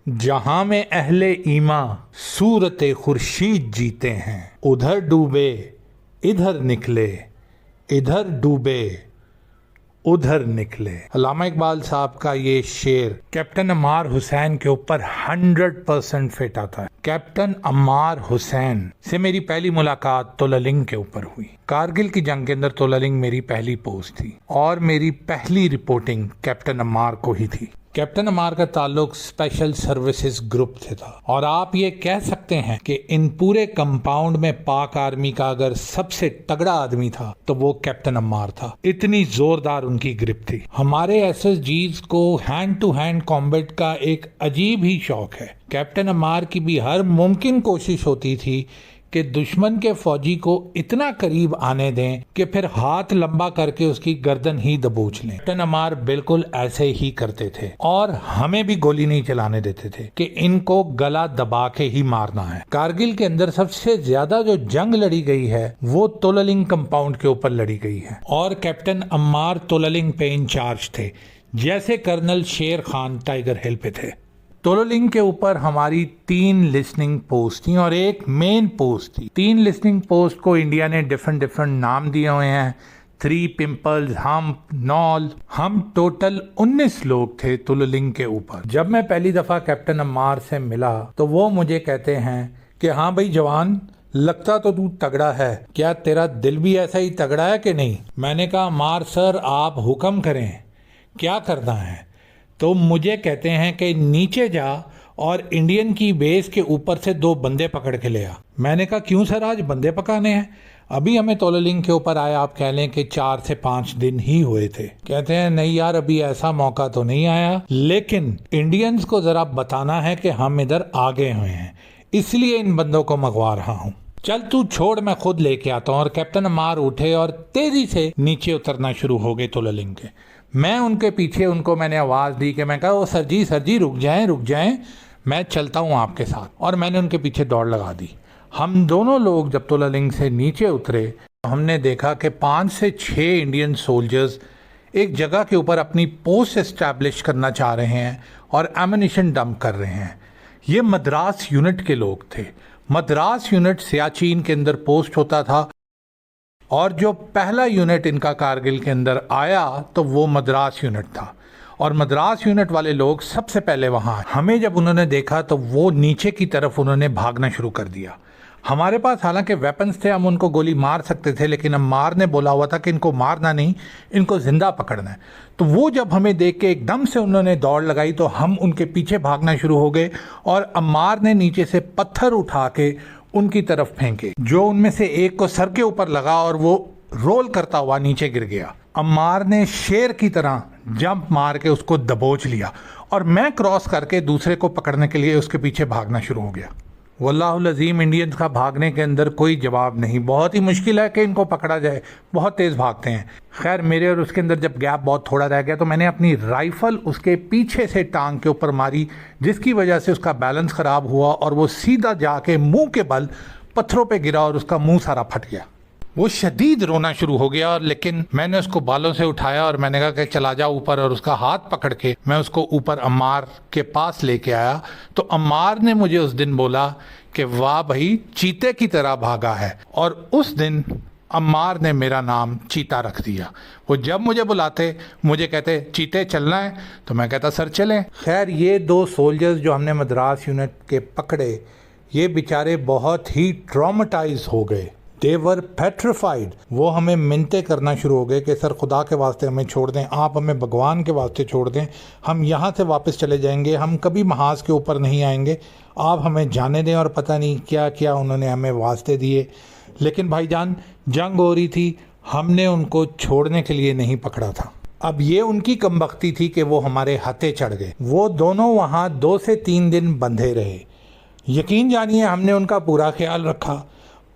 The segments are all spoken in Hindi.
जहां में अहले ईमा सूरते खुर्शीद जीते हैं, उधर डूबे इधर निकले, इधर डूबे उधर निकले। अल्लामा इकबाल साहब का ये शेर कैप्टन अम्मार हुसैन के ऊपर 100% फिट आता है। कैप्टन अम्मार हुसैन से मेरी पहली मुलाकात तोलालिंग के ऊपर हुई। कारगिल की जंग के अंदर तोलालिंग मेरी पहली पोस्ट थी और मेरी पहली रिपोर्टिंग कैप्टन अम्मार को ही थी। कैप्टन अम्मार का ताल्लुक स्पेशल सर्विसेज ग्रुप से था और आप ये कह सकते हैं कि इन पूरे कंपाउंड में पाक आर्मी का अगर सबसे तगड़ा आदमी था तो वो कैप्टन अम्मार था। इतनी जोरदार उनकी ग्रिप थी। हमारे एसएसजीज को हैंड टू हैंड कॉम्बैट का एक अजीब ही शौक है। कैप्टन अम्मार की भी हर मुमकिन कोशिश होती थी कि दुश्मन के फौजी को इतना करीब आने दें कि फिर हाथ लंबा करके उसकी गर्दन ही दबोच लें। कैप्टन अम्मार बिल्कुल ऐसे ही करते थे और हमें भी गोली नहीं चलाने देते थे कि इनको गला दबा के ही मारना है। कारगिल के अंदर सबसे ज्यादा जो जंग लड़ी गई है वो तोलालिंग कंपाउंड के ऊपर लड़ी गई है और कैप्टन अम्मार तोलालिंग पे इंचार्ज थे, जैसे कर्नल शेर खान टाइगर हिल पे थे। तोलालिंग के ऊपर हमारी 3 लिसनिंग पोस्ट थी और एक मेन पोस्ट थी। 3 लिसनिंग पोस्ट को इंडिया ने डिफरेंट नाम दिए हुए हैं। 3 पिंपल्स, हम्प, नॉल। हम टोटल 19 लोग थे तोलालिंग के ऊपर। जब मैं पहली दफा कैप्टन अम्मार से मिला तो वो मुझे कहते हैं कि हाँ भाई जवान, लगता तो तू तगड़ा है, क्या तेरा दिल भी ऐसा ही तगड़ा है कि नहीं? मैंने कहा अम्मार सर आप हुक्म करें, क्या करना है? तो मुझे कहते हैं कि नीचे जा और इंडियन की बेस के ऊपर से 2 बंदे पकड़ के ले आ। मैंने कहा क्यों सर, आज बंदे पकाने हैं? अभी हमें तोलालिंग के ऊपर आया आप कह लें कि 4 से 5 दिन ही हुए थे। कहते हैं नहीं यार अभी ऐसा मौका तो नहीं आया, लेकिन इंडियंस को जरा बताना है कि हम इधर आ गए हुए हैं, इसलिए इन बंदों को मंगवा रहा हूँ। चल तू छोड़, मैं खुद लेके आता हूँ। और कैप्टन अम्मार उठे और तेजी से नीचे उतरना शुरू हो गए तोलालिंग के। मैं उनके पीछे, उनको मैंने आवाज़ दी कि मैं कहा ओ सर जी रुक जाएं, मैं चलता हूँ आपके साथ। और मैंने उनके पीछे दौड़ लगा दी। हम दोनों लोग जब तोलालिंग से नीचे उतरे हमने देखा कि 5 से 6 इंडियन सोल्जर्स एक जगह के ऊपर अपनी पोस्ट एस्टैब्लिश करना चाह रहे हैं और एमुनिशन डंप कर रहे हैं। ये मद्रास यूनिट के लोग थे। मद्रास यूनिट सियाचिन के अंदर पोस्ट होता था और जो पहला यूनिट इनका कारगिल के अंदर आया तो वो मद्रास यूनिट था और मद्रास यूनिट वाले लोग सबसे पहले वहाँ। हमें जब उन्होंने देखा तो वो नीचे की तरफ उन्होंने भागना शुरू कर दिया। हमारे पास हालांकि वेपन्स थे, हम उनको गोली मार सकते थे, लेकिन अम्मार ने बोला हुआ था कि इनको मारना नहीं, इनको जिंदा पकड़ना है। तो वो जब हमें देख के एकदम से उन्होंने दौड़ लगाई तो हम उनके पीछे भागना शुरू हो गए और अम्मार ने नीचे से पत्थर उठा के उनकी तरफ फेंके, जो उनमें से एक को सर के ऊपर लगा और वो रोल करता हुआ नीचे गिर गया। अम्मार ने शेर की तरह जंप मार के उसको दबोच लिया और मैं क्रॉस करके दूसरे को पकड़ने के लिए उसके पीछे भागना शुरू हो गया। वल्लाहुल अज़ीम इंडियंस का भागने के अंदर कोई जवाब नहीं, बहुत ही मुश्किल है कि इनको पकड़ा जाए, बहुत तेज़ भागते हैं। खैर मेरे और उसके अंदर जब गैप बहुत थोड़ा रह गया तो मैंने अपनी राइफ़ल उसके पीछे से टांग के ऊपर मारी, जिसकी वजह से उसका बैलेंस ख़राब हुआ और वो सीधा जाके मुंह के बल पत्थरों पे गिरा और उसका मुंह सारा फट गया। वो शदीद रोना शुरू हो गया, लेकिन मैंने उसको बालों से उठाया और मैंने कहा कि चला जा ऊपर, और उसका हाथ पकड़ के मैं उसको ऊपर अम्मार के पास लेके आया। तो अम्मार ने मुझे उस दिन बोला कि वाह भाई चीते की तरह भागा है, और उस दिन अम्मार ने मेरा नाम चीता रख दिया। वो जब मुझे बुलाते मुझे कहते चीते चलना है, तो मैं कहता सर चलें। खैर ये 2 सोल्जर्स जो हमने मद्रास यूनिट के पकड़े, ये बेचारे बहुत ही ट्रॉमेटाइज हो गए। दे वर पेट्रिफाइड। वो हमें मिन्नतें करना शुरू हो गए कि सर खुदा के वास्ते हमें छोड़ दें, आप हमें भगवान के वास्ते छोड़ दें, हम यहाँ से वापस चले जाएंगे, हम कभी महाज के ऊपर नहीं आएंगे, आप हमें जाने दें। और पता नहीं क्या क्या उन्होंने हमें वास्ते दिए। लेकिन भाईजान जंग हो रही थी, हमने उनको छोड़ने के लिए नहीं पकड़ा था। अब ये उनकी कमबख्ती थी कि वो हमारे हथे चढ़ गए। वो दोनों वहाँ 2 से 3 दिन बंधे रहे। यकीन जानिए हमने उनका पूरा ख्याल रखा।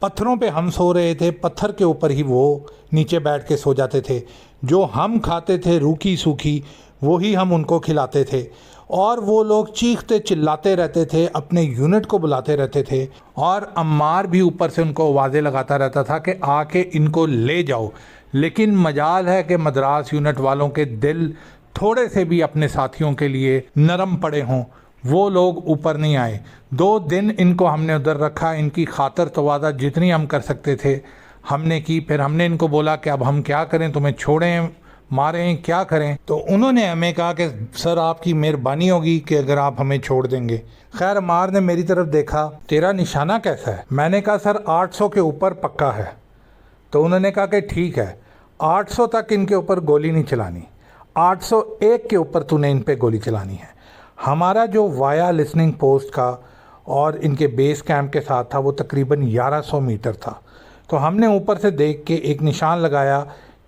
पत्थरों पे हम सो रहे थे, पत्थर के ऊपर ही वो नीचे बैठ के सो जाते थे। जो हम खाते थे रूखी सूखी वही हम उनको खिलाते थे और वो लोग चीखते चिल्लाते रहते थे, अपने यूनिट को बुलाते रहते थे। और अम्मार भी ऊपर से उनको आवाज़ें लगाता रहता था कि आके इनको ले जाओ। लेकिन मजाल है कि मद्रास यूनिट वालों के दिल थोड़े से भी अपने साथियों के लिए नरम पड़े हों, वो लोग ऊपर नहीं आए। 2 दिन इनको हमने उधर रखा, इनकी खातर तवादा जितनी हम कर सकते थे हमने की। फिर हमने इनको बोला कि अब हम क्या करें, तुम्हें छोड़ें, मारें, क्या करें? तो उन्होंने हमें कहा कि सर आपकी मेहरबानी होगी कि अगर आप हमें छोड़ देंगे। खैर अम्मार ने मेरी तरफ देखा, तेरा निशाना कैसा है? मैंने कहा सर 800 के ऊपर पक्का है। तो उन्होंने कहा कि ठीक है, 800 तक इनके ऊपर गोली नहीं चलानी, 801 के ऊपर तूने इन पे गोली चलानी है। हमारा जो वाया लिसनिंग पोस्ट का और इनके बेस कैंप के साथ था वो तकरीबन 1100 मीटर था। तो हमने ऊपर से देख के एक निशान लगाया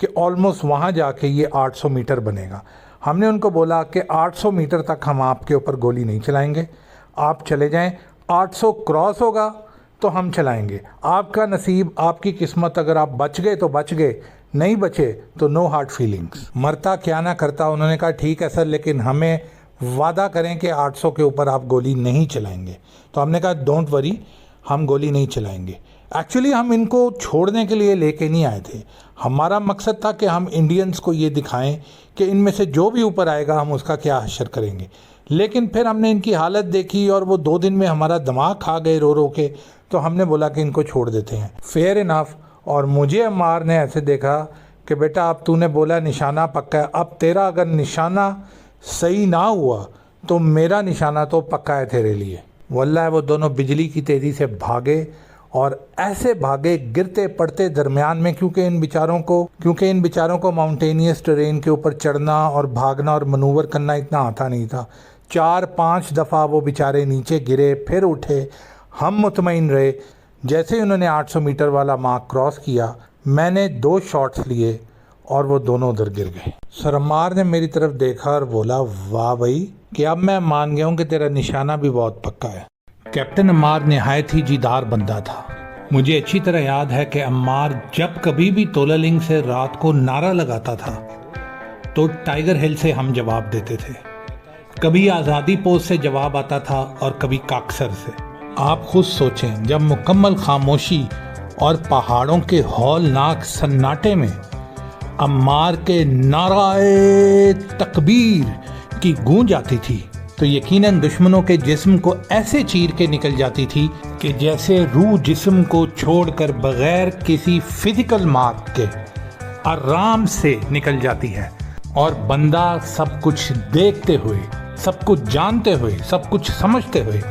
कि ऑलमोस्ट वहाँ जाके ये 800 मीटर बनेगा। हमने उनको बोला कि 800 मीटर तक हम आपके ऊपर गोली नहीं चलाएंगे, आप चले जाएं, 800 क्रॉस होगा तो हम चलाएंगे। आपका नसीब, आपकी किस्मत, अगर आप बच गए तो बच गए, नहीं बचे तो नो हार्ड फीलिंग्स। मरता क्या ना करता। उन्होंने कहा ठीक है सर, लेकिन हमें वादा करें कि 800 के ऊपर आप गोली नहीं चलाएंगे। तो हमने कहा डोंट वरी, हम गोली नहीं चलाएंगे। एक्चुअली हम इनको छोड़ने के लिए लेके नहीं आए थे। हमारा मकसद था कि हम इंडियंस को ये दिखाएं कि इनमें से जो भी ऊपर आएगा हम उसका क्या हश्र करेंगे। लेकिन फिर हमने इनकी हालत देखी और वो 2 दिन में हमारा दिमाग खा गए रो रो के। तो हमने बोला कि इनको छोड़ देते हैं। Fair enough. और मुझे अम्मार ने ऐसे देखा कि बेटा अब तूने बोला निशाना पक्का है, अब तेरा अगर निशाना सही ना हुआ तो मेरा निशाना तो पक्का है तेरे लिए। वल्लाह वो दोनों बिजली की तेज़ी से भागे और ऐसे भागे गिरते पड़ते दरमियान में, क्योंकि इन बेचारों को माउंटेनियस टेरेन के ऊपर चढ़ना और भागना और मनूवर करना इतना आता नहीं था। 4-5 दफ़ा वो बेचारे नीचे गिरे, फिर उठे। हम मुतमईन रहे। जैसे ही उन्होंने 800 मीटर वाला मार्क क्रॉस किया, मैंने 2 शॉट्स लिए और वो दोनों उधर गिर गए। सर अम्मार ने मेरी तरफ देखा और बोला वाह भाई, कि अब मैं मान गया हूँ कि तेरा निशाना भी बहुत पक्का है। कैप्टन अम्मार निहायत ही जीदार बंदा था। मुझे अच्छी तरह याद है कि अम्मार जब कभी भी तोलालिंग से रात को नारा लगाता था तो टाइगर हिल से हम जवाब देते थे। कभी आज़ादी पोस्ट से जवाब आता था और कभी काकसर से। आप खुद सोचें, जब मुकम्मल खामोशी और पहाड़ों के हौलनाक सन्नाटे में अम्मार के नाराए तकबीर की गूंज आती थी तो यकीनन दुश्मनों के जिस्म को ऐसे चीर के निकल जाती थी कि जैसे रूह जिस्म को छोड़कर बगैर किसी फिजिकल मार्क के आराम से निकल जाती है और बंदा सब कुछ देखते हुए, सब कुछ जानते हुए, सब कुछ समझते हुए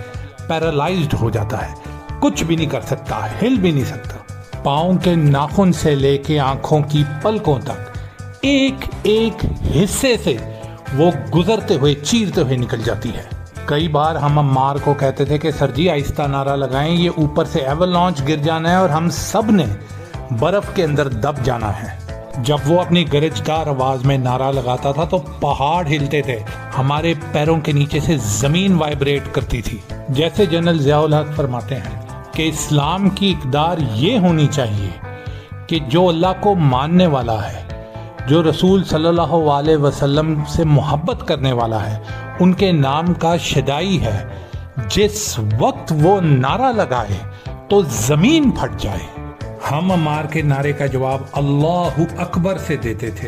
पैरालाइज्ड हो जाता है। कुछ भी नहीं कर सकता, हिल भी नहीं सकता। पाँव के नाखून से लेके आंखों की पलकों तक एक एक हिस्से से वो गुजरते हुए, चीरते हुए निकल जाती है। कई बार हम अम्मार को कहते थे कि सर जी आहिस्ता नारा लगाएं, ये ऊपर से एवलांच गिर जाना है और हम सब ने बर्फ के अंदर दब जाना है। जब वो अपनी गरजदार आवाज में नारा लगाता था तो पहाड़ हिलते थे, हमारे पैरों के नीचे से जमीन वाइब्रेट करती थी। जैसे जनरल ज़ियाउल हक फरमाते हैं कि इस्लाम की इक़दार ये होनी चाहिए कि जो अल्लाह को मानने वाला है, जो रसूल सल्लल्लाहु अलैहि वसल्लम से मोहब्बत करने वाला है, उनके नाम का शदाई है। जिस वक्त वो नारा लगाए तो जमीन फट जाए। हम अम्मार के नारे का जवाब अल्लाहु अकबर से देते थे।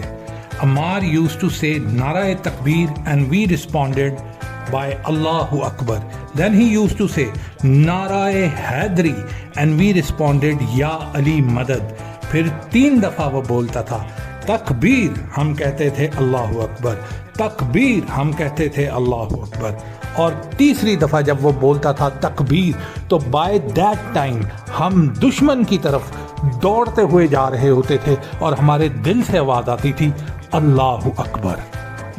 अम्मार यूज्ड टू से नारा तकबीर एंड वी रिस्पोंडेड बाय अल्लाहु अकबर। Then he used to say नारा हैदरी एंड वी रिस्पोंडेड या अली मदद। फिर 3 दफा वो बोलता था तकबीर, हम कहते थे अल्लाहु अकबर, तकबीर, हम कहते थे अल्लाहु अकबर। और तीसरी दफ़ा जब वो बोलता था तकबीर तो बाय दैट टाइम हम दुश्मन की तरफ दौड़ते हुए जा रहे होते थे और हमारे दिल से आवाज़ आती थी अल्लाहु अकबर।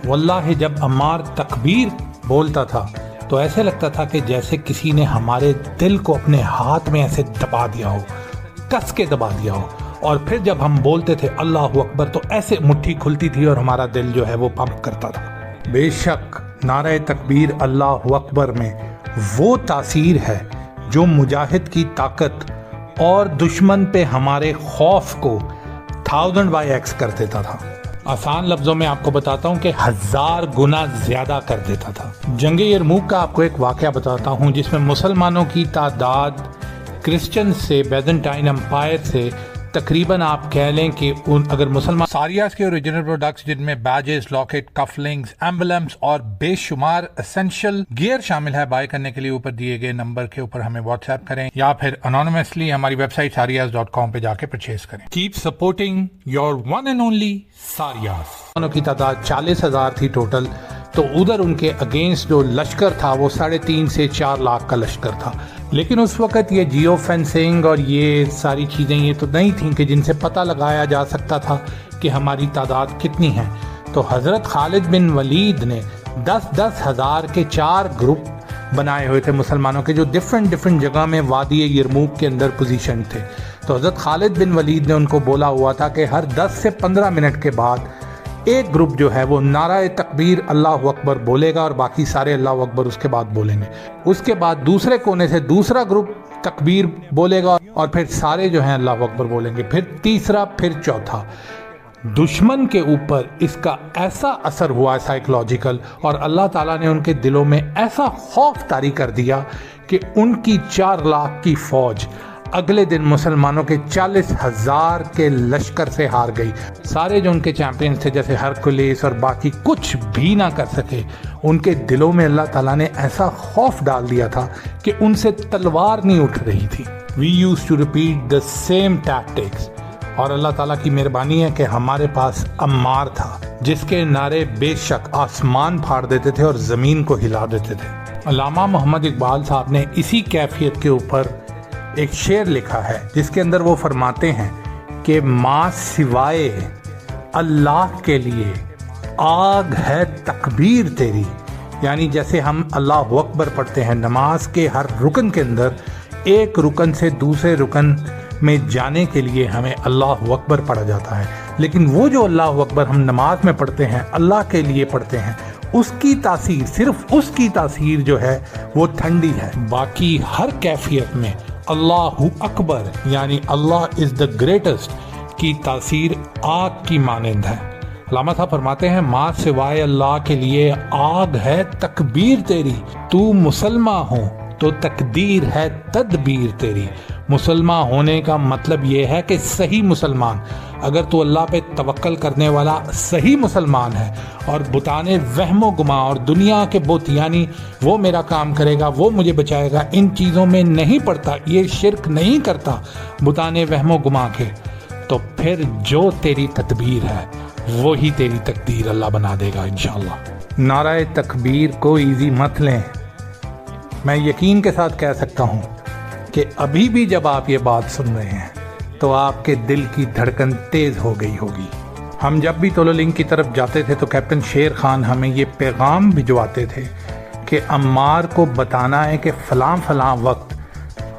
वल्लाहि जब अम्मार तकबीर बोलता था तो ऐसे लगता था कि जैसे किसी ने हमारे दिल को अपने हाथ में ऐसे दबा दिया हो, कस के दबा दिया हो। और फिर जब हम बोलते थे अल्लाहु अकबर तो ऐसे मुट्ठी खुलती थी और हमारा दिल जो है वो पंप करता था। बेशक नारे तकबीर अल्लाहु अकबर में वो तासीर है जो मुजाहिद की ताकत और दुश्मन पे हमारे खौफ को 1000x कर देता था। आसान लफ्ज़ों में आपको बताता हूँ कि 1000 गुना ज़्यादा कर देता था। जंगे यरमूक का आपको एक वाक़या बताता हूँ जिसमें मुसलमानों की तादाद क्रिश्चियन से, बैजेंटाइन एम्पायर से तकरीबन आप कह लें कि अगर मुसलमान सारियास के ओरिजिनल प्रोडक्ट्स जिनमें बैजेस, लॉकेट, कफलिंग्स, एम्बलम्स और बेशुमार एसेंशियल गियर शामिल है, बाय करने के लिए ऊपर दिए गए नंबर के ऊपर हमें व्हाट्सएप करें या फिर अनोनिमसली हमारी वेबसाइट sarias.com पे जाके परचेज करें। Keep supporting your one and only सारियास। की तादाद 40,000 थी टोटल, तो उधर उनके अगेंस्ट जो लश्कर था वो 3.5 से 4 लाख का लश्कर था। लेकिन उस वक़्त ये जियो फेंसिंग और ये सारी चीज़ें ये तो नहीं थी कि जिनसे पता लगाया जा सकता था कि हमारी तादाद कितनी है। तो हज़रत खालिद बिन वलीद ने 10-10 हज़ार के 4 ग्रुप बनाए हुए थे मुसलमानों के, जो डिफरेंट जगह में वादी यरमूक के अंदर पोजीशन थे। तो हज़रत खालिद बिन वलीद ने उनको बोला हुआ था कि हर 10 से 15 मिनट के बाद एक ग्रुप जो है वो नारा तकबीर अल्लाह अकबर बोलेगा और बाकी सारे अल्लाह अकबर उसके बाद बोलेंगे। उसके बाद दूसरे कोने से दूसरा ग्रुप तकबीर बोलेगा और फिर सारे जो हैं अल्लाह अकबर बोलेंगे, फिर तीसरा, फिर चौथा। दुश्मन के ऊपर इसका ऐसा असर हुआ साइकोलॉजिकल, और अल्लाह ताला ने उनके दिलों में ऐसा खौफ तारी कर दिया कि उनकी 4 लाख की फौज अगले दिन मुसलमानों के 40,000 के लश्कर से हार गई। सारे जो उनके चैंपियंस थे जैसे हरकुलिस और बाकी कुछ भी ना कर सके। उनके दिलों में अल्लाह ताला ने ऐसा खौफ डाल दिया था कि उनसे तलवार नहीं उठ रही थी। We used to repeat the same tactics, और अल्लाह ताला की मेहरबानी है कि हमारे पास अम्मार था जिसके नारे बेशक आसमान फाड़ देते थे और ज़मीन को हिला देते थे। अल्लामा मोहम्मद इकबाल साहब ने इसी कैफियत के ऊपर एक शेर लिखा है जिसके अंदर वो फरमाते हैं कि माँ सिवाय अल्लाह के लिए आग है तकबीर तेरी। यानी जैसे हम अल्लाह अकबर पढ़ते हैं नमाज के हर रुकन के अंदर, एक रुकन से दूसरे रुकन में जाने के लिए हमें अल्लाह अकबर पढ़ा जाता है, लेकिन वो जो अल्लाह अकबर हम नमाज में पढ़ते हैं, अल्लाह के लिए पढ़ते हैं, उसकी तासीर, सिर्फ उसकी तासीर जो है वो ठंडी है। बाकी हर कैफियत में अल्लाहु अकबर यानी अल्लाह इज़ द ग्रेटेस्ट की तासीर आग की मानंद है। अल्लामा साहब फरमाते हैं माँ सिवाय अल्लाह के लिए आग है तकबीर तेरी, तू मुसलमान हो तो तकदीर है तदबीर तेरी। मुसलमान होने का मतलब ये है कि सही मुसलमान, अगर तू अल्लाह पे तवक्कल करने वाला सही मुसलमान है और बुताने वहमो गुमा और दुनिया के बुत यानी वो मेरा काम करेगा, वो मुझे बचाएगा, इन चीज़ों में नहीं पड़ता, ये शिरक नहीं करता बुताने वहमो गुमा के, तो फिर जो तेरी तदबीर है वो ही तेरी तकदीर अल्लाह बना देगा इंशाअल्लाह। नाराए तकबीर को ईजी मत लें। मैं यकीन के साथ कह सकता हूँ कि अभी भी जब आप ये बात सुन रहे हैं तो आपके दिल की धड़कन तेज़ हो गई होगी। हम जब भी तोलोलिंग की तरफ जाते थे तो कैप्टन शेर खान हमें ये पैगाम भिजवाते थे कि अम्मार को बताना है कि फ़लाँ वक्त,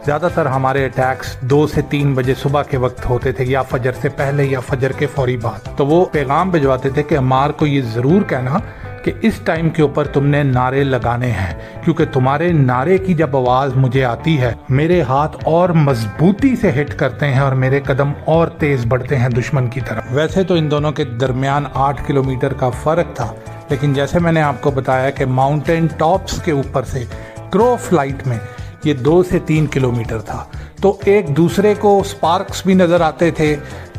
ज़्यादातर हमारे अटैक्स 2 से 3 बजे सुबह के वक्त होते थे, या फजर से पहले या फजर के फौरी बाद। तो वो पैगाम भिजवाते थे कि अम्मार को ये ज़रूर कहना कि इस टाइम के ऊपर तुमने नारे लगाने हैं, क्योंकि तुम्हारे नारे की जब आवाज़ मुझे आती है मेरे हाथ और मजबूती से हिट करते हैं और मेरे कदम और तेज़ बढ़ते हैं दुश्मन की तरफ। वैसे तो इन दोनों के दरमियान 8 किलोमीटर का फ़र्क था, लेकिन जैसे मैंने आपको बताया कि माउंटेन टॉप्स के ऊपर से क्रो फ्लाइट में ये 2 से 3 किलोमीटर था, तो एक दूसरे को स्पार्क्स भी नज़र आते थे,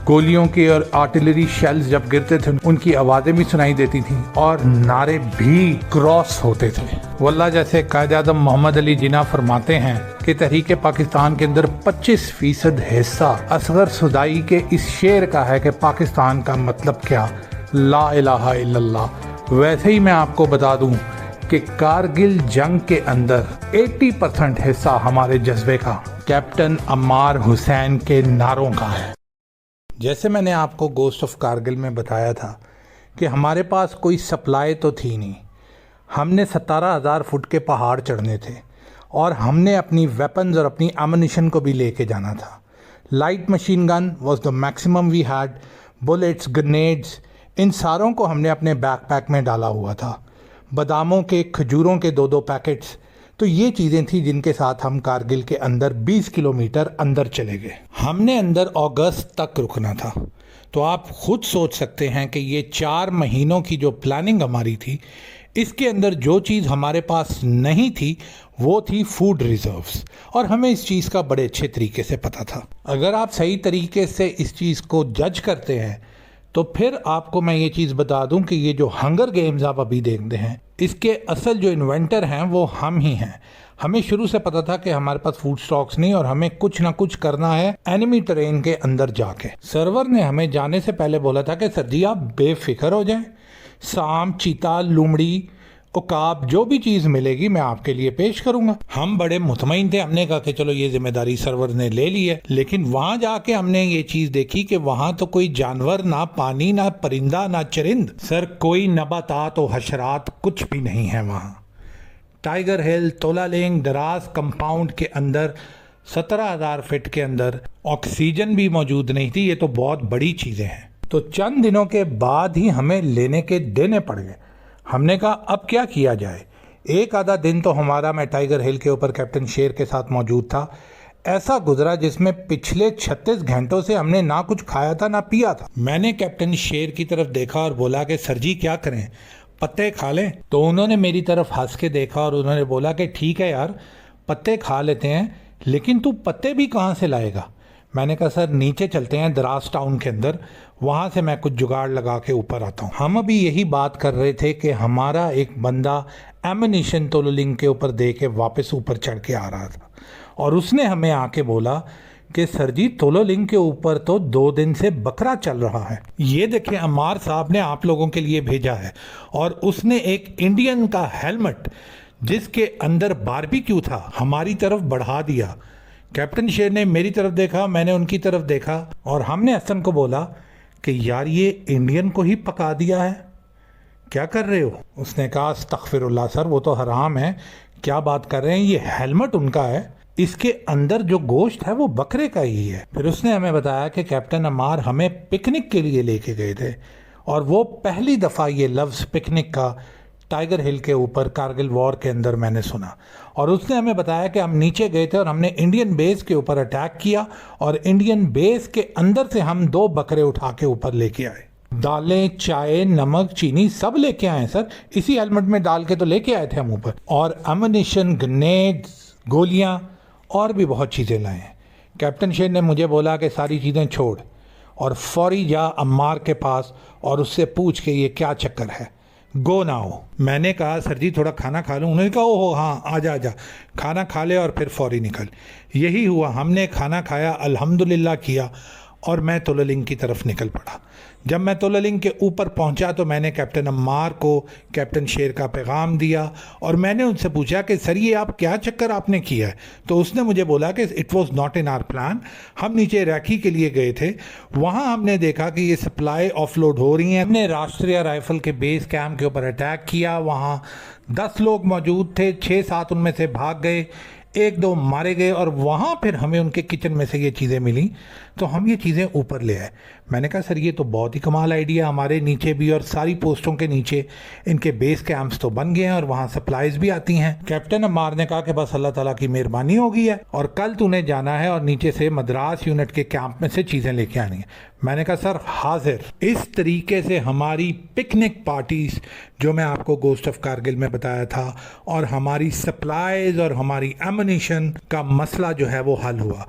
गोलियों की और आर्टिलरी शेल्स जब गिरते थे उनकी आवाज़ें भी सुनाई देती थीं और नारे भी क्रॉस होते थे। वल्लाह जैसे कायद-ए-आज़म मोहम्मद अली जिन्ना फरमाते हैं कि तहरीक पाकिस्तान के अंदर 25% हिस्सा असगर सुदाई के इस शेर का है कि पाकिस्तान का मतलब क्या, ला इलाहा इल्लल्लाह। वैसे ही मैं आपको बता दूं कि कारगिल जंग के अंदर 80% हिस्सा हमारे जज्बे का कैप्टन अम्मार हुसैन के नारों का है। जैसे मैंने आपको गोस्ट ऑफ कारगिल में बताया था कि हमारे पास कोई सप्लाई तो थी नहीं, हमने 17,000 फुट के पहाड़ चढ़ने थे और हमने अपनी वेपन्स और अपनी एमुनिशन को भी लेके जाना था। Light machine gun was the maximum we had, bullets, grenades, इन सारों को हमने अपने बैकपैक में डाला हुआ था। बादामों के, खजूरों के 2-2 पैकेट्स, तो ये चीज़ें थी जिनके साथ हम कारगिल के अंदर 20 किलोमीटर अंदर चले गए। हमने अंदर अगस्त तक रुकना था, तो आप खुद सोच सकते हैं कि ये 4 महीनों की जो प्लानिंग हमारी थी, इसके अंदर जो चीज़ हमारे पास नहीं थी वो थी फूड रिजर्व्स, और हमें इस चीज़ का बड़े अच्छे तरीके से पता था। अगर आप सही तरीके से इस चीज़ को जज करते हैं तो फिर आपको मैं ये चीज़ बता दूं कि ये जो हंगर गेम्स आप अभी देखते हैं, इसके असल जो इन्वेंटर हैं वो हम ही हैं। हमें शुरू से पता था कि हमारे पास फूड स्टॉक्स नहीं और हमें कुछ ना कुछ करना है एनिमी टेरेन के अंदर जाके। सर्वर ने हमें जाने से पहले बोला था कि सर जी आप बेफिक्र हो जाएं, सांप, चीता, लोमड़ी, उकाब, जो भी चीज़ मिलेगी मैं आपके लिए पेश करूंगा। हम बड़े मुतमईन थे, हमने कहा कि चलो ये जिम्मेदारी सर्वर ने ले ली है। लेकिन वहां जाके हमने ये चीज़ देखी कि वहां तो कोई जानवर, ना पानी, ना परिंदा, ना चरिंद, सर कोई नबातात और हशरात कुछ भी नहीं है वहां। टाइगर हिल, तोलालिंग, दराज कंपाउंड के अंदर 17,000 फीट के अंदर ऑक्सीजन भी मौजूद नहीं थी। ये तो बहुत बड़ी चीज़ें हैं। तो चंद दिनों के बाद ही हमें लेने के देने पड़ गए। हमने कहा अब क्या किया जाए। एक आधा दिन तो हमारा, मैं टाइगर हिल के ऊपर कैप्टन शेर के साथ मौजूद था, ऐसा गुजरा जिसमें पिछले 36 घंटों से हमने ना कुछ खाया था ना पिया था। मैंने कैप्टन शेर की तरफ देखा और बोला कि सर जी क्या करें, पत्ते खा लें? तो उन्होंने मेरी तरफ हंस के देखा और उन्होंने बोला कि ठीक है यार, पत्ते खा लेते हैं, लेकिन तू पत्ते भी कहाँ से लाएगा? मैंने कहा सर नीचे चलते हैं द्रास टाउन के अंदर, वहाँ से मैं कुछ जुगाड़ लगा के ऊपर आता हूँ। हम अभी यही बात कर रहे थे कि हमारा एक बंदा एमिनिशन तोलोलिंग के ऊपर दे के वापस ऊपर चढ़ के आ रहा था और उसने हमें आके बोला कि सर जी तोलोलिंग के ऊपर तो 2 दिन से बकरा चल रहा है। ये देखें, अम्मार साहब ने आप लोगों के लिए भेजा है और उसने एक इंडियन का हेलमेट जिसके अंदर बारबेक्यू था हमारी तरफ बढ़ा दिया। कैप्टन शेर ने मेरी तरफ देखा, मैंने उनकी तरफ देखा और हमने हसन को बोला कि यार ये इंडियन को ही पका दिया है, क्या कर रहे हो? उसने कहा अस्तगफिरुल्लाह सर, वो तो हराम है, क्या बात कर रहे हैं, ये हेलमेट उनका है, इसके अंदर जो गोश्त है वो बकरे का ही है। फिर उसने हमें बताया कि कैप्टन अम्मार हमें पिकनिक के लिए लेके गए थे और वो पहली दफ़ा ये लफ्ज़ पिकनिक का टाइगर हिल के ऊपर कारगिल वॉर के अंदर मैंने सुना। और उसने हमें बताया कि हम नीचे गए थे और हमने इंडियन बेस के ऊपर अटैक किया और इंडियन बेस के अंदर से हम 2 बकरे उठा के ऊपर लेके आए। दालें, चाय, नमक, चीनी सब लेके आए सर, इसी हेलमेट में डाल के तो लेके आए थे हम ऊपर, और अम्युनिशन, ग्रेनेड्स, गोलियां और भी बहुत चीज़ें लाए हैं। कैप्टन शेर ने मुझे बोला कि सारी चीज़ें छोड़ और फौरी जा अम्मार के पास और उससे पूछ के ये क्या चक्कर है, गो ना हो। मैंने कहा सर जी थोड़ा खाना खा लूँ? उन्होंने कहा ओहो हाँ आजा आजा, खाना खा ले और फिर फौरी निकल। यही हुआ, हमने खाना खाया, अल्हम्दुलिल्लाह किया और मैं तोलोलिंग की तरफ निकल पड़ा। जब मैं तोलोलिंग के ऊपर पहुंचा तो मैंने कैप्टन अम्मार को कैप्टन शेर का पैगाम दिया और मैंने उनसे पूछा कि सर ये आप क्या चक्कर आपने किया है? तो उसने मुझे बोला कि it was not in our plan, हम नीचे रैकी के लिए गए थे, वहाँ हमने देखा कि ये सप्लाई ऑफलोड हो रही हैं। हमने राष्ट्रीय राइफल के बेस कैंप के ऊपर अटैक किया, वहाँ 10 लोग मौजूद थे, 6-7 उनमें से भाग गए, 1-2 मारे गए और वहाँ फिर हमें उनके किचन में से ये चीज़ें मिली तो हम ये चीज़ें ऊपर ले आए। मैंने कहा सर ये तो बहुत ही कमाल आइडिया, हमारे नीचे भी और सारी पोस्टों के नीचे इनके बेस कैंप्स तो बन गए हैं और वहाँ सप्लाईज भी आती हैं। कैप्टन अम्मार ने कहा कि बस अल्लाह ताला की मेहरबानी हो गई है और कल तूने जाना है और नीचे से मद्रास यूनिट के कैंप में से चीज़ें लेके आनी है। मैंने कहा सर हाजिर। इस तरीके से हमारी पिकनिक पार्टीज जो मैं आपको गोस्ट ऑफ कारगिल में बताया था और हमारी सप्लाईज और हमारी एमुनिशन का मसला जो है वो हल हुआ।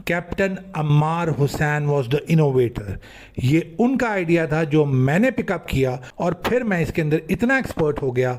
Captain Ammar Hussain was the innovator. ये उनका आइडिया था जो मैंने पिकअप किया और फिर मैं इसके अंदर इतना एक्सपर्ट हो गया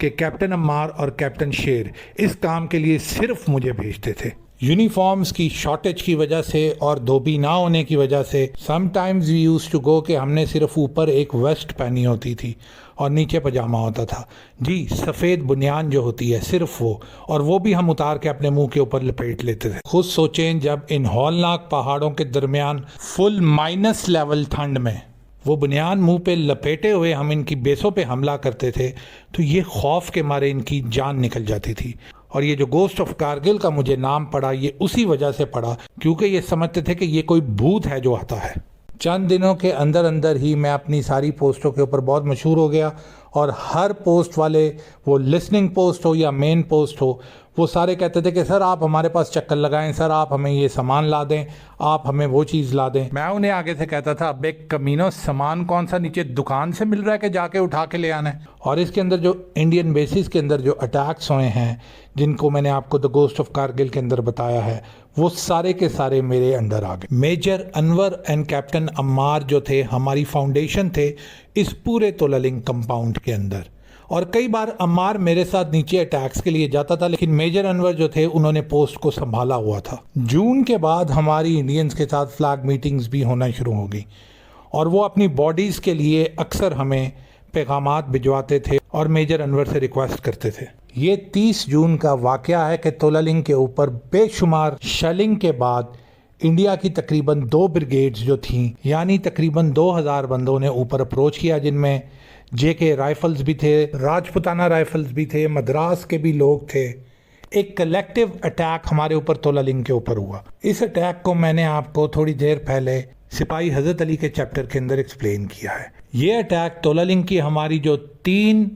कि कैप्टन अम्मार और कैप्टन शेर इस काम के लिए सिर्फ मुझे भेजते थे। यूनिफॉर्म्स की शॉर्टेज की वजह से और धोबी ना होने की वजह से sometimes we used to go कि हमने सिर्फ ऊपर एक वेस्ट पहनी होती थी और नीचे पजामा होता था जी, सफ़ेद बुनियान जो होती है सिर्फ वो, और वो भी हम उतार के अपने मुंह के ऊपर लपेट लेते थे। खुद सोचें जब इन हौलनाक पहाड़ों के दरमियान फुल माइनस लेवल ठंड में वो बुनियान मुंह पे लपेटे हुए हम इनकी बेसों पे हमला करते थे तो ये खौफ के मारे इनकी जान निकल जाती थी। और ये जो गोस्ट ऑफ कारगिल का मुझे नाम पड़ा ये उसी वजह से पड़ा क्योंकि ये समझते थे कि ये कोई भूत है जो आता है। चंद दिनों के अंदर अंदर ही मैं अपनी सारी पोस्टों के ऊपर बहुत मशहूर हो गया और हर पोस्ट वाले, वो लिसनिंग पोस्ट हो या मेन पोस्ट हो, वो सारे कहते थे कि सर आप हमारे पास चक्कर लगाएं, सर आप हमें ये सामान ला दें, आप हमें वो चीज़ ला दें। मैं उन्हें आगे से कहता था, अब एक कमीनो सामान कौन सा नीचे दुकान से मिल रहा है कि जाके उठा के ले आना है। और इसके अंदर जो इंडियन बेसिस के अंदर जो अटैक्स हुए हैं, जिनको मैंने आपको द गोस्ट ऑफ कारगिल के अंदर बताया है, वो सारे के सारे मेरे अंडर आ गए। Major Anwar and captain Ammar जो थे हमारी फाउंडेशन थे इस पूरे तोलालिंग कंपाउंड के अंदर। और कई बार अम्मार मेरे साथ नीचे अटैक्स के लिए जाता था, लेकिन मेजर अनवर जो थे उन्होंने पोस्ट को संभाला हुआ था। जून के बाद हमारी इंडियंस के साथ फ्लैग मीटिंग्स भी होना शुरू हो गई और वो अपनी बॉडीज़ के लिए अक्सर हमें पैगामात भिजवाते थे और मेजर अनवर से रिक्वेस्ट करते थे। ये 30 जून का वाक़या है कि तोलालिंग के ऊपर बेशुमार शेलिंग के बाद इंडिया की तकरीबन 2 ब्रिगेड्स जो थीं, यानी तकरीबन 2000 बंदों ने ऊपर अप्रोच किया, जिनमें जेके राइफल्स भी थे, राजपुताना राइफल्स भी थे, मद्रास के भी लोग थे। एक कलेक्टिव अटैक हमारे ऊपर तोलालिंग के ऊपर हुआ। इस अटैक को मैंने आपको थोड़ी देर पहले सिपाही हजरत अली के चैप्टर के अंदर एक्सप्लेन किया है। ये अटैक तोलालिंग की हमारी जो 3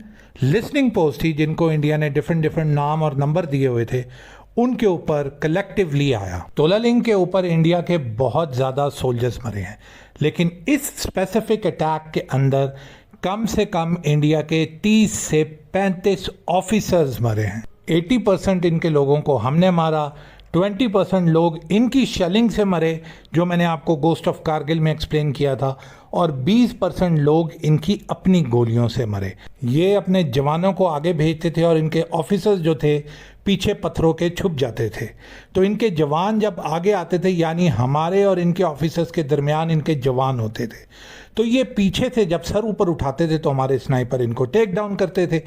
लिसनिंग पोस्ट थी, जिनको इंडिया ने डिफरेंट नाम और नंबर दिए हुए थे, उनके ऊपर कलेक्टिवली आया। तोलालिंग के ऊपर इंडिया के बहुत ज़्यादा सोल्जर्स मरे हैं, लेकिन इस स्पेसिफिक अटैक के अंदर कम से कम इंडिया के 30 से 35 ऑफिसर्स मरे हैं। 80% इनके लोगों को हमने मारा, 20% लोग इनकी शेलिंग से मरे, जो मैंने आपको गोस्ट ऑफ कारगिल में एक्सप्लेन किया था, और 20% लोग इनकी अपनी गोलियों से मरे। ये अपने जवानों को आगे भेजते थे और इनके ऑफिसर्स जो थे पीछे पत्थरों के छुप जाते थे। तो इनके जवान जब आगे आते थे, यानी हमारे और इनके ऑफिसर्स के दरमियान इनके जवान होते थे, तो ये पीछे से जब सर ऊपर उठाते थे तो हमारे स्नाइपर इनको टेक डाउन करते थे।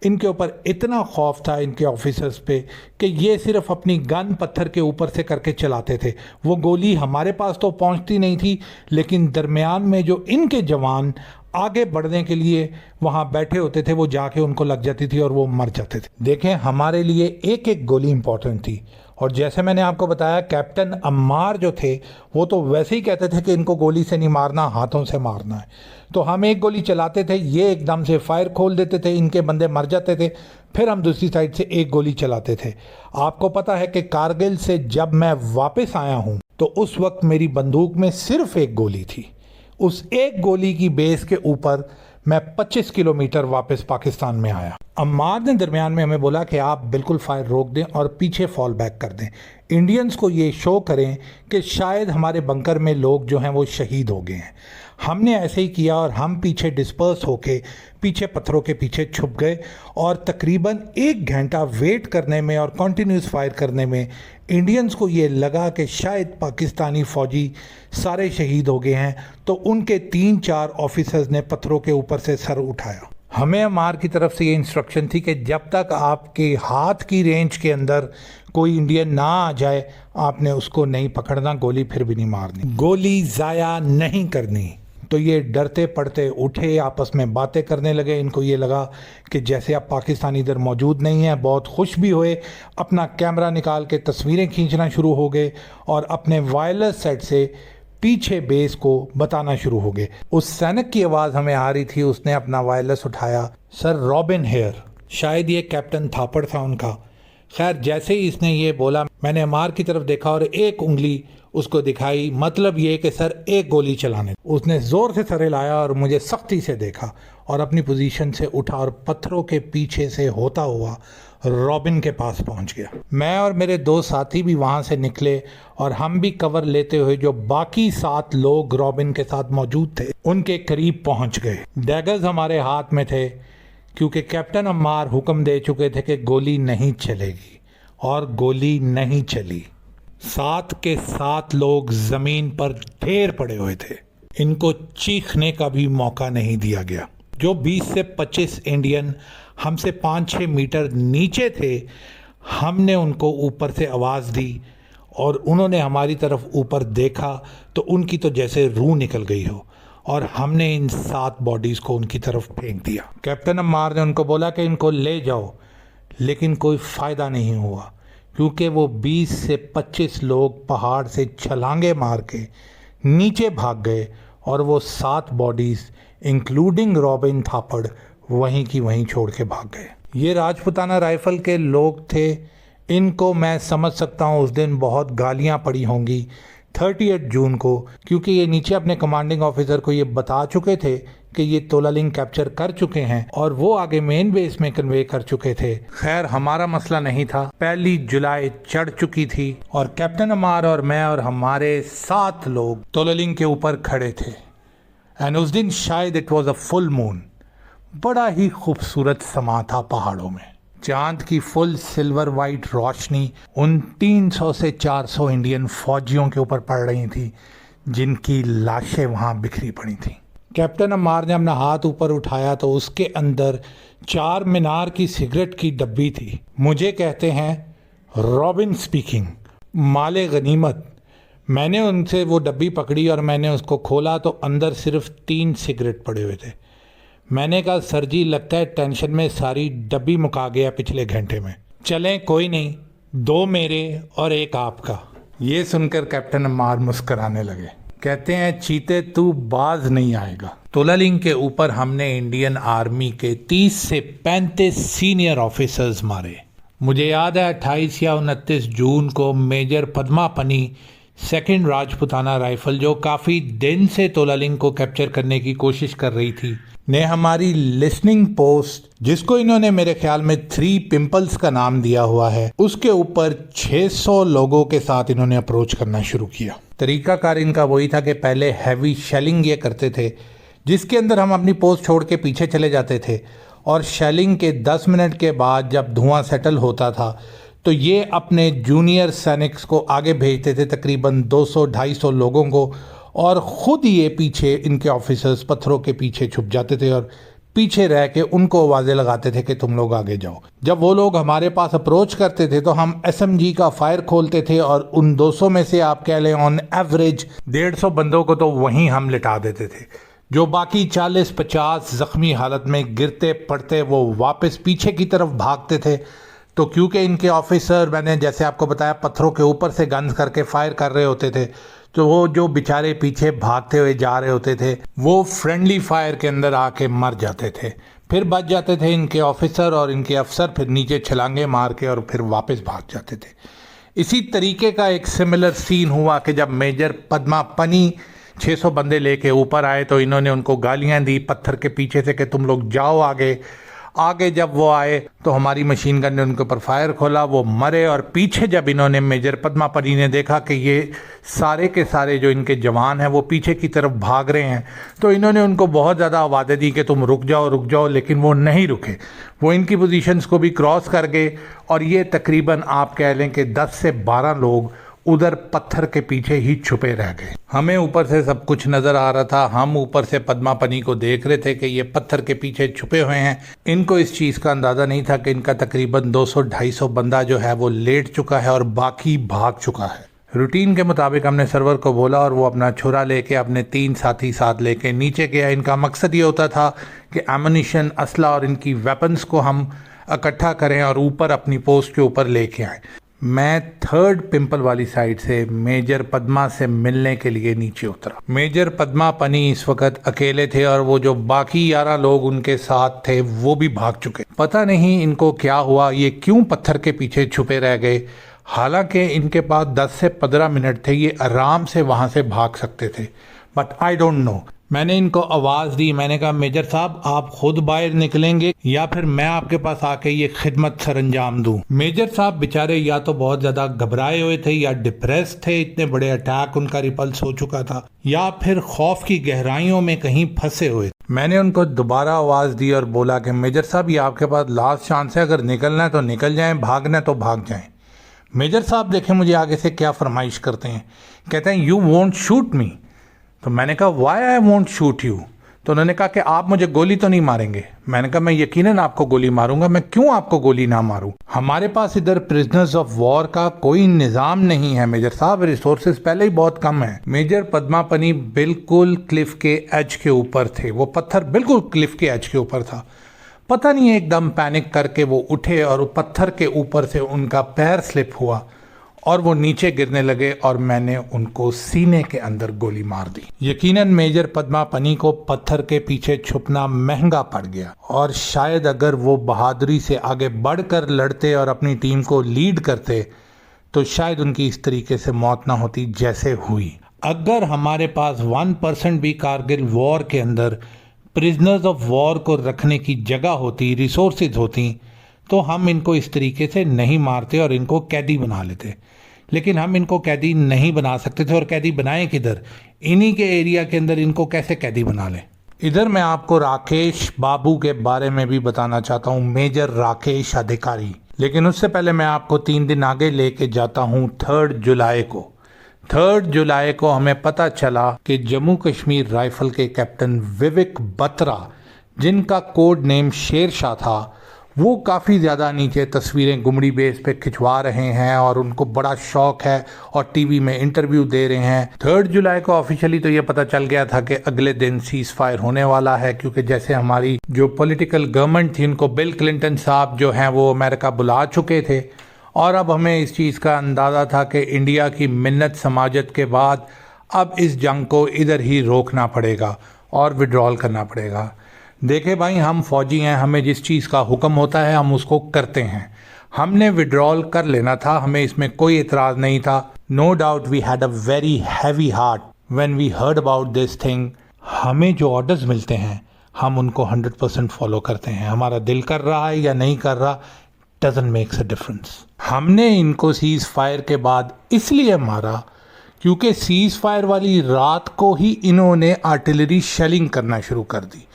इनके ऊपर इतना खौफ था इनके ऑफिसर्स पे कि ये सिर्फ अपनी गन पत्थर के ऊपर से करके चलाते थे। वो गोली हमारे पास तो पहुंचती नहीं थी, लेकिन दरमियान में जो इनके जवान आगे बढ़ने के लिए वहाँ बैठे होते थे, वो जाके उनको लग जाती थी और वो मर जाते थे। देखें, हमारे लिए एक एक गोली इंपॉर्टेंट थी। और जैसे मैंने आपको बताया, कैप्टन अम्मार जो थे वो तो वैसे ही कहते थे कि इनको गोली से नहीं मारना, हाथों से मारना है। तो हम एक गोली चलाते थे, ये एकदम से फायर खोल देते थे, इनके बंदे मर जाते थे, फिर हम दूसरी साइड से एक गोली चलाते थे। आपको पता है कि कारगिल से जब मैं वापस आया हूँ तो उस वक्त मेरी बंदूक में सिर्फ एक गोली थी। उस एक गोली की बेस के ऊपर मैं 25 किलोमीटर वापस पाकिस्तान में आया। अम्मार ने दरमियान में हमें बोला कि आप बिल्कुल फायर रोक दें और पीछे फॉल बैक कर दें, इंडियंस को ये शो करें कि शायद हमारे बंकर में लोग जो हैं वो शहीद हो गए हैं। हमने ऐसे ही किया और हम पीछे डिस्पर्स होके पीछे पत्थरों के पीछे छुप गए और तकरीबन 1 घंटा वेट करने में और कंटिन्यूस फायर करने में इंडियंस को ये लगा कि शायद पाकिस्तानी फ़ौजी सारे शहीद हो गए हैं, तो उनके 3-4 ऑफिसर्स ने पत्थरों के ऊपर से सर उठाया। हमें अम्मार की तरफ से ये इंस्ट्रक्शन थी कि जब तक आपके हाथ की रेंज के अंदर कोई इंडियन ना आ जाए, आपने उसको नहीं पकड़ना, गोली फिर भी नहीं मारनी, गोली ज़ाया नहीं करनी। तो ये डरते पड़ते उठे, आपस में बातें करने लगे। इनको ये लगा कि जैसे अब पाकिस्तान इधर मौजूद नहीं है, बहुत खुश भी हुए, अपना कैमरा निकाल के तस्वीरें खींचना शुरू हो गए और अपने वायरलेस सेट से पीछे बेस को बताना शुरू हो गए। उस सैनिक की आवाज़ हमें आ रही थी, उसने अपना वायरलेस उठाया, सर रॉबिन हेयर, शायद ये कैप्टन थापड़ था उनका। खैर, जैसे ही इसने ये बोला, मैंने अम्मार की तरफ देखा और एक उंगली उसको दिखाई, मतलब ये कि सर एक गोली चलाने। उसने ज़ोर से सर हिलाया और मुझे सख्ती से देखा और अपनी पोजीशन से उठा और पत्थरों के पीछे से होता हुआ रॉबिन के पास पहुंच गया। मैं और मेरे 2 साथी भी वहां से निकले और हम भी कवर लेते हुए जो बाकी 7 लोग रॉबिन के साथ मौजूद थे उनके करीब पहुंच गए। डैगर्स हमारे हाथ में थे, क्योंकि कैप्टन अम्मार हुक्म दे चुके थे कि गोली नहीं चलेगी, और गोली नहीं चली। 7 के 7 लोग जमीन पर ढेर पड़े हुए थे, इनको चीखने का भी मौका नहीं दिया गया। जो 20 से 25 इंडियन हमसे 5-6 मीटर नीचे थे, हमने उनको ऊपर से आवाज़ दी और उन्होंने हमारी तरफ ऊपर देखा तो उनकी तो जैसे रूह निकल गई हो, और हमने इन 7 बॉडीज़ को उनकी तरफ फेंक दिया। कैप्टन अम्मार ने उनको बोला कि इनको ले जाओ, लेकिन कोई फ़ायदा नहीं हुआ, क्योंकि वो 20 से 25 लोग पहाड़ से छलांगे मार के नीचे भाग गए और वो 7 बॉडीज़ इंक्लूडिंग रॉबिन थापड़ वहीं की वहीं छोड़ के भाग गए। ये राजपुताना राइफल के लोग थे, इनको मैं समझ सकता हूँ उस दिन बहुत गालियाँ पड़ी होंगी 30 जून को, क्योंकि ये नीचे अपने कमांडिंग ऑफिसर को ये बता चुके थे कि ये तोलालिंग कैप्चर कर चुके हैं और वो आगे मेन बेस में कन्वे कर चुके थे। खैर हमारा मसला नहीं था, 1 जुलाई चढ़ चुकी थी और कैप्टन अमार और मैं और हमारे 7 लोग तोलालिंग के ऊपर खड़े थे। एंड उस दिन शायद it was a full moon. बड़ा ही खूबसूरत समा था पहाड़ों में। चांद की फुल सिल्वर वाइट रोशनी उन 300 से 400 इंडियन फौजियों के ऊपर पड़ रही थी जिनकी लाशें वहां बिखरी पड़ी थी। कैप्टन अम्मार ने अपना हाथ ऊपर उठाया तो उसके अंदर 4 मीनार की सिगरेट की डब्बी थी। मुझे कहते हैं रॉबिन स्पीकिंग, माले गनीमत। मैंने उनसे वो डब्बी पकड़ी और मैंने उसको खोला तो अंदर सिर्फ 3 सिगरेट पड़े हुए थे। मैंने कहा सर जी लगता है टेंशन में सारी डब्बी मुका गया पिछले घंटे में। चलें कोई नहीं, 2 मेरे और 1 आपका। ये सुनकर कैप्टन अम्मार मुस्कराने लगे। कहते हैं चीते तू बाज नहीं आएगा। तोलालिंग के ऊपर हमने इंडियन आर्मी के 30 से 35 सीनियर ऑफिसर्स मारे। मुझे याद है 28 या 29 जून को मेजर पद्मा पनी 2nd राजपुताना राइफल, जो काफ़ी दिन से तोलालिंग को कैप्चर करने की कोशिश कर रही थी, ने हमारी लिसनिंग पोस्ट, जिसको इन्होंने मेरे ख्याल में 3 पिंपल्स का नाम दिया हुआ है, उसके ऊपर 600 लोगों के साथ इन्होंने अप्रोच करना शुरू किया। तरीकाकार इनका वही था कि पहले हैवी शेलिंग ये करते थे, जिसके अंदर हम अपनी पोस्ट छोड़ के पीछे चले जाते थे और शेलिंग के 10 मिनट के बाद जब धुआं सेटल होता था तो ये अपने जूनियर सैनिक्स को आगे भेजते थे, तकरीबन 200-250 लोगों को, और ख़ुद ये पीछे इनके ऑफिसर्स पत्थरों के पीछे छुप जाते थे और पीछे रह के उनको आवाज़ें लगाते थे कि तुम लोग आगे जाओ। जब वो लोग हमारे पास अप्रोच करते थे तो हम SMG का फायर खोलते थे और उन 200 में से आप कह लें ऑन एवरेज 150 बंदों को तो वहीं हम लिटा देते थे। जो बाकी 40-50 ज़ख्मी हालत में गिरते पड़ते वो वापस पीछे की तरफ भागते थे। तो क्योंकि इनके ऑफिसर, मैंने जैसे आपको बताया, पत्थरों के ऊपर से गन्स करके फायर कर रहे होते थे, तो वो जो बेचारे पीछे भागते हुए जा रहे होते थे वो फ्रेंडली फायर के अंदर आके मर जाते थे। फिर बच जाते थे इनके ऑफिसर और इनके अफसर, फिर नीचे छलांगे मार के और फिर वापस भाग जाते थे। इसी तरीके का एक सिमिलर सीन हुआ कि जब मेजर पद्मा पनी 600 बंदे लेके ऊपर आए तो इन्होंने उनको गालियां दी पत्थर के पीछे से कि तुम लोग जाओ आगे। जब वो आए तो हमारी मशीन गन ने उनके ऊपर फायर खोला, वो मरे। और पीछे जब इन्होंने मेजर पद्मा पनी ने देखा कि ये सारे के सारे जो इनके जवान हैं वो पीछे की तरफ भाग रहे हैं, तो इन्होंने उनको बहुत ज़्यादा आवाज़ें दी कि तुम रुक जाओ, लेकिन वो नहीं रुके। वो इनकी पोजीशंस को भी क्रॉस कर गए और ये तकरीबन आप कह लें कि 10 से 12 लोग उधर पत्थर के पीछे ही छुपे रह गए। हमें ऊपर से सब कुछ नजर आ रहा था, हम ऊपर से पद्मा पनी को देख रहे थे कि ये पत्थर के पीछे छुपे हुए हैं। इनको इस चीज़ का अंदाज़ा नहीं था कि इनका तकरीबन 200-250 बंदा जो है वो लेट चुका है और बाकी भाग चुका है। रूटीन के मुताबिक हमने सर्वर को बोला और वो अपना छुरा लेके अपने 3 साथी साथ लेके नीचे गया। इनका मकसद ये होता था कि एमुनिशन, असला और इनकी वेपन्स को हम इकट्ठा करें और ऊपर अपनी पोस्ट के ऊपर लेके आएँ। मैं 3rd पिंपल वाली साइड से मेजर पद्मा से मिलने के लिए नीचे उतरा। मेजर पद्मा पनी इस वक्त अकेले थे और वो जो बाकी 11 लोग उनके साथ थे वो भी भाग चुके। पता नहीं इनको क्या हुआ, ये क्यों पत्थर के पीछे छुपे रह गए। हालांकि इनके पास 10 से 15 मिनट थे, ये आराम से वहां से भाग सकते थे, बट आई डोंट नो। मैंने इनको आवाज़ दी, मैंने कहा मेजर साहब आप खुद बाहर निकलेंगे या फिर मैं आपके पास आके ये खिदमत सरंजाम दूं। मेजर साहब बेचारे या तो बहुत ज़्यादा घबराए हुए थे या डिप्रेस थे, इतने बड़े अटैक उनका रिपल्स हो चुका था, या फिर खौफ की गहराइयों में कहीं फंसे हुए। मैंने उनको दोबारा आवाज़ दी और बोला कि मेजर साहब ये आपके पास लास्ट चांस है, अगर निकलना है तो निकल जाएं, भागना है तो भाग जाएं। मेजर साहब देखें मुझे आगे से क्या फरमाइश करते हैं। कहते हैं यू वोंट शूट मी। तो मैंने कहा why I won't shoot you. तो उन्होंने कहा कि आप मुझे गोली तो नहीं मारेंगे। मैंने कहा मैं यकीनन आपको गोली मारूंगा, मैं क्यों आपको गोली ना मारूं। हमारे पास इधर प्रिजनर्स ऑफ वॉर का कोई निज़ाम नहीं है मेजर साहब, रिसोर्सेज पहले ही बहुत कम है। मेजर पद्मा पनी बिल्कुल क्लिफ के एज के ऊपर थे, वो पत्थर बिल्कुल क्लिफ के एज के ऊपर था। पता नहीं एकदम पैनिक करके वो उठे और पत्थर के ऊपर से उनका पैर स्लिप हुआ और वो नीचे गिरने लगे और मैंने उनको सीने के अंदर गोली मार दी। यकीनन मेजर पद्मापनी को पत्थर के पीछे छुपना महंगा पड़ गया और शायद अगर वो बहादुरी से आगे बढ़कर लड़ते और अपनी टीम को लीड करते तो शायद उनकी इस तरीके से मौत ना होती जैसे हुई। अगर हमारे पास 1% भी कारगिल वॉर के अंदर प्रिजनर्स ऑफ वॉर को रखने की जगह होती, रिसोर्सेज होती, तो हम इनको इस तरीके से नहीं मारते और इनको कैदी बना लेते। लेकिन हम इनको कैदी नहीं बना सकते थे और कैदी बनाए किधर? इन्हीं के एरिया के अंदर इनको कैसे कैदी बना लें? इधर मैं आपको राकेश बाबू के बारे में भी बताना चाहता हूँ, मेजर राकेश अधिकारी। लेकिन उससे पहले मैं आपको 3 दिन आगे लेके जाता हूँ 3 जुलाई को। 3 जुलाई को हमें पता चला कि जम्मू कश्मीर राइफल के कैप्टन विवेक बत्रा, जिनका कोड नेम शेरशाह था, वो काफ़ी ज़्यादा नीचे तस्वीरें गुमड़ी बेस पे खिंचवा रहे हैं और उनको बड़ा शौक है और टीवी में इंटरव्यू दे रहे हैं। 3 जुलाई को ऑफिशियली तो ये पता चल गया था कि अगले दिन सीज फायर होने वाला है, क्योंकि जैसे हमारी जो पॉलिटिकल गवर्नमेंट थी उनको बिल क्लिंटन साहब जो हैं वो अमेरिका बुला चुके थे और अब हमें इस चीज़ का अंदाज़ा था कि इंडिया की मिन्नत समाजत के बाद अब इस जंग को इधर ही रोकना पड़ेगा और विड्रॉल करना पड़ेगा। देखे भाई, हम फौजी हैं, हमें जिस चीज़ का हुक्म होता है हम उसको करते हैं। हमने विड्रॉल कर लेना था, हमें इसमें कोई इतराज़ नहीं था। No doubt we had a very heavy heart when we heard about this thing. हमें जो ऑर्डर्स मिलते हैं हम उनको 100% फॉलो करते हैं। हमारा दिल कर रहा है या नहीं कर रहा, डजंट मेक्स अ डिफरेंस। हमने इनको सीज फायर के बाद इसलिए मारा क्योंकि सीज फायर वाली रात को ही इन्होंने आर्टिलरी शेलिंग करना शुरू कर दी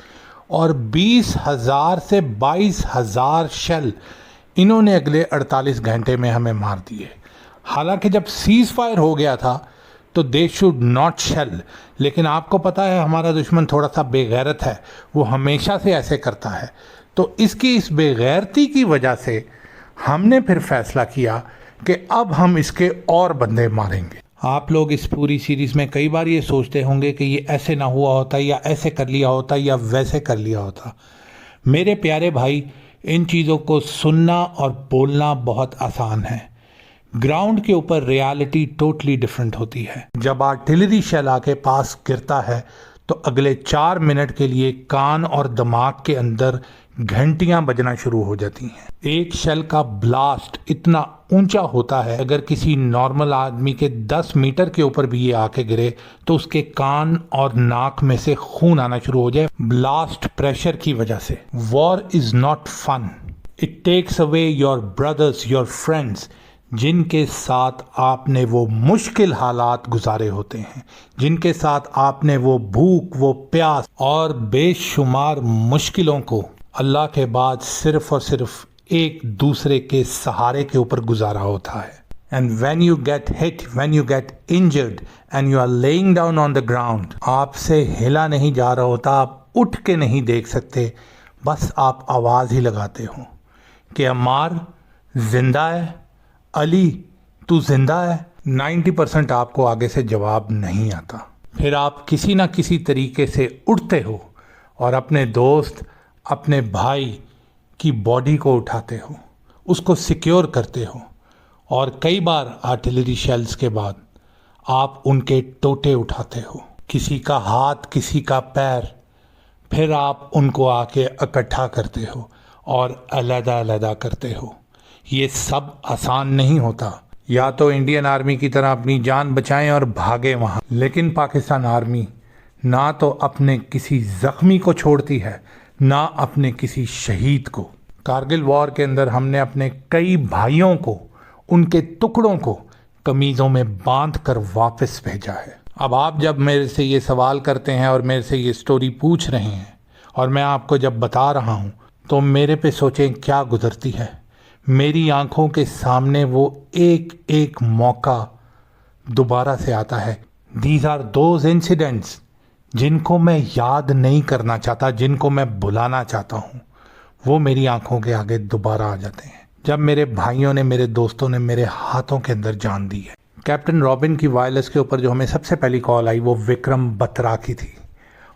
और 20,000 से 22,000 शेल इन्होंने अगले 48 घंटे में हमें मार दिए। हालांकि जब सीज फायर हो गया था तो दे शुड नॉट शेल, लेकिन आपको पता है हमारा दुश्मन थोड़ा सा बेगैरत है, वो हमेशा से ऐसे करता है। तो इसकी इस बेगैरती की वजह से हमने फिर फैसला किया कि अब हम इसके और बंदे मारेंगे। आप लोग इस पूरी सीरीज़ में कई बार ये सोचते होंगे कि ये ऐसे ना हुआ होता या ऐसे कर लिया होता या वैसे कर लिया होता। मेरे प्यारे भाई, इन चीज़ों को सुनना और बोलना बहुत आसान है, ग्राउंड के ऊपर रियलिटी टोटली डिफरेंट होती है। जब आर्टिलरी शेल आके पास गिरता है तो अगले 4 मिनट के लिए कान और दिमाग के अंदर घंटियां बजना शुरू हो जाती हैं। एक शेल का ब्लास्ट इतना ऊंचा होता है, अगर किसी नॉर्मल आदमी के 10 मीटर के ऊपर भी ये आके गिरे तो उसके कान और नाक में से खून आना शुरू हो जाए ब्लास्ट प्रेशर की वजह से। War is not fun, it takes away your brothers, your friends, जिनके साथ आपने वो मुश्किल हालात गुजारे होते हैं, जिनके साथ आपने वो भूख, वो प्यास और बेशुमार मुश्किलों को अल्लाह के बाद सिर्फ और सिर्फ एक दूसरे के सहारे के ऊपर गुजारा होता है। And when you get hit, when you get injured and you are laying down on the ground, आपसे हिला नहीं जा रहा होता, आप उठ के नहीं देख सकते, बस आप आवाज़ ही लगाते हो कि अम्मार जिंदा है, अली तू जिंदा है। 90% आपको आगे से जवाब नहीं आता। फिर आप किसी ना किसी तरीके से उठते हो और अपने दोस्त, अपने भाई की बॉडी को उठाते हो, उसको सिक्योर करते हो और कई बार आर्टिलरी शेल्स के बाद आप उनके टोटे उठाते हो, किसी का हाथ, किसी का पैर, फिर आप उनको आके इकट्ठा करते हो और अलग अलग करते हो। ये सब आसान नहीं होता। या तो इंडियन आर्मी की तरह अपनी जान बचाएं और भागे वहाँ, लेकिन पाकिस्तान आर्मी ना तो अपने किसी जख्मी को छोड़ती है ना अपने किसी शहीद को। कारगिल वॉर के अंदर हमने अपने कई भाइयों को, उनके टुकड़ों को कमीज़ों में बांध कर वापस भेजा है। अब आप जब मेरे से ये सवाल करते हैं और मेरे से ये स्टोरी पूछ रहे हैं और मैं आपको जब बता रहा हूँ तो मेरे पे सोचें क्या गुजरती है। मेरी आंखों के सामने वो एक एक मौका दोबारा से आता है। दीज आर दोज इंसिडेंट्स जिनको मैं याद नहीं करना चाहता, जिनको मैं भुलाना चाहता हूँ, वो मेरी आंखों के आगे दोबारा आ जाते हैं जब मेरे भाइयों ने, मेरे दोस्तों ने मेरे हाथों के अंदर जान दी है। कैप्टन रॉबिन की वायरलेस के ऊपर जो हमें सबसे पहली कॉल आई वो विक्रम बत्रा की थी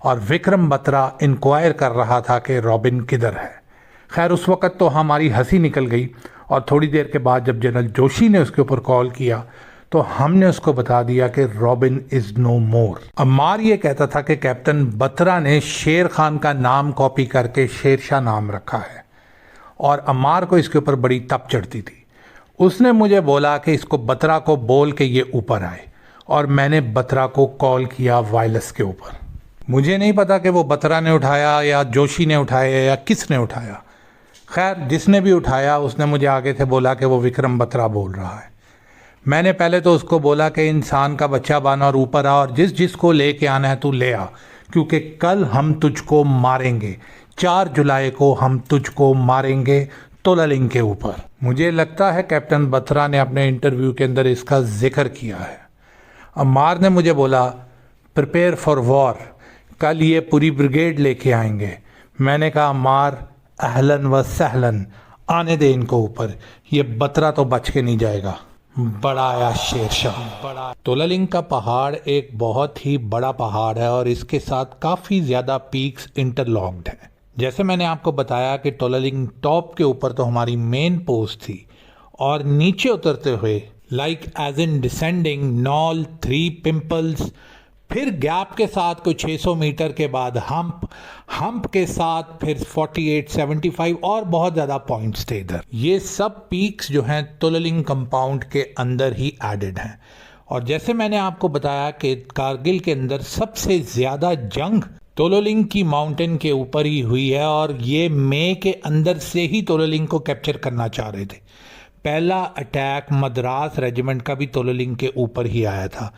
और विक्रम बत्रा इंक्वायर कर रहा था कि रॉबिन किधर है। खैर उस वक़्त तो हमारी हंसी निकल गई और थोड़ी देर के बाद जब जनरल जोशी ने उसके ऊपर कॉल किया तो हमने उसको बता दिया कि रॉबिन इज नो मोर। अम्मार ये कहता था कि कैप्टन बत्रा ने शेर खान का नाम कॉपी करके शेरशाह नाम रखा है और अम्मार को इसके ऊपर बड़ी तप चढ़ती थी। उसने मुझे बोला कि इसको बत्रा को बोल के ये ऊपर आए और मैंने बत्रा को कॉल किया वायरलेस के ऊपर। मुझे नहीं पता कि वो बत्रा ने उठाया या जोशी ने उठाया या किसने उठाया। खैर जिसने भी उठाया उसने मुझे आगे से बोला कि वो विक्रम बत्रा बोल रहा है। मैंने पहले तो उसको बोला कि इंसान का बच्चा बन और ऊपर आ और जिस जिसको लेके आना है तू ले आ, क्योंकि कल हम तुझको मारेंगे। 4 जुलाई को हम तुझको मारेंगे तोलालिंग के ऊपर। मुझे लगता है कैप्टन बत्रा ने अपने इंटरव्यू के अंदर इसका जिक्र किया है। अम्मार ने मुझे बोला प्रिपेयर फॉर वॉर, कल ये पूरी ब्रिगेड लेके आएंगे। मैंने कहा अम्मार अहलन व सहलन, आने दे इनको ऊपर, ये बत्रा तो बच के नहीं जाएगा। बड़ा आया शेरशाह। बड़ा तोलालिंग का पहाड़ एक बहुत ही बड़ा पहाड़ है और इसके साथ काफ़ी ज़्यादा पीक्स इंटरलॉक्ड हैं। जैसे मैंने आपको बताया कि तोलालिंग टॉप के ऊपर तो हमारी मेन पोस्ट थी और नीचे उतरते हुए like edge in descending knoll, 3 pimples, फिर गैप के साथ कुछ 600 मीटर के बाद हम्प के साथ फिर 48, 75 और बहुत ज़्यादा पॉइंट्स थे इधर। ये सब पीक्स जो हैं तोलालिंग कंपाउंड के अंदर ही एडेड हैं। और जैसे मैंने आपको बताया कि कारगिल के अंदर सबसे ज़्यादा जंग तोलालिंग की माउंटेन के ऊपर ही हुई है और ये मई के अंदर से ही तोलालिंग को कैप्चर करना चाह रहे थे। पहला अटैक मद्रास रेजिमेंट का भी तोलालिंग के ऊपर ही आया था।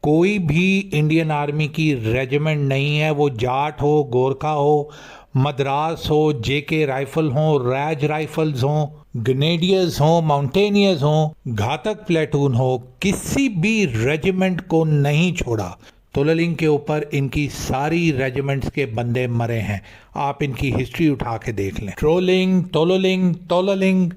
कोई भी इंडियन आर्मी की रेजिमेंट नहीं है, वो जाट हो, गोरखा हो, मद्रास हो, जेके राइफल हो, रैज राइफल्स हो, ग्रेनेडियर्स हो, माउंटेनियर्स हो, घातक प्लेटून हो, किसी भी रेजिमेंट को नहीं छोड़ा। तोलालिंग के ऊपर इनकी सारी रेजिमेंट्स के बंदे मरे हैं। आप इनकी हिस्ट्री उठा के देख लें। ट्रोलिंग, तोलालिंग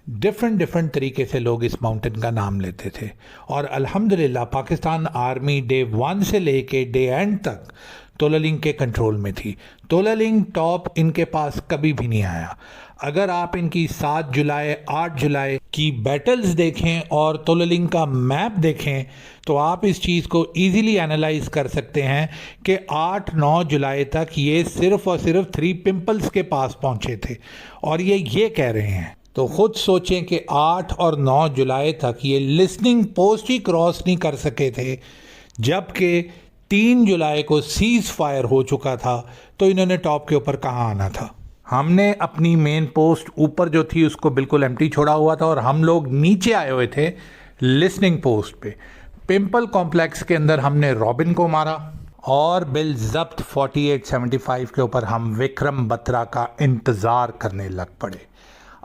डिफरेंट तरीके से लोग इस माउंटेन का नाम लेते थे और अल्हम्दुलिल्लाह पाकिस्तान आर्मी डे 1 से लेके डे एंड तक तोलालिंग के कंट्रोल में थी। तोलालिंग टॉप इनके पास कभी भी नहीं आया। अगर आप इनकी 7 जुलाई 8 जुलाई की बैटल्स देखें और तोलालिंग का मैप देखें तो आप इस चीज़ को ईजिली एनालाइज कर सकते हैं कि 8-9 जुलाई तक ये सिर्फ और सिर्फ 3 पिंपल्स के पास पहुंचे थे और ये कह रहे हैं। तो खुद सोचें कि 8 और 9 जुलाई तक ये लिसनिंग पोस्ट ही क्रॉस नहीं कर सके थे, जबकि 3 जुलाई को सीज फायर हो चुका था। तो इन्होंने टॉप के ऊपर कहाँ आना था। हमने अपनी मेन पोस्ट ऊपर जो थी उसको बिल्कुल एम्प्टी छोड़ा हुआ था और हम लोग नीचे आए हुए थे लिसनिंग पोस्ट पे। पिंपल कॉम्प्लेक्स के अंदर हमने रॉबिन को मारा और बिलजब्त 48-75 के ऊपर हम विक्रम बत्रा का इंतज़ार करने लग पड़े।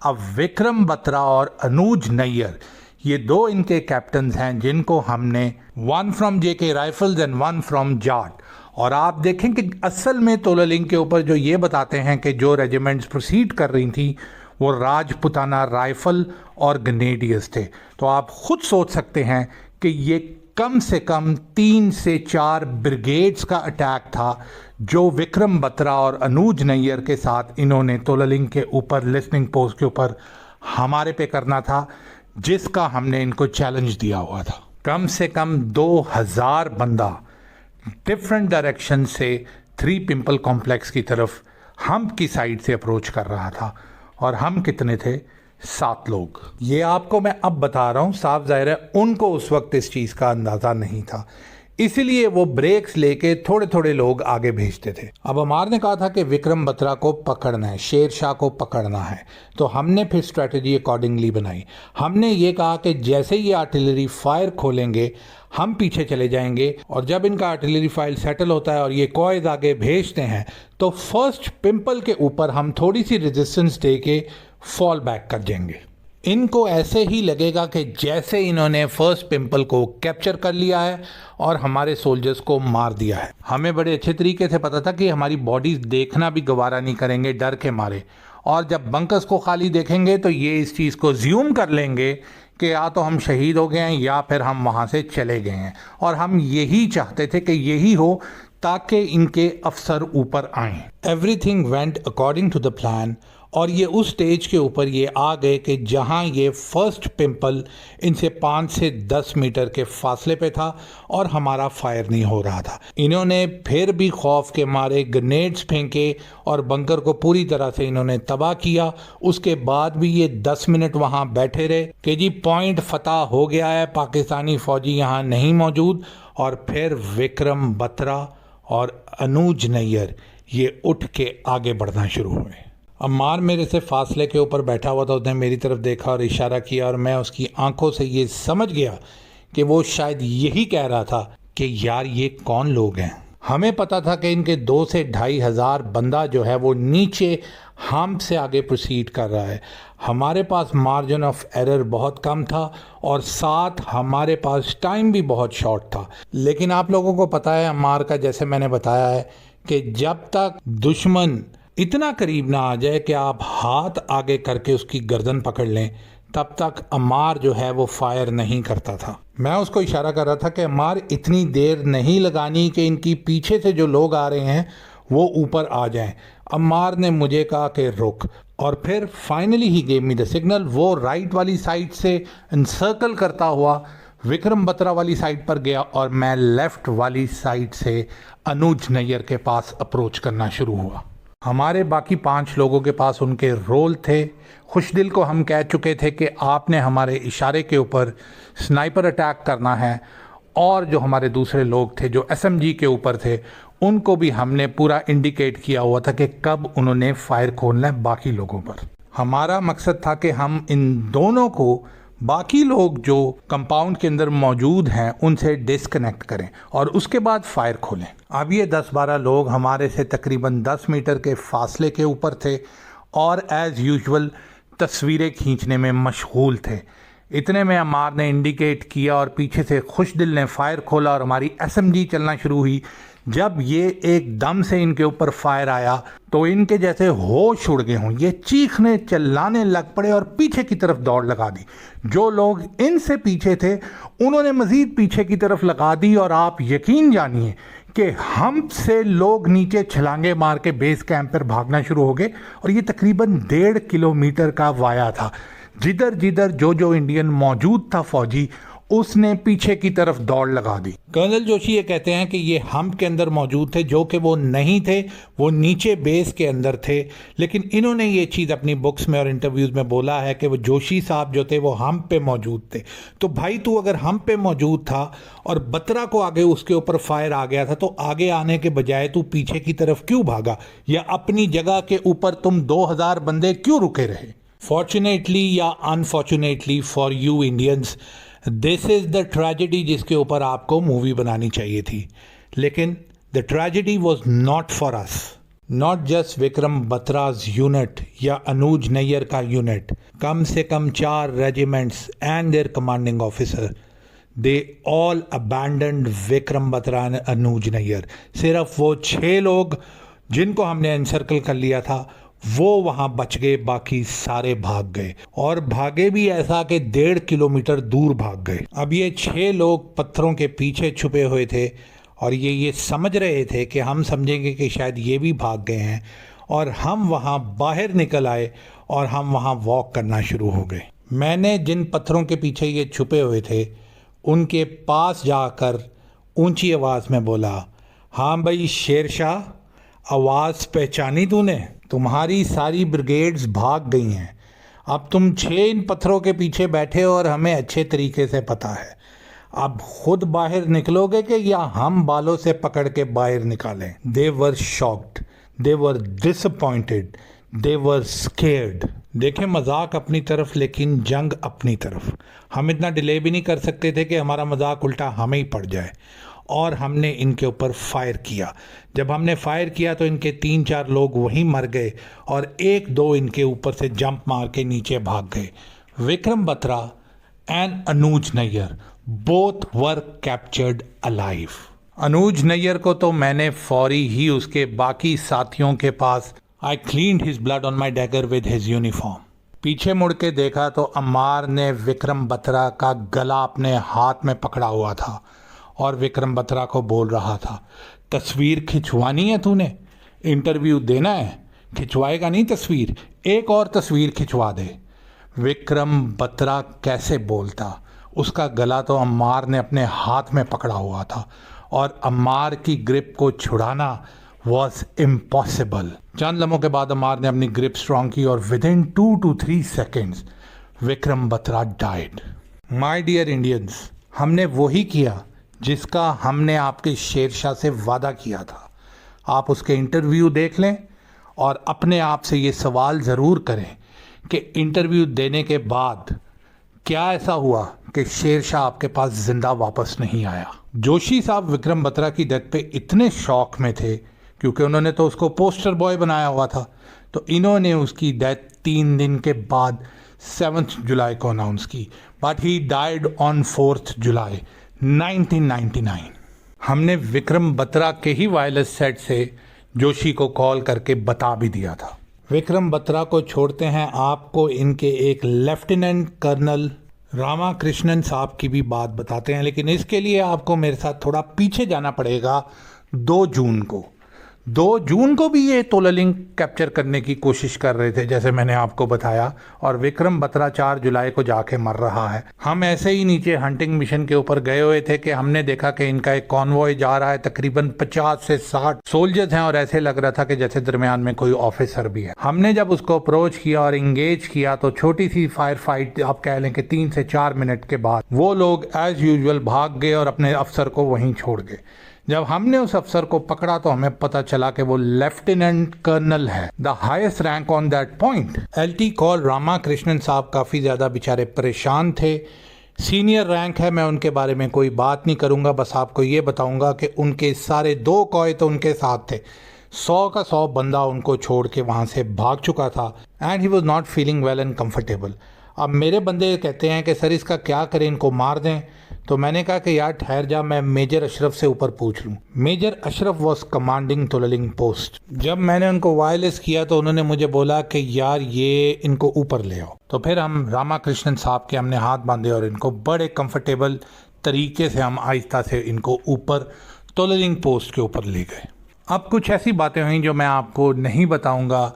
अब विक्रम बत्रा और अनुज नैयर ये 2 इनके कैप्टन्स हैं जिनको हमने 1 from JK rifles and 1 from Jat. और आप देखें कि असल में तोलालिंग के ऊपर जो ये बताते हैं कि जो रेजिमेंट्स प्रोसीड कर रही थी वो राजपुताना राइफल और ग्रेनेडियर्स थे। तो आप खुद सोच सकते हैं कि ये कम से कम 3 से 4 ब्रिगेड्स का अटैक था जो विक्रम बत्रा और अनुज नैयर के साथ इन्होंने तोलालिंग के ऊपर लिसनिंग पोस्ट के ऊपर हमारे पे करना था, जिसका हमने इनको चैलेंज दिया हुआ था। कम से कम 2000 बंदा डिफरेंट डायरेक्शन से 3 पिंपल कॉम्प्लेक्स की तरफ हम्प की साइड से अप्रोच कर रहा था और हम कितने थे? 7 लोग। ये आपको मैं अब बता रहा हूँ, साफ जाहिर है उनको उस वक्त इस चीज़ का अंदाज़ा नहीं था, इसीलिए वो ब्रेक्स लेके थोड़े थोड़े लोग आगे भेजते थे। अब अमार ने कहा था कि विक्रम बत्रा को पकड़ना है, शेर शाह को पकड़ना है, तो हमने फिर स्ट्रेटजी अकॉर्डिंगली बनाई। हमने ये कहा कि जैसे ही आर्टिलरी फायर खोलेंगे हम पीछे चले जाएंगे और जब इनका आर्टिलरी फायर सेटल होता है और ये कॉइज आगे भेजते हैं तो फर्स्ट पिंपल के ऊपर हम थोड़ी सी रेजिस्टेंस दे के फॉल बैक कर जाएंगे। इनको ऐसे ही लगेगा कि जैसे इन्होंने फर्स्ट पिंपल को कैप्चर कर लिया है और हमारे सोल्जर्स को मार दिया है। हमें बड़े अच्छे तरीके से पता था कि हमारी बॉडीज देखना भी गवारा नहीं करेंगे डर के मारे, और जब बंकर्स को खाली देखेंगे तो ये इस चीज़ को ज्यूम कर लेंगे कि या तो हम शहीद हो गए हैं या फिर हम वहाँ से चले गए हैं। और हम यही चाहते थे कि यही हो ताकि इनके अफसर ऊपर आएँ। Everything went according to the plan और ये उस स्टेज के ऊपर ये आ गए कि जहां ये फर्स्ट पिंपल इनसे 5 से 10 मीटर के फासले पे था और हमारा फायर नहीं हो रहा था। इन्होंने फिर भी खौफ के मारे ग्रेनेड्स फेंके और बंकर को पूरी तरह से इन्होंने तबाह किया। उसके बाद भी ये 10 मिनट वहां बैठे रहे कि जी पॉइंट फतह हो गया है, पाकिस्तानी फौजी यहाँ नहीं मौजूद। और फिर विक्रम बत्रा और अनुज नैयर ये उठ के आगे बढ़ना शुरू हुए। अम्मार मेरे से फासले के ऊपर बैठा हुआ था, उसने मेरी तरफ देखा और इशारा किया और मैं उसकी आंखों से ये समझ गया कि वो शायद यही कह रहा था कि यार ये कौन लोग हैं। हमें पता था कि इनके 2 से 2,500 बंदा जो है वो नीचे हम से आगे प्रोसीड कर रहा है। हमारे पास मार्जिन ऑफ एरर बहुत कम था और साथ हमारे पास टाइम भी बहुत शॉर्ट था। लेकिन आप लोगों को पता है अम्मार का, जैसे मैंने बताया है कि जब तक दुश्मन इतना करीब ना आ जाए कि आप हाथ आगे करके उसकी गर्दन पकड़ लें, तब तक अम्मार जो है वो फायर नहीं करता था। मैं उसको इशारा कर रहा था कि अम्मार इतनी देर नहीं लगानी कि इनकी पीछे से जो लोग आ रहे हैं वो ऊपर आ जाएं। अम्मार ने मुझे कहा कि रुक, और फिर finally he gave me the signal. वो राइट वाली साइड से एनसर्कल करता हुआ विक्रम बत्रा वाली साइड पर गया और मैं लेफ्ट वाली साइड से अनुज नैयर के पास अप्रोच करना शुरू हुआ। हमारे बाकी 5 लोगों के पास उनके रोल थे। खुशदिल को हम कह चुके थे कि आपने हमारे इशारे के ऊपर स्नाइपर अटैक करना है, और जो हमारे दूसरे लोग थे जो एसएमजी के ऊपर थे उनको भी हमने पूरा इंडिकेट किया हुआ था कि कब उन्होंने फायर खोलना है बाकी लोगों पर। हमारा मकसद था कि हम इन दोनों को बाकी लोग जो कंपाउंड के अंदर मौजूद हैं उनसे डिस्कनेक्ट करें और उसके बाद फायर खोलें। अब ये 10-12 लोग हमारे से तकरीबन 10 मीटर के फासले के ऊपर थे और एज़ यूजुअल तस्वीरें खींचने में मशगूल थे। इतने में अम्मार ने इंडिकेट किया और पीछे से खुशदिल ने फायर खोला और हमारी एसएमजी चलना शुरू हुई। जब ये एकदम से इनके ऊपर फायर आया तो इनके जैसे होश उड़ गए हों, ये चीखने चिल्लाने लग पड़े और पीछे की तरफ दौड़ लगा दी। जो लोग इनसे पीछे थे उन्होंने मजीद पीछे की तरफ लगा दी और आप यकीन जानिए कि हम से लोग नीचे छलांगे मार के बेस कैंप पर भागना शुरू हो गए। और ये तकरीबन 1.5 किलोमीटर का वाया था। जिधर जिधर जो इंडियन मौजूद था फौजी, उसने पीछे की तरफ दौड़ लगा दी। कर्नल जोशी ये कहते हैं कि ये हम्प के अंदर मौजूद थे, जो कि वो नहीं थे, वो नीचे बेस के अंदर थे। लेकिन इन्होंने ये चीज़ अपनी बुक्स में और इंटरव्यूज़ में बोला है कि वो जोशी साहब जो थे वो हम्प पे मौजूद थे। तो भाई तू अगर हम्प पे मौजूद था और बत्रा को आगे उसके ऊपर फायर आ गया था तो आगे आने के बजाय तू पीछे की तरफ क्यों भागा, या अपनी जगह के ऊपर तुम 2000 बंदे क्यों रुके रहे। फॉर्चुनेटली या unfortunately for you Indians, this is the tragedy जिसके ऊपर आपको मूवी बनानी चाहिए थी। लेकिन the tragedy was not for us, not just Vikram Batra's unit या अनुज नैयर का यूनिट, कम से कम 4 regiments and their commanding officer, they all abandoned Vikram Batra and Anuj Nayyar. सिर्फ वो 6 लोग जिनको हमने एनसर्कल कर लिया था वो वहां बच गए, बाकी सारे भाग गए। और भागे भी ऐसा कि 1.5 किलोमीटर दूर भाग गए। अब ये 6 लोग पत्थरों के पीछे छुपे हुए थे और ये समझ रहे थे कि हम समझेंगे कि शायद ये भी भाग गए हैं, और हम वहां बाहर निकल आए और हम वहां वॉक करना शुरू हो गए। मैंने जिन पत्थरों के पीछे ये छुपे हुए थे उनके पास जाकर ऊंची आवाज़ में बोला, हाँ भाई शेरशाह, आवाज़ पहचानी तूने? तुम्हारी सारी ब्रिगेड्स भाग गई हैं। अब तुम 6 इन पत्थरों के पीछे बैठे हो और हमें अच्छे तरीके से पता है। अब खुद बाहर निकलोगे कि या हम बालों से पकड़ के बाहर निकालें? They were shocked, they were disappointed, they were scared. देखें, मजाक अपनी तरफ लेकिन जंग अपनी तरफ। हम इतना डिले भी नहीं कर सकते थे कि हमारा मजाक उल्टा हमें ही पड़ जाए, और हमने इनके ऊपर फायर किया। जब हमने फायर किया तो इनके 3-4 लोग वहीं मर गए और 1-2 इनके ऊपर से जंप मार के नीचे भाग गए। Vikram Batra and Anuj Nayyar both were captured alive. Anuj Nayyar को तो मैंने फौरी ही उसके बाकी साथियों के पास, I cleaned his blood on my dagger with his uniform. पीछे मुड़ के देखा तो अम्मार ने विक्रम बत्रा का गला अपने हाथ में पकड़ा हुआ था और विक्रम बत्रा को बोल रहा था, तस्वीर खिंचवानी है तूने, इंटरव्यू देना है, खिंचवाएगा नहीं तस्वीर, एक और तस्वीर खिंचवा दे। विक्रम बत्रा कैसे बोलता, उसका गला तो अम्मार ने अपने हाथ में पकड़ा हुआ था और अम्मार की ग्रिप को छुड़ाना वॉज इम्पॉसिबल। चंद लम्हों के बाद अम्मार ने अपनी ग्रिप स्ट्रॉन्ग की और within 2 to 3 seconds Vikram Batra died. My dear Indians, हमने वही किया जिसका हमने आपके शेरशाह से वादा किया था। आप उसके इंटरव्यू देख लें और अपने आप से ये सवाल ज़रूर करें कि इंटरव्यू देने के बाद क्या ऐसा हुआ कि शेरशाह आपके पास जिंदा वापस नहीं आया। जोशी साहब विक्रम बत्रा की डेथ पे इतने शौक में थे क्योंकि उन्होंने तो उसको पोस्टर बॉय बनाया हुआ था, तो इन्होंने उसकी डेथ 3 दिन के बाद 7 जुलाई को अनाउंस की, बट ही डाइड ऑन 4 जुलाई 1999। हमने विक्रम बत्रा के ही वायरलेस सेट से जोशी को कॉल करके बता भी दिया था। विक्रम बत्रा को छोड़ते हैं, आपको इनके एक लेफ्टिनेंट कर्नल रामाकृष्णन साहब की भी बात बताते हैं, लेकिन इसके लिए आपको मेरे साथ थोड़ा पीछे जाना पड़ेगा। 2 जून को 2 जून को भी ये तोललिंग कैप्चर करने की कोशिश कर रहे थे जैसे मैंने आपको बताया, और विक्रम बत्रा 4 जुलाई को जाके मर रहा है। हम ऐसे ही नीचे हंटिंग मिशन के ऊपर गए हुए थे कि हमने देखा कि इनका एक कॉन्वॉय जा रहा है, तकरीबन 50 से 60 सोल्जर्स हैं और ऐसे लग रहा था कि जैसे दरमियान में कोई ऑफिसर भी है। हमने जब उसको अप्रोच किया और इंगेज किया तो छोटी सी फायर फाइट आप कह लें कि 3 से 4 मिनट के बाद वो लोग एज यूजुअल भाग गए और अपने अफसर को वहीं छोड़ गए। जब हमने उस अफसर को पकड़ा तो हमें पता चला कि वो लेफ्टिनेंट कर्नल है, the highest rank on that point. LT call Ramakrishnan साहब काफ़ी ज़्यादा बेचारे परेशान थे। सीनियर रैंक है, मैं उनके बारे में कोई बात नहीं करूँगा, बस आपको ये बताऊँगा कि उनके सारे 2 कॉय तो उनके साथ थे। 100 का 100 बंदा उनको छोड़ के वहाँ से भाग चुका था and he was not feeling well and comfortable. अब मेरे बंदे कहते हैं कि सर इसका क्या करें, इनको मार दें, तो मैंने कहा कि यार ठहर जा, मैं मेजर अशरफ से ऊपर पूछ लूँ। Major Ashraf was commanding Tololing post. जब मैंने उनको वायरलेस किया तो उन्होंने मुझे बोला कि यार ये इनको ऊपर ले आओ, तो फिर हम रामाकृष्णन साहब के हमने हाथ बांधे और इनको बड़े कंफर्टेबल तरीके से हम आहिस्ता से इनको ऊपर तोललिंग पोस्ट के ऊपर ले गए। अब कुछ ऐसी बातें हुई जो मैं आपको नहीं बताऊंगा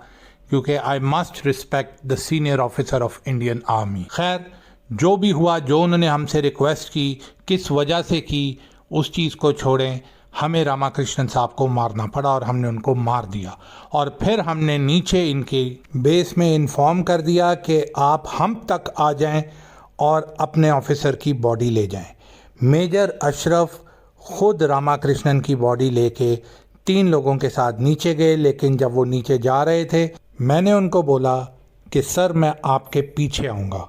क्योंकि I must respect the senior officer of Indian army. खैर जो भी हुआ, जो उन्होंने हमसे रिक्वेस्ट की, किस वजह से की, उस चीज़ को छोड़ें, हमें रामाकृष्णन साहब को मारना पड़ा और हमने उनको मार दिया। और फिर हमने नीचे इनके बेस में इन्फॉर्म कर दिया कि आप हम तक आ जाएं और अपने ऑफिसर की बॉडी ले जाएं। मेजर अशरफ खुद रामाकृष्णन की बॉडी लेके 3 लोगों के साथ नीचे गए, लेकिन जब वो नीचे जा रहे थे मैंने उनको बोला कि सर मैं आपके पीछे आऊँगा।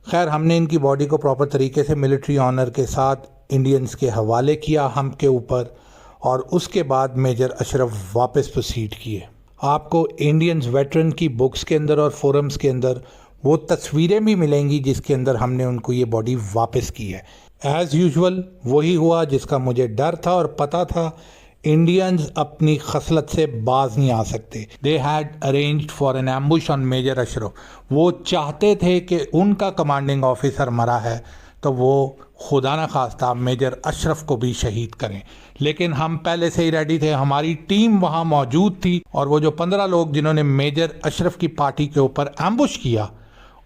खैर हमने इनकी बॉडी को प्रॉपर तरीके से मिलिट्री ऑनर के साथ इंडियंस के हवाले किया हम के ऊपर, और उसके बाद मेजर अशरफ वापस प्रोसीड किए। आपको इंडियंस वेटरन की बुक्स के अंदर और फोरम्स के अंदर वो तस्वीरें भी मिलेंगी जिसके अंदर हमने उनको ये बॉडी वापस की है। एज़ यूजुअल वही हुआ जिसका मुझे डर था और पता था। इंडियंस अपनी खसलत से बाज नहीं आ सकते। They had arranged for an ambush on major Ashraf. वो चाहते थे कि उनका कमांडिंग ऑफिसर मरा है तो वो खुदा न खास्ता मेजर अशरफ को भी शहीद करें, लेकिन हम पहले से ही रेडी थे, हमारी टीम वहाँ मौजूद थी और वो जो 15 लोग जिन्होंने मेजर अशरफ की पार्टी के ऊपर एम्बुश किया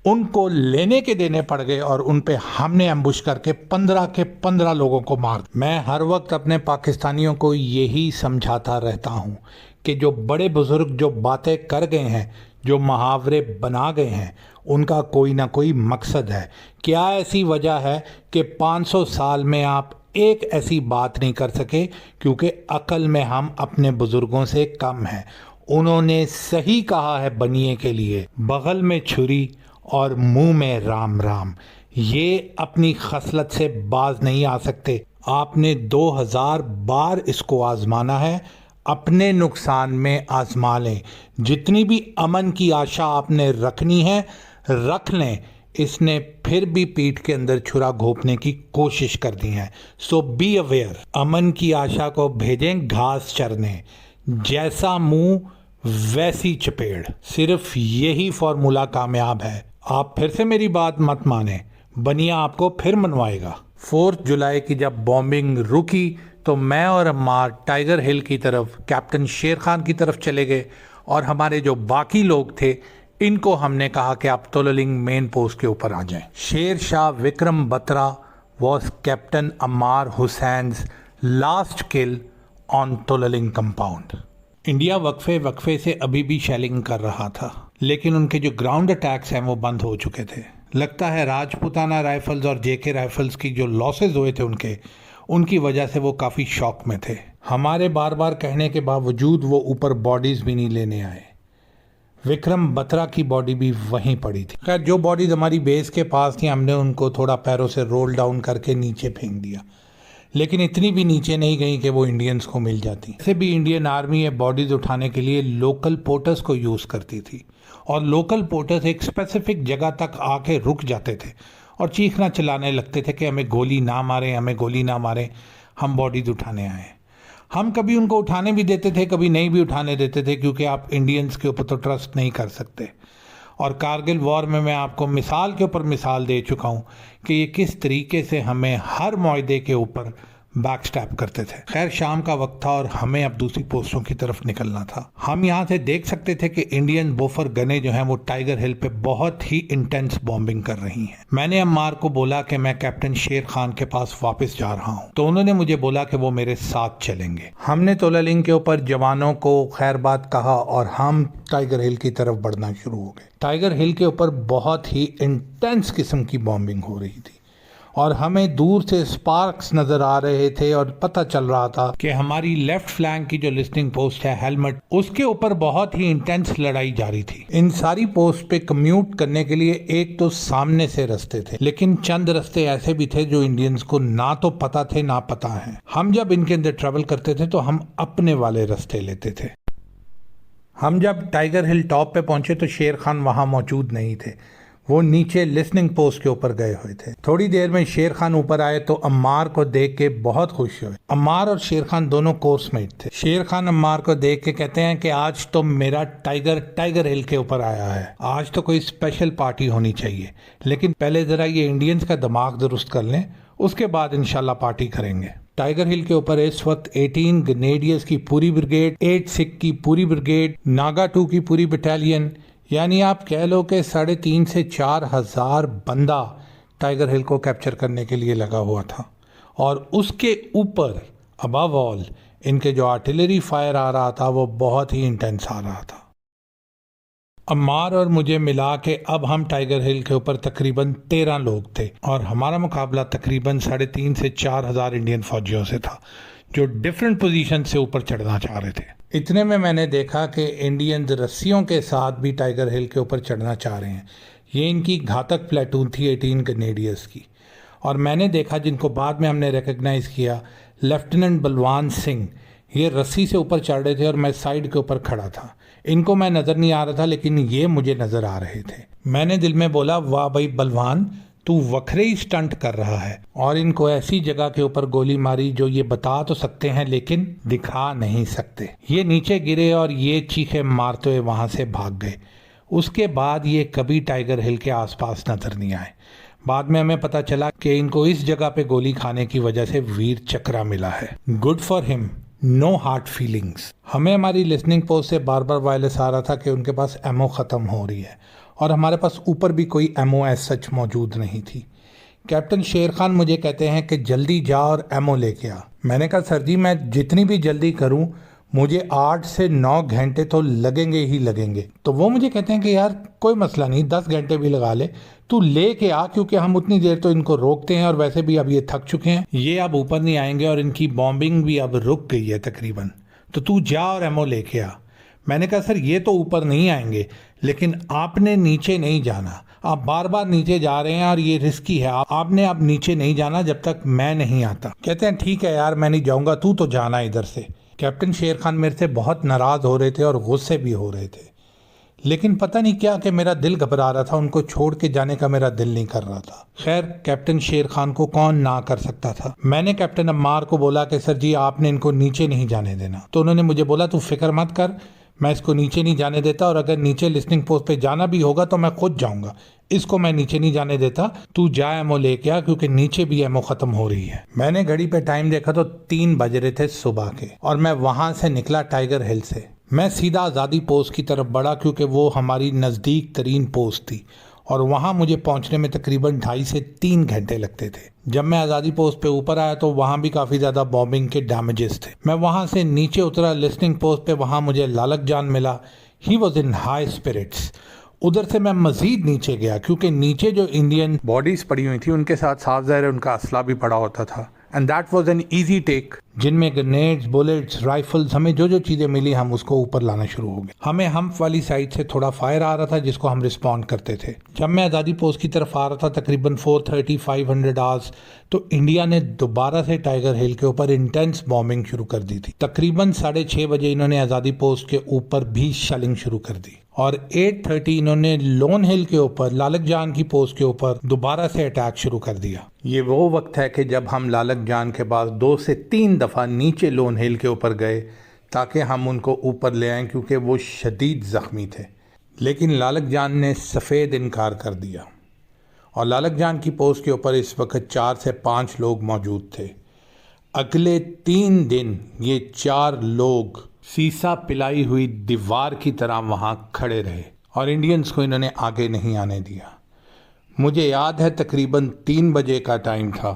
उनको लेने के देने पड़ गए और उन पे हमने एम्बुश करके 15 के 15 लोगों को मार। मैं हर वक्त अपने पाकिस्तानियों को यही समझाता रहता हूँ कि जो बड़े बुजुर्ग जो बातें कर गए हैं, जो मुहावरे बना गए हैं, उनका कोई ना कोई मकसद है। क्या ऐसी वजह है कि 500 साल में आप एक ऐसी बात नहीं कर सके? क्योंकि अकल में हम अपने बुजुर्गों से कम हैं। उन्होंने सही कहा है बनिए के लिए, बगल में छुरी और मुंह में राम राम। ये अपनी खसलत से बाज नहीं आ सकते। आपने 2000 बार इसको आजमाना है, अपने नुकसान में आजमा लें। जितनी भी अमन की आशा आपने रखनी है रख लें, इसने फिर भी पीठ के अंदर छुरा घोंपने की कोशिश कर दी है। सो बी अवेयर। अमन की आशा को भेजें घास चरने, जैसा मुंह वैसी चपेड़। सिर्फ यही फॉर्मूला कामयाब है। आप फिर से मेरी बात मत माने, बनिया आपको फिर मनवाएगा। 4 जुलाई की जब बॉम्बिंग रुकी तो मैं और अम्मार टाइगर हिल की तरफ कैप्टन शेर खान की तरफ चले गए और हमारे जो बाकी लोग थे इनको हमने कहा कि आप तोललिंग मेन पोस्ट के ऊपर आ जाएं। Sher Shah Vikram Batra was captain Ammar Hussain's last kill on Tololing compound. India वक्फे से अभी भी शेलिंग कर रहा था, लेकिन उनके जो ग्राउंड अटैक्स हैं वो बंद हो चुके थे। लगता है राजपुताना राइफल्स और जेके राइफल्स की जो लॉसेज हुए थे उनकी वजह से वो काफ़ी शॉक में थे। हमारे बार बार कहने के बावजूद वो ऊपर बॉडीज़ भी नहीं लेने आए। विक्रम बत्रा की बॉडी भी वहीं पड़ी थी। खैर, जो बॉडीज़ हमारी बेस के पास थी हमने उनको थोड़ा पैरों से रोल डाउन करके नीचे फेंक दिया, लेकिन इतनी भी नीचे नहीं गई कि वो इंडियंस को मिल जाती। वैसे भी इंडियन आर्मी ये बॉडीज़ उठाने के लिए लोकल पोर्टर्स को यूज़ करती थी, और लोकल पोर्टर्स एक स्पेसिफिक जगह तक आके रुक जाते थे और चीखना चिल्लाने लगते थे कि हमें गोली ना मारें, हमें गोली ना मारें, हम बॉडीज़ उठाने आए। हम कभी उनको उठाने भी देते थे, कभी नहीं भी उठाने देते थे, क्योंकि आप इंडियंस के ऊपर तो ट्रस्ट नहीं कर सकते। और कारगिल वॉर में मैं आपको मिसाल के ऊपर मिसाल दे चुका हूँ कि ये किस तरीके से हमें हर मुआहदे के ऊपर बैक स्टैप करते थे। खैर, शाम का वक्त था और हमें अब दूसरी पोस्टों की तरफ निकलना था। हम यहाँ से देख सकते थे कि इंडियन बोफर गने जो हैं वो टाइगर हिल पे बहुत ही इंटेंस बॉम्बिंग कर रही हैं। मैंने अम्मार को बोला कि मैं कैप्टन शेर खान के पास वापस जा रहा हूँ, तो उन्होंने मुझे बोला कि वो मेरे साथ चलेंगे। हमने तोललिंग के ऊपर जवानों को खैरबाद कहा और हम टाइगर हिल की तरफ बढ़ना शुरू हो गए। टाइगर हिल के ऊपर बहुत ही इंटेंस किस्म की बॉम्बिंग हो रही थी और हमें दूर से स्पार्क्स नजर आ रहे थे और पता चल रहा था कि हमारी लेफ्ट फ्लैंक की जो लिस्टिंग पोस्ट है हेलमेट, उसके ऊपर बहुत ही इंटेंस लड़ाई जारी थी। इन सारी पोस्ट पे कम्यूट करने के लिए एक तो सामने से रास्ते थे, लेकिन चंद रास्ते ऐसे भी थे जो इंडियंस को ना तो पता थे ना पता है। हम जब इनके अंदर ट्रेवल करते थे तो हम अपने वाले रास्ते लेते थे। हम जब टाइगर हिल टॉप पे पहुंचे तो शेर खान वहां मौजूद नहीं थे, वो नीचे लिसनिंग पोस्ट के ऊपर गए हुए थे। थोड़ी देर में शेर खान ऊपर आए तो अम्मार को देख के बहुत खुश हुए। अम्मार और शेर खान दोनों कोर्समेट थे। शेर खान अम्मार को देख के कहते हैं कि आज तो मेरा टाइगर हिल के ऊपर आया है, आज तो कोई स्पेशल पार्टी होनी चाहिए, लेकिन पहले जरा ये इंडियंस का दिमाग दुरुस्त कर लें, उसके बाद इंशाल्लाह पार्टी करेंगे। टाइगर हिल के ऊपर इस वक्त 18 ग्रेनेडियर्स की पूरी ब्रिगेड, 8 सिख की पूरी ब्रिगेड, नागा 2 की पूरी बटालियन, यानी आप कह लो कि 3,500 से 4,000 बंदा टाइगर हिल को कैप्चर करने के लिए लगा हुआ था। और उसके ऊपर अबव ऑल इनके जो आर्टिलरी फायर आ रहा था वो बहुत ही इंटेंस आ रहा था। अम्मार और मुझे मिला के अब हम टाइगर हिल के ऊपर तकरीबन 13 लोग थे और हमारा मुकाबला तकरीबन 3,500 से 4,000 इंडियन फौजियों से था जो डिफरेंट पोजीशन से ऊपर चढ़ना चाह रहे थे। इतने में मैंने देखा कि इंडियंस रस्सियों के साथ भी टाइगर हिल के ऊपर चढ़ना चाह रहे हैं। ये इनकी घातक प्लेटून थी 18 ग्रेनेडियर्स की। और मैंने देखा, जिनको बाद में हमने रिकग्नाइज़ किया, लेफ्टिनेंट बलवान सिंह, ये रस्सी से ऊपर चढ़ रहे थे और मैं साइड के ऊपर खड़ा था। इनको मैं नज़र नहीं आ रहा था, लेकिन ये मुझे नज़र आ रहे थे। मैंने दिल में बोला, वाह भाई बलवान, तू वखरे ही स्टंट कर रहा है। और इनको ऐसी जगह के ऊपर गोली मारी जो ये बता तो सकते हैं लेकिन दिखा नहीं सकते। ये नीचे गिरे और ये चीखे मारते हुए वहां से भाग गए। उसके बाद ये कभी टाइगर हिल के आसपास नजर नहीं आए। बाद में हमें पता चला कि इनको इस जगह पे गोली खाने की वजह से वीर चक्रा मिला है। Good for him, no hard feelings. हमें हमारी लिसनिंग पोस्ट से बार बार वायरलेस आ रहा था कि उनके पास एमओ ख़त्म हो रही है और हमारे पास ऊपर भी कोई एमओ एज सच मौजूद नहीं थी। कैप्टन शेर खान मुझे कहते हैं कि जल्दी जा और एमओ लेके आ। मैंने कहा, सर जी मैं जितनी भी जल्दी करूं मुझे 8 से 9 घंटे तो लगेंगे ही लगेंगे। तो वो मुझे कहते हैं कि यार कोई मसला नहीं, 10 घंटे भी लगा ले, तू लेके आ, क्योंकि हम उतनी देर तो इनको रोकते हैं और वैसे भी अब ये थक चुके हैं, ये अब ऊपर नहीं आएंगे और इनकी बॉम्बिंग भी अब रुक गई है तकरीबन, तो तू जा और एमओ लेके आ। मैंने कहा, सर ये तो ऊपर नहीं आएंगे, लेकिन आपने नीचे नहीं जाना, आप बार बार नीचे जा रहे हैं और ये रिस्की है, आपने अब नीचे नहीं जाना जब तक मैं नहीं आता। कहते हैं ठीक है यार मैं नहीं जाऊंगा, तू तो जाना इधर से। कैप्टन शेर खान मेरे से बहुत नाराज हो रहे थे और गुस्से भी हो रहे थे, लेकिन पता नहीं क्या कि मेरा दिल घबरा रहा था, उनको छोड़ के जाने का मेरा दिल नहीं कर रहा था। खैर, कैप्टन शेर खान को कौन ना कर सकता था। मैंने कैप्टन अम्मार को बोला कि सर जी आपने इनको नीचे नहीं जाने देना। तो उन्होंने मुझे बोला, तू फिक्र मत कर, मैं इसको नीचे नहीं जाने देता, और अगर नीचे लिस्टिंग पोस्ट पे जाना भी होगा तो मैं खुद जाऊंगा, इसको मैं नीचे नहीं जाने देता, तू जा एमओ लेके आ, क्योंकि नीचे भी एमओ खत्म हो रही है। मैंने घड़ी पे टाइम देखा तो 3 बज रहे थे सुबह के, और मैं वहां से निकला टाइगर हिल से। मैं सीधा आज़ादी पोस्ट की तरफ बढ़ा क्योंकि वो हमारी नज़दीक तरीन पोस्ट थी और वहाँ मुझे पहुँचने में तकरीबन 2.5 से 3 घंटे लगते थे। जब मैं आज़ादी पोस्ट पे ऊपर आया तो वहाँ भी काफ़ी ज़्यादा बॉम्बिंग के डैमेजेस थे। मैं वहाँ से नीचे उतरा लिस्निंग पोस्ट पे, वहाँ मुझे लालक जान मिला। He was in high spirits. उधर से मैं मज़ीद नीचे गया क्योंकि नीचे जो इंडियन बॉडीज़ पड़ी हुई थी उनके साथ साफ ज़ाहिर है उनका असला भी पड़ा होता था। And that was an easy take, जिनमें ग्रेनेड्स, बुलेट्स, राइफल्स, हमें जो जो चीज़ें मिली हम उसको ऊपर लाना शुरू हो गए। हमें हम्प वाली साइड से थोड़ा फायर आ रहा था जिसको हम रिस्पॉन्ड करते थे। जब मैं आज़ादी पोस्ट की तरफ आ रहा था तकरीबन 4:30-500 आवर्स, तो इंडिया ने दोबारा से टाइगर हिल के ऊपर इंटेंस बॉम्बिंग शुरू कर दी थी। तकरीबन 6:30 बजे इन्होंने आज़ादी पोस्ट के ऊपर भी शेलिंग शुरू कर दी और 8:30 इन्होंने लोन हिल के ऊपर लालक जान की पोस्ट के ऊपर दोबारा से अटैक शुरू कर दिया। ये वो वक्त है कि जब हम लालक जान के पास 2 से 3 दफ़ा नीचे लोन हिल के ऊपर गए ताकि हम उनको ऊपर ले आएं क्योंकि वो शदीद ज़ख्मी थे। लेकिन लालक जान ने सफ़ेद इनकार कर दिया और लालक जान की पोस्ट के ऊपर इस वक्त 4 से 5 लोग मौजूद थे। अगले 3 दिन ये 4 लोग सीसा पिलाई हुई दीवार की तरह वहाँ खड़े रहे और इंडियंस को इन्होंने आगे नहीं आने दिया। मुझे याद है तकरीबन 3 बजे का टाइम था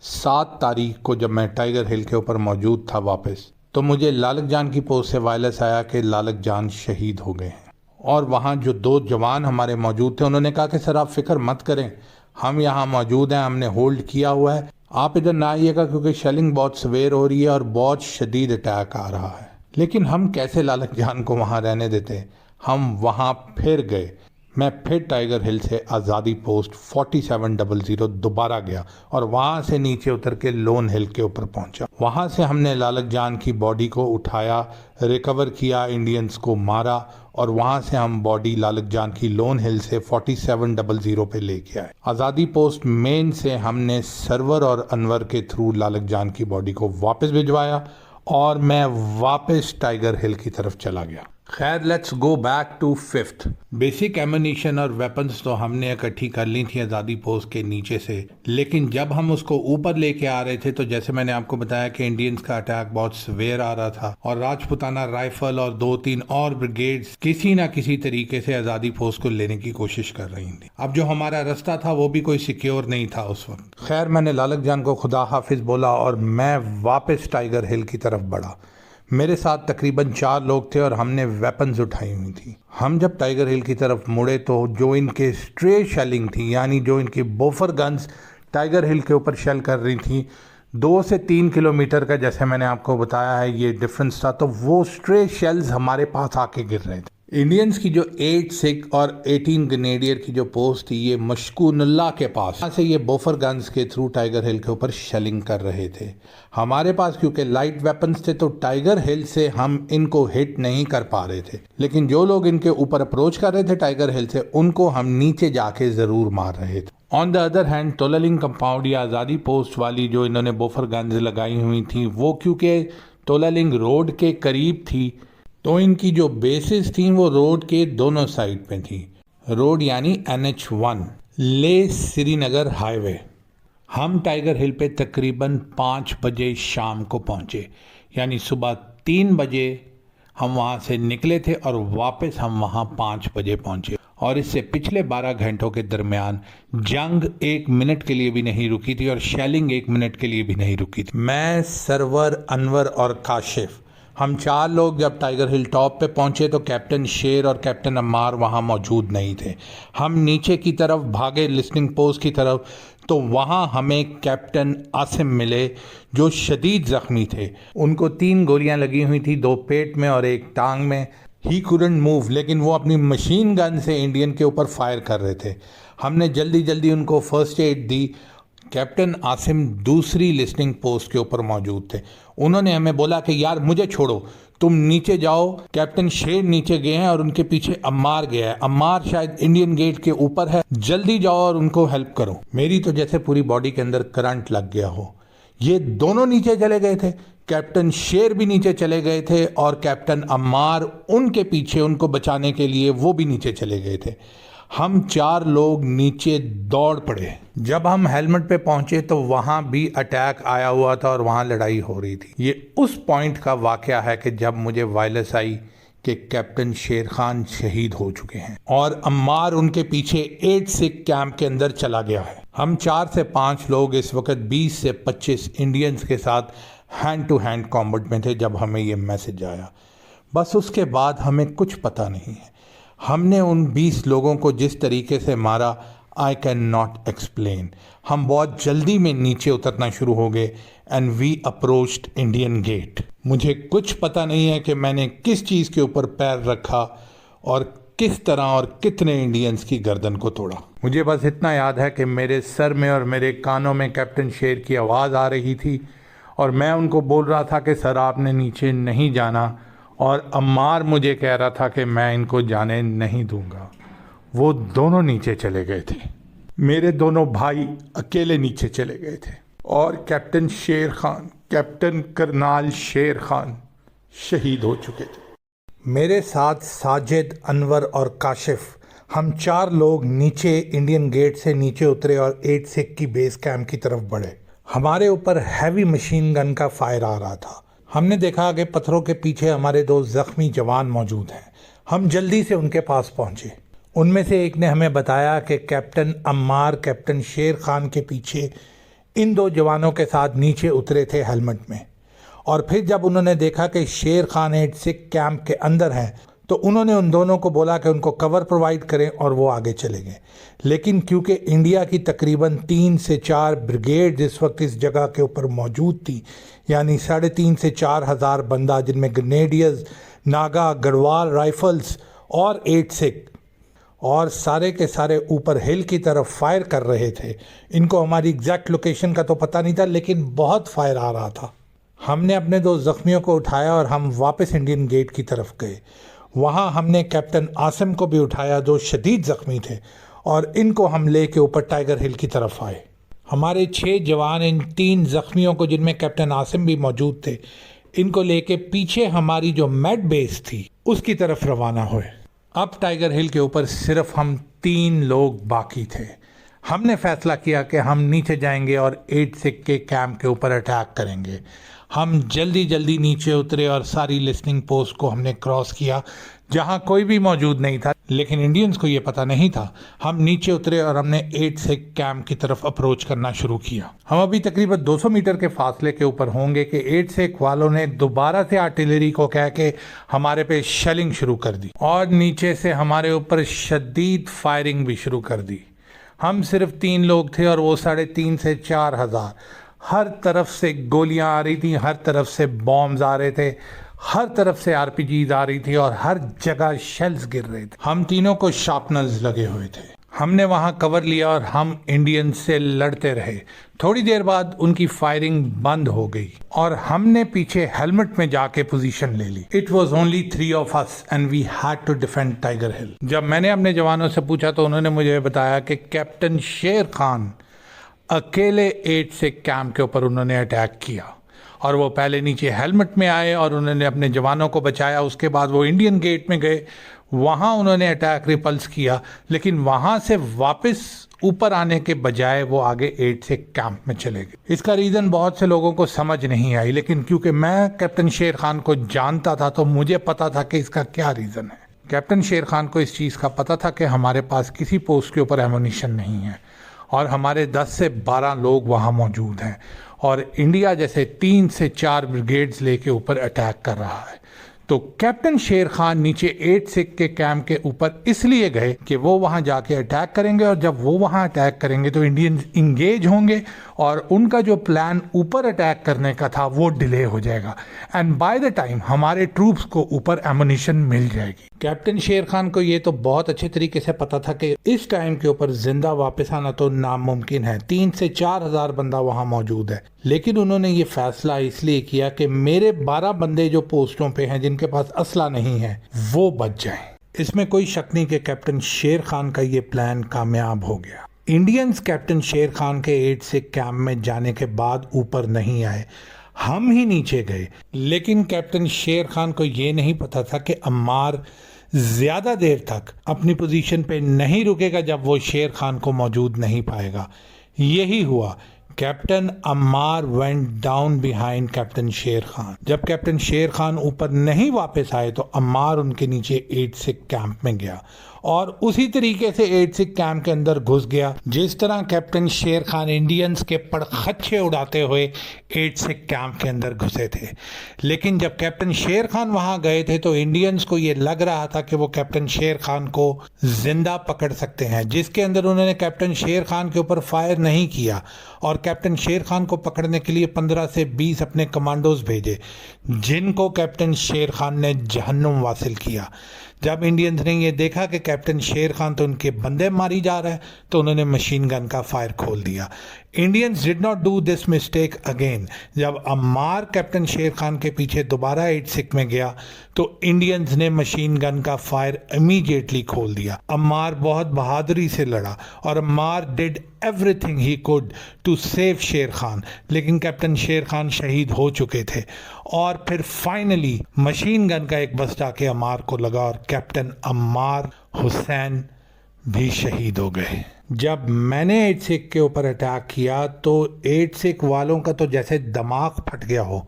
7 तारीख को, जब मैं टाइगर हिल के ऊपर मौजूद था वापस, तो मुझे लालक जान की पोस्ट से वायरलेस आया कि लालक जान शहीद हो गए हैं। और वहाँ जो 2 जवान हमारे मौजूद थे उन्होंने कहा कि सर आप फिक्र मत करें, हम यहाँ मौजूद हैं, हमने होल्ड किया हुआ है, आप इधर ना आइएगा क्योंकि शेलिंग बहुत सवेर हो रही है और बहुत शदीद अटैक आ रहा है। लेकिन हम कैसे लालक जान को वहाँ रहने देते। हम वहाँ फिर गए। मैं फिर टाइगर हिल से आज़ादी पोस्ट 4700 दोबारा गया और वहाँ से नीचे उतर के लोन हिल के ऊपर पहुँचा। वहाँ से हमने लालक जान की बॉडी को उठाया, रिकवर किया, इंडियंस को मारा और वहाँ से हम बॉडी लालक जान की लोन हिल से 4700 पे लेके आए। आज़ादी पोस्ट मेन से हमने सर्वर और अनवर के थ्रू लालक जान की बॉडी को वापस भिजवाया और मैं वापस टाइगर हिल की तरफ चला गया। खैर, let's go back to 5th। Basic ammunition और वेपन्स तो हमने इकट्ठी कर ली थी आज़ादी पोस्ट के नीचे से, लेकिन जब हम उसको ऊपर लेके आ रहे थे तो जैसे मैंने आपको बताया कि इंडियंस का अटैक बहुत सवेर आ रहा था और राजपुताना राइफल और 2-3 और ब्रिगेड्स किसी ना किसी तरीके से आज़ादी पोस्ट को लेने की कोशिश कर रही थी। अब जो हमारा रास्ता था वो भी कोई सिक्योर नहीं था उस वक्त। खैर, मैंने लालक जान को खुदा हाफिज बोला और मैं वापस टाइगर हिल की तरफ बढ़ा। मेरे साथ तकरीबन 4 लोग थे और हमने वेपन्स उठाई हुई थी। हम जब टाइगर हिल की तरफ मुड़े तो जो इनके स्ट्रे शेलिंग थी, यानी जो इनके बोफर गन्स टाइगर हिल के ऊपर शेल कर रही थी, 2 से 3 किलोमीटर का, जैसे मैंने आपको बताया है, ये डिफरेंस था। तो वो स्ट्रे शेल्स हमारे पास आके गिर रहे थे। इंडियंस की जो 8 सिख और 18 ग्रेनेडियर की जो पोस्ट थी ये मशकूनुल्लाह के पास, यहाँ से ये बोफर गन्स के थ्रू टाइगर हिल के ऊपर शेलिंग कर रहे थे। हमारे पास क्योंकि लाइट वेपन्स थे तो टाइगर हिल से हम इनको हिट नहीं कर पा रहे थे, लेकिन जो लोग इनके ऊपर अप्रोच कर रहे थे टाइगर हिल से उनको हम नीचे जाके ज़रूर मार रहे थे। On the other hand Tololing compound या आज़ादी पोस्ट वाली जो इन्होंने बोफर गन्स लगाई हुई थी वो क्योंकि तोलालिंग रोड के करीब थी तो इनकी जो बेसिस थी वो रोड के दोनों साइड पे थी। रोड यानी NH1 ले श्रीनगर हाईवे। हम टाइगर हिल पे तकरीबन 5 बजे शाम को पहुँचे, यानी सुबह 3 बजे हम वहाँ से निकले थे और वापस हम वहाँ 5 बजे पहुँचे। और इससे पिछले 12 घंटों के दरमियान जंग 1 मिनट के लिए भी नहीं रुकी थी और शेलिंग 1 मिनट के लिए भी नहीं रुकी थी। मैं, सरवर, अनवर और काशिफ, हम 4 लोग जब टाइगर हिल टॉप पे पहुंचे तो कैप्टन शेर और कैप्टन अम्मार वहां मौजूद नहीं थे। हम नीचे की तरफ भागे लिस्निंग पोस्ट की तरफ, तो वहां हमें कैप्टन आसिम मिले जो शदीद ज़ख्मी थे। उनको 3 गोलियां लगी हुई थी, 2 पेट में और 1 टांग में। ही कुडंट मूव, लेकिन वो अपनी मशीन गन से इंडियन के ऊपर फायर कर रहे थे। हमने जल्दी जल्दी उनको फर्स्ट एड दी। कैप्टन आसिम दूसरी लिस्निंग पोस्ट के ऊपर मौजूद थे। उन्होंने हमें बोला कि यार मुझे छोड़ो, तुम नीचे जाओ। कैप्टन शेर नीचे गए हैं और उनके पीछे अम्मार गया है। अम्मार शायद इंडियन गेट के ऊपर है, जल्दी जाओ और उनको हेल्प करो। मेरी तो जैसे पूरी बॉडी के अंदर करंट लग गया हो। ये दोनों नीचे चले गए थे, कैप्टन शेर भी नीचे चले गए थे और कैप्टन अम्मार उनके पीछे उनको बचाने के लिए वो भी नीचे चले गए थे। हम 4 लोग नीचे दौड़ पड़े। जब हम हेलमेट पे पहुंचे तो वहां भी अटैक आया हुआ था और वहां लड़ाई हो रही थी। ये उस पॉइंट का वाकया है कि जब मुझे वायरलेस आई कि कैप्टन शेर खान शहीद हो चुके हैं और अम्मार उनके पीछे 8 सिख कैंप के अंदर चला गया है। हम 4 से 5 लोग इस वक्त 20 से 25 इंडियंस के साथ हैंड टू हैंड कॉम्बैट में थे जब हमें ये मैसेज आया। बस उसके बाद हमें कुछ पता नहीं है। हमने उन 20 लोगों को जिस तरीके से मारा, आई कैन नॉट एक्सप्लेन। हम बहुत जल्दी में नीचे उतरना शुरू हो गए and we approached Indian gate. मुझे कुछ पता नहीं है कि मैंने किस चीज़ के ऊपर पैर रखा और किस तरह और कितने इंडियंस की गर्दन को तोड़ा। मुझे बस इतना याद है कि मेरे सर में और मेरे कानों में कैप्टन शेर की आवाज़ आ रही थी और मैं उनको बोल रहा था कि सर आपने नीचे नहीं जाना, और अम्मार मुझे कह रहा था कि मैं इनको जाने नहीं दूंगा। वो दोनों नीचे चले गए थे, मेरे दोनों भाई अकेले नीचे चले गए थे और कैप्टन शेर खान, कैप्टन करनाल शेर खान शहीद हो चुके थे। मेरे साथ साजिद, अनवर और काशिफ, हम 4 लोग नीचे इंडियन गेट से नीचे उतरे और 8 सिख की बेस कैंप की तरफ बढ़े। हमारे ऊपर हैवी मशीन गन का फायर आ रहा था। हमने देखा कि पत्थरों के पीछे हमारे 2 जख्मी जवान मौजूद हैं। हम जल्दी से उनके पास पहुंचे। उनमें से एक ने हमें बताया कि कैप्टन अम्मार कैप्टन शेर खान के पीछे इन 2 जवानों के साथ नीचे उतरे थे हेलमेट में, और फिर जब उन्होंने देखा कि शेर खान 8 सिख कैंप के अंदर हैं तो उन्होंने उन दोनों को बोला कि उनको कवर प्रोवाइड करें और वो आगे चले गए। लेकिन क्योंकि इंडिया की तकरीबन 3 से 4 ब्रिगेड इस वक्त इस जगह के ऊपर मौजूद थी, यानी 3,500 से 4,000 बंदा, जिनमें ग्रेनेडियर्स, नागा, गढ़वाल राइफल्स और 8 सिख, और सारे के सारे ऊपर हिल की तरफ फायर कर रहे थे। इनको हमारी एग्जैक्ट लोकेशन का तो पता नहीं था, लेकिन बहुत फायर आ रहा था। हमने अपने 2 जख्मियों को उठाया और हम वापस इंडियन गेट की तरफ गए। वहाँ हमने कैप्टन आसिम को भी उठाया जो शदीद ज़ख्मी थे, और इनको हम ले के ऊपर टाइगर हिल की तरफ आए। हमारे 6 जवान इन 3 जख्मियों को, जिनमें कैप्टन आसिम भी मौजूद थे, इनको लेके पीछे हमारी जो मेड बेस थी उसकी तरफ रवाना हुए। अब टाइगर हिल के ऊपर सिर्फ हम 3 लोग बाकी थे। हमने फैसला किया कि हम नीचे जाएंगे और 8 सिख के कैंप के ऊपर अटैक करेंगे। हम जल्दी नीचे उतरे और सारी लिस्निंग पोस्ट को हमने क्रॉस किया जहां कोई भी मौजूद नहीं था, लेकिन इंडियंस को ये पता नहीं था। हम नीचे उतरे और हमने 8 सिख कैंप की तरफ अप्रोच करना शुरू किया। हम अभी तकरीबन 200 मीटर के फासले के ऊपर होंगे कि 8 सिख वालों ने दोबारा से आर्टिलरी को कह के हमारे पे शेलिंग शुरू कर दी और नीचे से हमारे ऊपर शदीद फायरिंग भी शुरू कर दी। हम सिर्फ 3 लोग थे और वो 3,500 से 4,000। हर तरफ से गोलियां आ रही थी, हर तरफ से बॉम्ब्स आ रहे थे, हर तरफ से आरपीजीज आ रही थी और हर जगह शेल्स गिर रहे थे। हम तीनों को शार्पनर्स लगे हुए थे। हमने वहां कवर लिया और हम इंडियन से लड़ते रहे। थोड़ी देर बाद उनकी फायरिंग बंद हो गई और हमने पीछे हेलमेट में जाके पोजीशन ले ली। It was only 3 of us and we had to defend Tiger Hill. जब मैंने अपने जवानों से पूछा तो उन्होंने मुझे बताया कि कैप्टन शेर खान अकेले 8 सिख कैंप के ऊपर उन्होंने अटैक किया और वो पहले नीचे हेलमेट में आए और उन्होंने अपने जवानों को बचाया। उसके बाद वो इंडियन गेट में गए, वहाँ उन्होंने अटैक रिपल्स किया, लेकिन वहाँ से वापस ऊपर आने के बजाय वो आगे 8 सिख कैंप में चले गए। इसका रीज़न बहुत से लोगों को समझ नहीं आई, लेकिन क्योंकि मैं कैप्टन शेर खान को जानता था तो मुझे पता था कि इसका क्या रीज़न है। कैप्टन शेर खान को इस चीज़ का पता था कि हमारे पास किसी पोस्ट के ऊपर एमुनिशन नहीं है और हमारे 10 से 12 लोग वहाँ मौजूद हैं और इंडिया जैसे 3 से 4 ब्रिगेड्स लेके ऊपर अटैक कर रहा है। तो कैप्टन शेर खान नीचे 8 सिख के कैंप के ऊपर इसलिए गए कि वो वहाँ जाके अटैक करेंगे और जब वो वहाँ अटैक करेंगे तो इंडियंस इंगेज होंगे और उनका जो प्लान ऊपर अटैक करने का था वो डिले हो जाएगा एंड बाय द टाइम हमारे ट्रूप्स को ऊपर एमुनिशन मिल जाएगी। कैप्टन शेर खान को ये तो बहुत अच्छे तरीके से पता था कि इस टाइम के ऊपर जिंदा वापस आना तो नामुमकिन है। 3 से 4,000 बंदा वहाँ मौजूद है, लेकिन उन्होंने ये फैसला इसलिए किया कि मेरे 12 बंदे जो पोस्टों पे हैं जिनके पास असला नहीं है वो बच जाएं। इसमें कोई शक नहीं कि कैप्टन शेर खान का ये प्लान कामयाब हो गया। इंडियंस कैप्टन शेर खान के 8 सिख कैंप में जाने के बाद ऊपर नहीं आए, हम ही नीचे गए। लेकिन कैप्टन शेर खान को ये नहीं पता था कि अम्मार ज्यादा देर तक अपनी पोजीशन पे नहीं रुकेगा जब वो शेर खान को मौजूद नहीं पाएगा। यही हुआ। Captain Ammar went down behind captain शेर खान। जब कैप्टन शेर खान ऊपर नहीं वापस आए तो अम्मार उनके नीचे 8 सिख कैंप में गया और उसी तरीके से 8 सिख कैंप के अंदर घुस गया जिस तरह कैप्टन शेर खान इंडियंस के पड़खच्चे उड़ाते हुए 8 सिख कैंप के अंदर घुसे थे। लेकिन जब कैप्टन शेर खान वहां गए थे तो इंडियंस को ये लग रहा था कि वो कैप्टन शेर खान को जिंदा पकड़ सकते हैं, जिसके अंदर उन्होंने कैप्टन शेर खान के ऊपर फायर नहीं किया और कैप्टन शेर खान को पकड़ने के लिए 15 से 20 अपने कमांडोज भेजे, जिनको कैप्टन शेर खान ने जहन्नुम वासिल किया। जब इंडियंस ने ये देखा कि कैप्टन शेर खान तो उनके बंदे मारी जा रहे हैं तो उन्होंने मशीन गन का फायर खोल दिया। Indians did not do this mistake again. जब अम्मार कैप्टन शेर खान के पीछे दोबारा 8 सिख में गया तो इंडियंस ने मशीन गन का फायर इमीडिएटली खोल दिया। अम्मार बहुत बहादुरी से लड़ा और Ammar did everything he could to save Sher Khan, लेकिन कैप्टन शेर खान शहीद हो चुके थे और फिर फाइनली मशीन गन का एक बस जाके अम्मार को लगा और कैप्टन अम्मार हुसैन भी शहीद हो गए। जब मैंने 8 सिख के ऊपर अटैक किया तो 8 सिख वालों का तो जैसे दिमाग फट गया हो।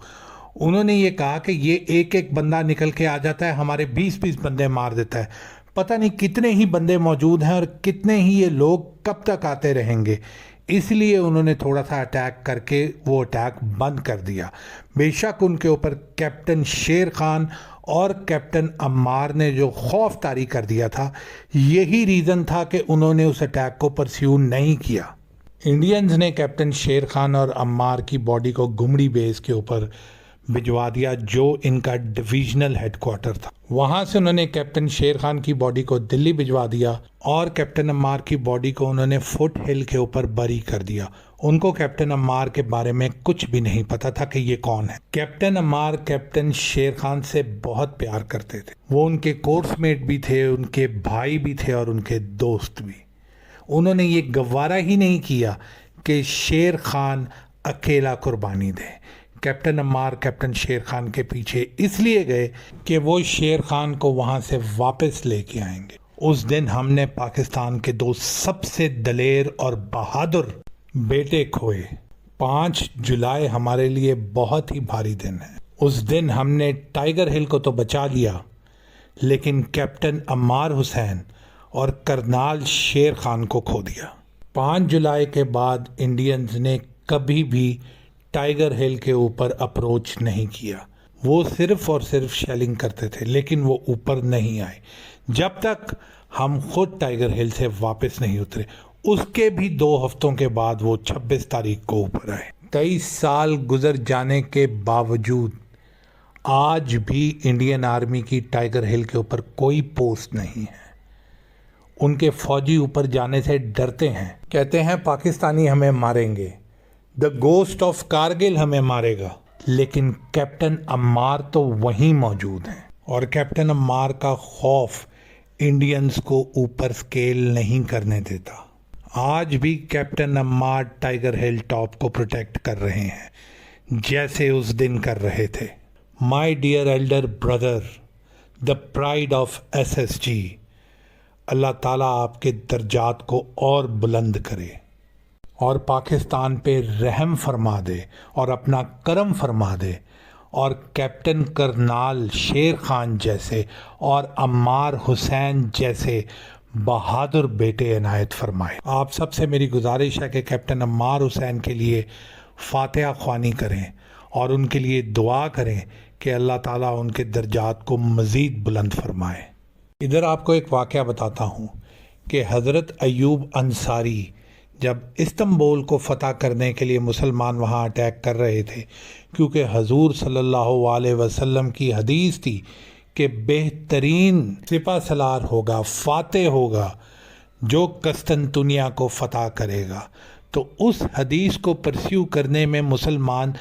उन्होंने ये कहा कि ये एक एक बंदा निकल के आ जाता है, हमारे 20-20 बंदे मार देता है, पता नहीं कितने ही बंदे मौजूद हैं और कितने ही ये लोग कब तक आते रहेंगे। इसलिए उन्होंने थोड़ा सा अटैक करके वो अटैक बंद कर दिया। बेशक उनके ऊपर कैप्टन शेर खान और कैप्टन अम्मार ने जो खौफ तारी कर दिया था, यही रीज़न था कि उन्होंने उस अटैक को परस्यू नहीं किया। इंडियंस ने कैप्टन शेर खान और अम्मार की बॉडी को गुमड़ी बेस के ऊपर भिजवा दिया जो इनका डिविजनल हेडक्वार्टर था। वहां से उन्होंने कैप्टन शेर खान की बॉडी को दिल्ली भिजवा दिया और कैप्टन अम्मार की बॉडी को उन्होंने फुट हिल के ऊपर बरी कर दिया। उनको कैप्टन अम्मार के बारे में कुछ भी नहीं पता था कि ये कौन है। कैप्टन अम्मार कैप्टन शेर खान से बहुत प्यार करते थे। वो उनके कोर्समेट भी थे, उनके भाई भी थे और उनके दोस्त भी। उन्होंने ये गवारा ही नहीं किया कि शेर खान अकेला कुर्बानी दे। कैप्टन अम्मार कैप्टन शेर खान के पीछे इसलिए गए कि वो शेर खान को वहाँ से वापस लेके आएंगे। उस दिन हमने पाकिस्तान के 2 सबसे दलेर और बहादुर बेटे खोए। 5 जुलाई हमारे लिए बहुत ही भारी दिन है। उस दिन हमने टाइगर हिल को तो बचा लिया, लेकिन कैप्टन अम्मार हुसैन और करनाल शेर खान को खो दिया। 5 जुलाई के बाद इंडियंस ने कभी भी टाइगर हिल के ऊपर अप्रोच नहीं किया। वो सिर्फ और सिर्फ शेलिंग करते थे, लेकिन वो ऊपर नहीं आए जब तक हम खुद टाइगर हिल से वापस नहीं उतरे। उसके भी 2 हफ्तों के बाद वो 26 तारीख को ऊपर आए। 23 साल गुजर जाने के बावजूद आज भी इंडियन आर्मी की टाइगर हिल के ऊपर कोई पोस्ट नहीं है। उनके फौजी ऊपर जाने से डरते हैं, कहते हैं पाकिस्तानी हमें मारेंगे, द गोस्ट ऑफ कारगिल हमें मारेगा। लेकिन कैप्टन अम्मार तो वहीं मौजूद हैं और कैप्टन अम्मार का खौफ इंडियंस को ऊपर स्केल नहीं करने देता। आज भी captain Ammar Tiger Hill top को प्रोटेक्ट कर रहे हैं जैसे उस दिन कर रहे थे। My dear elder brother, the pride of SSG, अल्लाह ताला आपके दर्जात को और बुलंद करे और पाकिस्तान पे रहम फरमा दे और अपना करम फरमा दे और कैप्टन करनाल शेर खान जैसे और अम्मार हुसैन जैसे बहादुर बेटे इनायत फरमाए। आप सबसे मेरी गुजारिश है कि कैप्टन अम्मार हुसैन के लिए फातिहा ख्वानी करें और उनके लिए दुआ करें कि अल्लाह ताला उनके दर्जात को मज़ीद बुलंद फरमाए। इधर आपको एक वाक़या बताता हूँ कि हज़रत अयूब अंसारी जब इस्तांबुल को फ़तह करने के लिए मुसलमान वहाँ अटैक कर रहे थे, क्योंकि हजूर सल्लल्लाहु अलैहि वसल्लम की हदीस थी कि बेहतरीन सिपा सलार होगा, फातेह होगा जो कस्तंतुनिया को फ़तह करेगा। तो उस हदीस को परस्यू करने में मुसलमान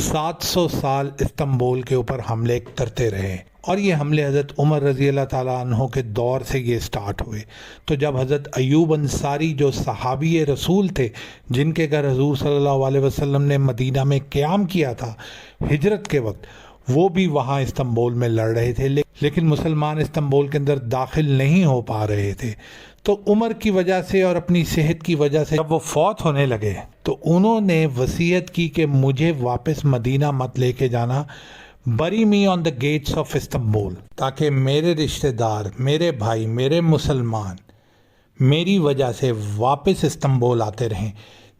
700 साल इस्तांबुल के ऊपर हमले करते रहे और ये हमले हज़रत उमर रज़ी अल्लाह ताला अन्हो के दौर से ये स्टार्ट हुए। तो जब हज़रत अयूब अंसारी जो सहाबी रसूल थे, जिनके घर हजूर सल्लल्लाहु अलैहि वसल्लम ने मदीना में क़याम किया था हिजरत के वक्त, वो भी वहाँ इस्तांबुल में लड़ रहे थे, लेकिन मुसलमान इस्तांबुल के अंदर दाखिल नहीं हो पा रहे थे। तो उम्र की वजह से और अपनी सेहत की वजह से जब वो फौत होने लगे तो उन्होंने वसीयत की कि मुझे वापस मदीना मत लेके जाना, बरी me on the gates of Istanbul, ताकि मेरे रिश्तेदार, मेरे भाई, मेरे मुसलमान मेरी वजह से वापस इस्तांबुल आते रहें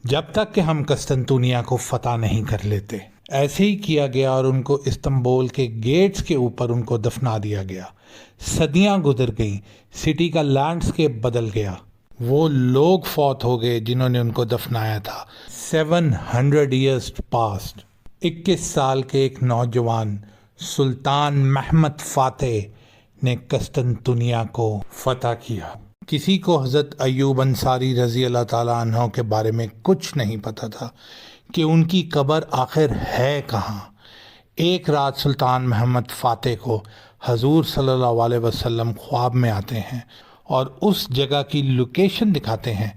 जब तक कि हम कस्तंतुनिया को फतह नहीं कर लेते। ऐसे ही किया गया और उनको इस्तांबुल के गेट्स के ऊपर उनको दफना दिया गया। सदियां गुजर गईं, सिटी का लैंडस्केप बदल गया, वो लोग फौत हो गए जिन्होंने उनको दफनाया था। 700 ईयर्स पास्ट। 21 साल के एक नौजवान सुल्तान महमद फातेह ने कस्तंतुनिया को फतह किया। किसी को हज़रत अयूब अंसारी रज़ी अल्लाह ताला अन्हो के बारे में कुछ नहीं पता था कि उनकी कब्र आखिर है कहाँ। एक रात सुल्तान महमद फातेह को हजूर सल्लल्लाहु अलैहि वसल्लम ख्वाब में आते हैं और उस जगह की लोकेशन दिखाते हैं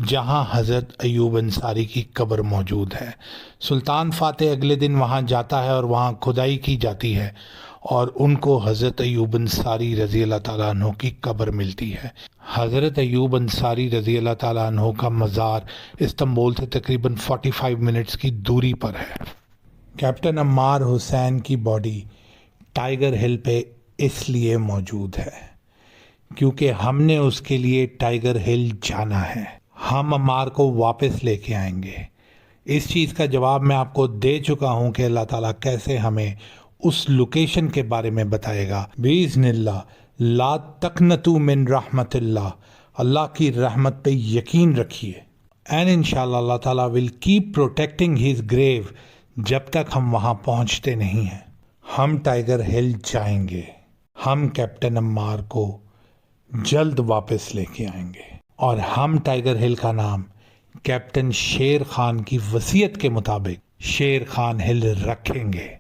जहां हज़रत अयूब अंसारी की कब्र मौजूद है। सुल्तान फातेह अगले दिन वहां जाता है और वहां खुदाई की जाती है और उनको हज़रत अयूब अंसारी रज़ी अल्लाह ताला अन्हो की कब्र मिलती है। हज़रत अयूब अंसारी रज़ी अल्लाह ताला अन्हो का मज़ार इस्तांबुल से तकरीबन 45 मिनट्स की दूरी पर है। कैप्टन अम्मार हुसैन की बॉडी टाइगर हिल पे इसलिए मौजूद है क्योंकि हमने उसके लिए टाइगर हिल जाना है। हम अम्मार को वापस लेके आएंगे। इस चीज़ का जवाब मैं आपको दे चुका हूँ कि अल्लाह ताला कैसे हमें उस लोकेशन के बारे में बताएगा। बिइज़्निल्लाह, ला तक़नतू मिन रहमतिल्लाह, अल्लाह की रहमत पे यकीन रखिए। एंड इंशाअल्लाह अल्लाह ताला will keep protecting his grave जब तक हम वहाँ पहुँचते नहीं हैं। हम टाइगर हिल जाएंगे। हम कैप्टन अम्मार को जल्द वापस लेके आएंगे और हम टाइगर हिल का नाम कैप्टन शेर खान की वसीयत के मुताबिक शेर खान हिल रखेंगे।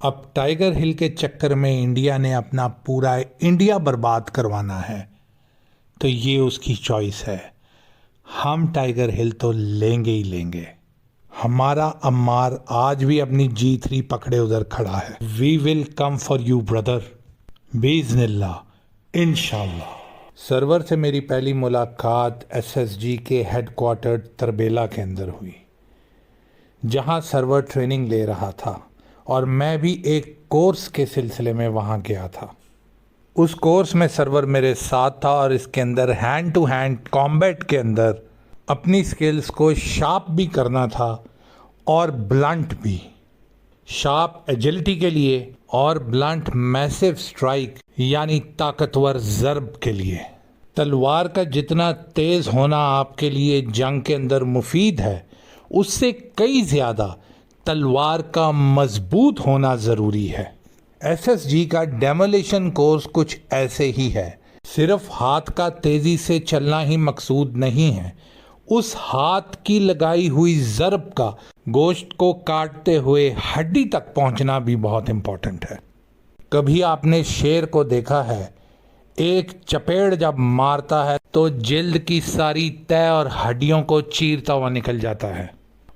अब टाइगर हिल के चक्कर में इंडिया ने अपना पूरा इंडिया बर्बाद करवाना है तो ये उसकी चॉइस है। हम टाइगर हिल तो लेंगे ही लेंगे। हमारा अम्मार आज भी अपनी G3 पकड़े उधर खड़ा है। We will come for you brother, बिइज़्निल्लाह, इंशाल्लाह। सरवर से मेरी पहली मुलाकात SSG के हेडक्वार्टर तरबेला के अंदर हुई, जहां सरवर ट्रेनिंग ले रहा था और मैं भी एक कोर्स के सिलसिले में वहां गया था। उस कोर्स में सरवर मेरे साथ था और इसके अंदर हैंड टू हैंड कॉम्बैट के अंदर अपनी स्किल्स को शार्प भी करना था और ब्लंट भी। शार्प एजिलिटी के लिए और ब्लंट मैसिव स्ट्राइक यानी ताकतवर ज़र्ब के लिए। तलवार का जितना तेज़ होना आपके लिए जंग के अंदर मुफीद है, उससे कई ज़्यादा तलवार का मजबूत होना ज़रूरी है। SSG का डेमोलिशन कोर्स कुछ ऐसे ही है। सिर्फ हाथ का तेज़ी से चलना ही मकसूद नहीं है, उस हाथ की लगाई हुई ज़र्ब का गोश्त को काटते हुए हड्डी तक पहुंचना भी बहुत इम्पोर्टेंट है। कभी आपने शेर को देखा है, एक चपेड़ जब मारता है तो जिल्द की सारी तह और हड्डियों को चीरता हुआ निकल जाता है।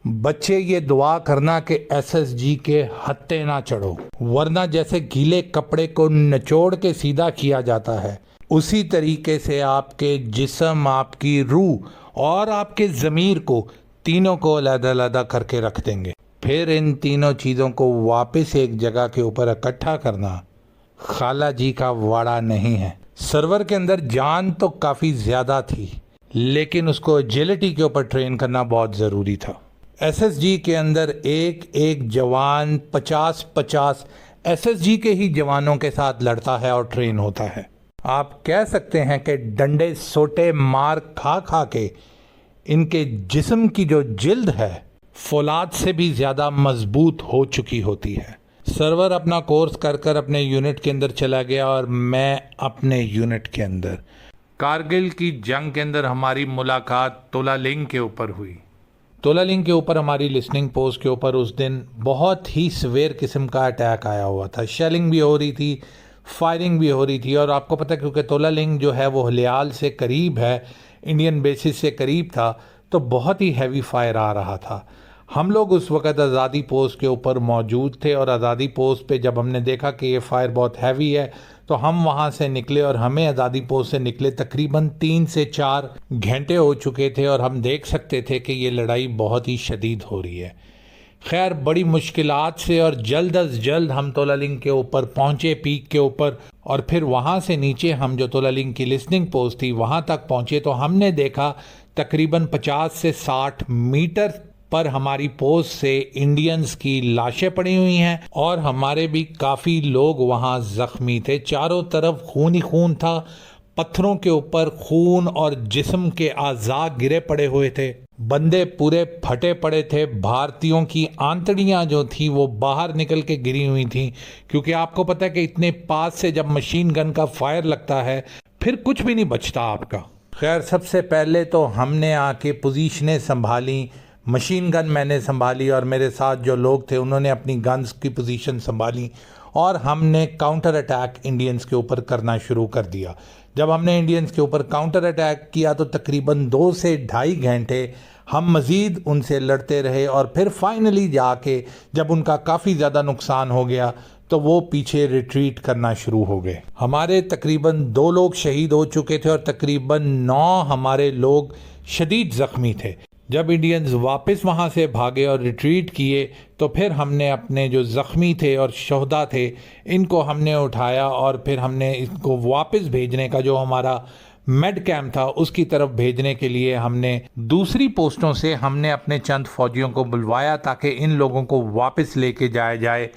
बच्चे ये दुआ करना कि SSG के हत्थे ना चढ़ो, वरना जैसे गीले कपड़े को निचोड़ के सीधा किया जाता है, उसी तरीके से आपके जिस्म, आपकी रूह और आपके ज़मीर को तीनों को अलग-अलग करके रख देंगे। फिर इन तीनों चीज़ों को वापस एक जगह के ऊपर इकट्ठा करना खाला जी का वाड़ा नहीं है। सर्वर के अंदर जान तो काफ़ी ज़्यादा थी, लेकिन उसको एजिलिटी के ऊपर ट्रेन करना बहुत ज़रूरी था। SSG के अंदर एक एक जवान 50-50 SSG के ही जवानों के साथ लड़ता है और ट्रेन होता है। आप कह सकते हैं कि डंडे सोटे मार खा खा के इनके जिस्म की जो जिल्द है फौलाद से भी ज़्यादा मजबूत हो चुकी होती है। सर्वर अपना कोर्स कर कर अपने यूनिट के अंदर चला गया और मैं अपने यूनिट के अंदर। कारगिल की जंग के अंदर हमारी मुलाकात तोलालिंग के ऊपर हुई। तोलालिंग के ऊपर हमारी लिसनिंग पोस्ट के ऊपर उस दिन बहुत ही सवेर किस्म का अटैक आया हुआ था। शेलिंग भी हो रही थी, फायरिंग भी हो रही थी। और आपको पता है क्योंकि तोलालिंग जो है वो हलियाल से करीब है, इंडियन बेसिस से करीब था, तो बहुत ही हैवी फायर आ रहा था। हम लोग उस वक़्त आज़ादी पोस्ट के ऊपर मौजूद थे और आज़ादी पोस्ट पे जब हमने देखा कि ये फायर बहुत हैवी है तो हम वहाँ से निकले और हमें आज़ादी पोस्ट से निकले तकरीबन 3 से 4 घंटे हो चुके थे और हम देख सकते थे कि ये लड़ाई बहुत ही शदीद हो रही है। खैर बड़ी मुश्किलात से और जल्द अज जल्द हम तोलालिंग के ऊपर पहुँचे, पीक के ऊपर, और फिर वहाँ से नीचे हम जो तोलालिंग की लिसनिंग पोस्ट थी वहाँ तक पहुँचे तो हमने देखा तकरीबन 50 से 60 मीटर पर हमारी पोस्ट से इंडियंस की लाशें पड़ी हुई हैं और हमारे भी काफ़ी लोग वहाँ ज़ख्मी थे। चारों तरफ खून ही खून था, पत्थरों के ऊपर खून और जिस्म के आज़ा गिरे पड़े हुए थे, बंदे पूरे फटे पड़े थे। भारतीयों की आंतड़ियाँ जो थी वो बाहर निकल के गिरी हुई थी, क्योंकि आपको पता है कि इतने पास से जब मशीन गन का फायर लगता है फिर कुछ भी नहीं बचता आपका। खैर सबसे पहले तो हमने आके पोजीशनें संभाली, मशीन गन मैंने संभाली और मेरे साथ जो लोग थे उन्होंने अपनी गन्स की पोजीशन संभाली और हमने काउंटर अटैक इंडियंस के ऊपर करना शुरू कर दिया। जब हमने इंडियंस के ऊपर काउंटर अटैक किया तो तकरीबन 2 से 2.5 घंटे हम मज़ीद उनसे लड़ते रहे और फिर फाइनली जाके जब उनका काफ़ी ज़्यादा नुकसान हो गया तो वो पीछे रिट्रीट करना शुरू हो गए। हमारे तकरीबन 2 लोग शहीद हो चुके थे और तकरीबन 9 हमारे लोग शदीद ज़ख्मी थे। जब इंडियंस वापस वहाँ से भागे और रिट्रीट किए तो फिर हमने अपने जो ज़ख्मी थे और शहदा थे इनको हमने उठाया और फिर हमने इसको वापस भेजने का जो हमारा मेड कैंप था उसकी तरफ भेजने के लिए हमने दूसरी पोस्टों से हमने अपने चंद फौजियों को बुलवाया ताकि इन लोगों को वापस लेके जाया जाए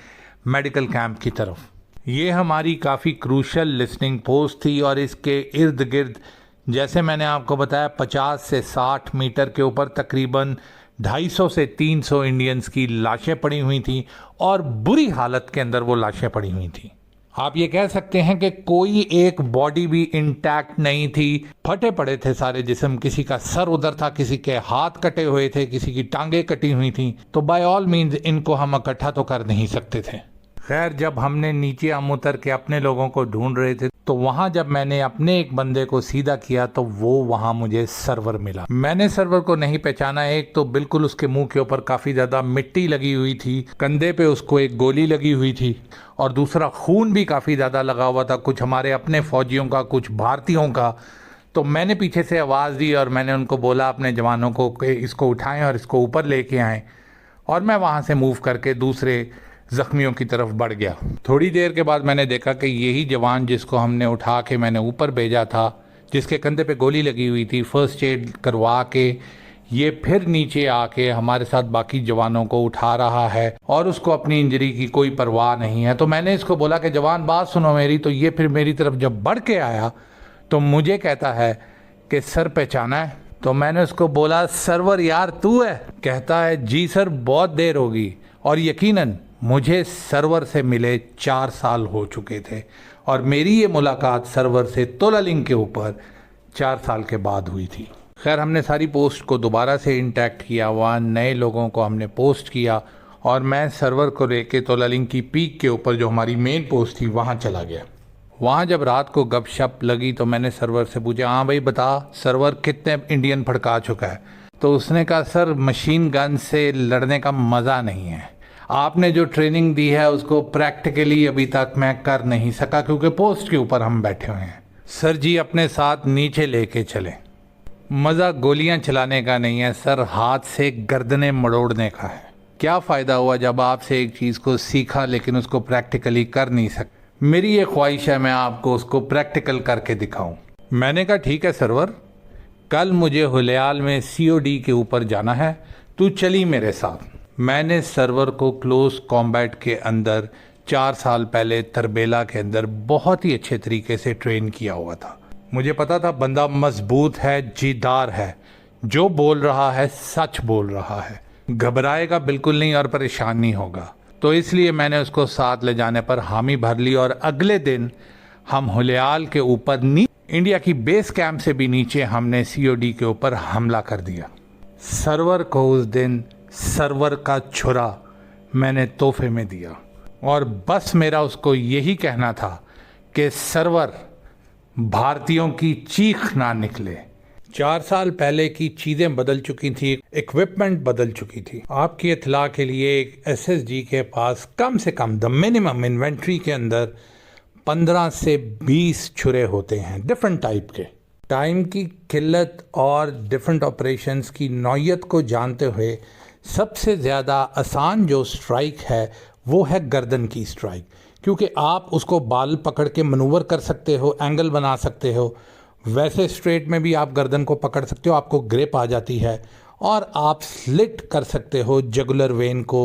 मेडिकल कैंप की तरफ। ये हमारी काफ़ी क्रूशल लिसनिंग पोस्ट थी और इसके इर्द गिर्द जैसे मैंने आपको बताया 50 से 60 मीटर के ऊपर तकरीबन 250 से 300 इंडियंस की लाशें पड़ी हुई थी और बुरी हालत के अंदर वो लाशें पड़ी हुई थी। आप ये कह सकते हैं कि कोई एक बॉडी भी इंटैक्ट नहीं थी, फटे पड़े थे सारे जिस्म, किसी का सर उधर था, किसी के हाथ कटे हुए थे, किसी की टांगें कटी हुई थी। तो बाय ऑल मीन्स इनको हम इकट्ठा तो कर नहीं सकते थे। खैर जब हमने नीचे हम उतर के अपने लोगों को ढूंढ रहे थे तो वहाँ जब मैंने अपने एक बंदे को सीधा किया तो वो वहाँ मुझे सर्वर मिला। मैंने सर्वर को नहीं पहचाना। एक तो बिल्कुल उसके मुंह के ऊपर काफ़ी ज़्यादा मिट्टी लगी हुई थी, कंधे पे उसको एक गोली लगी हुई थी और दूसरा खून भी काफ़ी ज़्यादा लगा हुआ था, कुछ हमारे अपने फौजियों का, कुछ भारतीयों का। तो मैंने पीछे से आवाज़ दी और मैंने उनको बोला अपने जवानों को कि इसको उठाएँ और इसको ऊपर लेके आएँ, और मैं वहाँ से मूव करके दूसरे ज़ख्मियों की तरफ बढ़ गया। थोड़ी देर के बाद मैंने देखा कि यही जवान जिसको हमने उठा के मैंने ऊपर भेजा था, जिसके कंधे पे गोली लगी हुई थी, फर्स्ट एड करवा के ये फिर नीचे आके हमारे साथ बाकी जवानों को उठा रहा है और उसको अपनी इंजरी की कोई परवाह नहीं है। तो मैंने इसको बोला कि जवान बात सुनो मेरी। तो ये फिर मेरी तरफ जब बढ़ के आया तो मुझे कहता है कि सर पहचाना है। तो मैंने उसको बोला सर्वर यार तू है? कहता है जी सर बहुत देर होगी। और यकीनन मुझे सर्वर से मिले 4 साल हो चुके थे और मेरी ये मुलाकात सर्वर से तोलालिंग के ऊपर 4 साल के बाद हुई थी। खैर हमने सारी पोस्ट को दोबारा से इंटैक्ट किया, वहाँ नए लोगों को हमने पोस्ट किया और मैं सर्वर को लेके तोलालिंग की पीक के ऊपर जो हमारी मेन पोस्ट थी वहाँ चला गया। वहाँ जब रात को गपशप लगी तो मैंने सर्वर से पूछा हाँ भाई बता सर्वर कितने इंडियन भड़का चुका है? तो उसने कहा सर मशीन गन से लड़ने का मज़ा नहीं है, आपने जो ट्रेनिंग दी है उसको प्रैक्टिकली अभी तक मैं कर नहीं सका क्योंकि पोस्ट के ऊपर हम बैठे हुए हैं। सर जी अपने साथ नीचे लेके चले। मज़ा गोलियां चलाने का नहीं है सर, हाथ से गर्दनें मड़ोड़ने का है। क्या फ़ायदा हुआ जब आपसे एक चीज़ को सीखा लेकिन उसको प्रैक्टिकली कर नहीं सकते। मेरी ये ख्वाहिश है मैं आपको उसको प्रैक्टिकल करके दिखाऊं। मैंने कहा ठीक है सर्वर, कल मुझे हुलियाल में COD के ऊपर जाना है, तू चली मेरे साथ। मैंने सर्वर को क्लोज कॉम्बैट के अंदर 4 साल पहले तरबेला के अंदर बहुत ही अच्छे तरीके से ट्रेन किया हुआ था। मुझे पता था बंदा मजबूत है, जीदार है, जो बोल रहा है सच बोल रहा है, घबराएगा बिल्कुल नहीं और परेशान नहीं होगा। तो इसलिए मैंने उसको साथ ले जाने पर हामी भर ली और अगले दिन हम हुलियाल के ऊपर इंडिया की बेस कैंप से भी नीचे हमने COD के ऊपर हमला कर दिया। सर्वर को उस दिन सर्वर का छुरा मैंने तोहफे में दिया और बस मेरा उसको यही कहना था कि सर्वर भारतीयों की चीख ना निकले, 4 साल पहले की चीज़ें बदल चुकी थी, इक्विपमेंट बदल चुकी थी। आपकी इत्तला के लिए एक एसएसजी के पास कम से कम द मिनिमम इन्वेंट्री के अंदर 15 से 20 छुरे होते हैं डिफरेंट टाइप के। टाइम की किल्लत और डिफरेंट ऑपरेशंस की नौयत को जानते हुए सबसे ज़्यादा आसान जो स्ट्राइक है वो है गर्दन की स्ट्राइक, क्योंकि आप उसको बाल पकड़ के मनूवर कर सकते हो, एंगल बना सकते हो। वैसे स्ट्रेट में भी आप गर्दन को पकड़ सकते हो, आपको ग्रिप आ जाती है और आप स्लिट कर सकते हो जुगुलर वेन को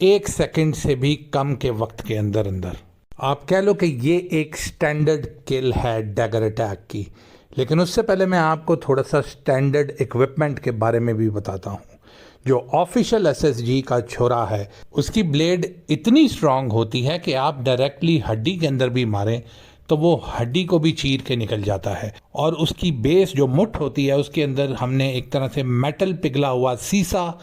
1 सेकंड से भी कम के वक्त के अंदर अंदर। आप कह लो कि ये एक स्टैंडर्ड किल है डैगर अटैक की। लेकिन उससे पहले मैं आपको थोड़ा सा स्टैंडर्ड इक्विपमेंट के बारे में भी बताता हूँ। जो ऑफिशियल एसएसजी का छुरा है उसकी ब्लेड इतनी स्ट्रांग होती है कि आप डायरेक्टली हड्डी के अंदर भी मारें तो वो हड्डी को भी चीर के निकल जाता है। और उसकी बेस जो मुठ होती है उसके अंदर हमने एक तरह से मेटल पिघला हुआ सीसा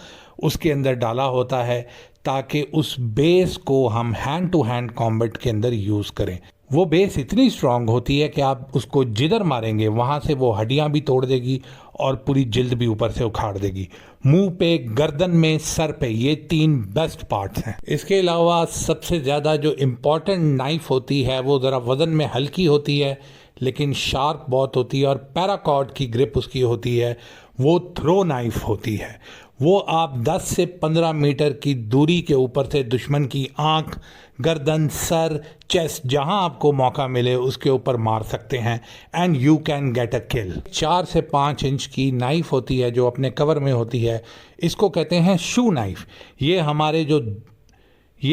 उसके अंदर डाला होता है ताकि उस बेस को हम हैंड टू हैंड कॉम्बैट के अंदर यूज़ करें। वो बेस इतनी स्ट्रांग होती है कि आप उसको जिधर मारेंगे वहाँ से वो हड्डियाँ भी तोड़ देगी और पूरी जिल्द भी ऊपर से उखाड़ देगी। मुंह पे, गर्दन में, सर पे, ये 3 बेस्ट पार्ट्स हैं। इसके अलावा सबसे ज़्यादा जो इम्पॉर्टेंट नाइफ़ होती है वो ज़रा वज़न में हल्की होती है लेकिन शार्प बहुत होती है और पैराकॉर्ड की ग्रिप उसकी होती है, वो थ्रो नाइफ होती है। वो आप 10 से 15 मीटर की दूरी के ऊपर से दुश्मन की आंख, गर्दन, सर, चेस्ट, जहां आपको मौका मिले उसके ऊपर मार सकते हैं and you can get a kill. 4 से 5 इंच की नाइफ होती है जो अपने कवर में होती है, इसको कहते हैं शू नाइफ। ये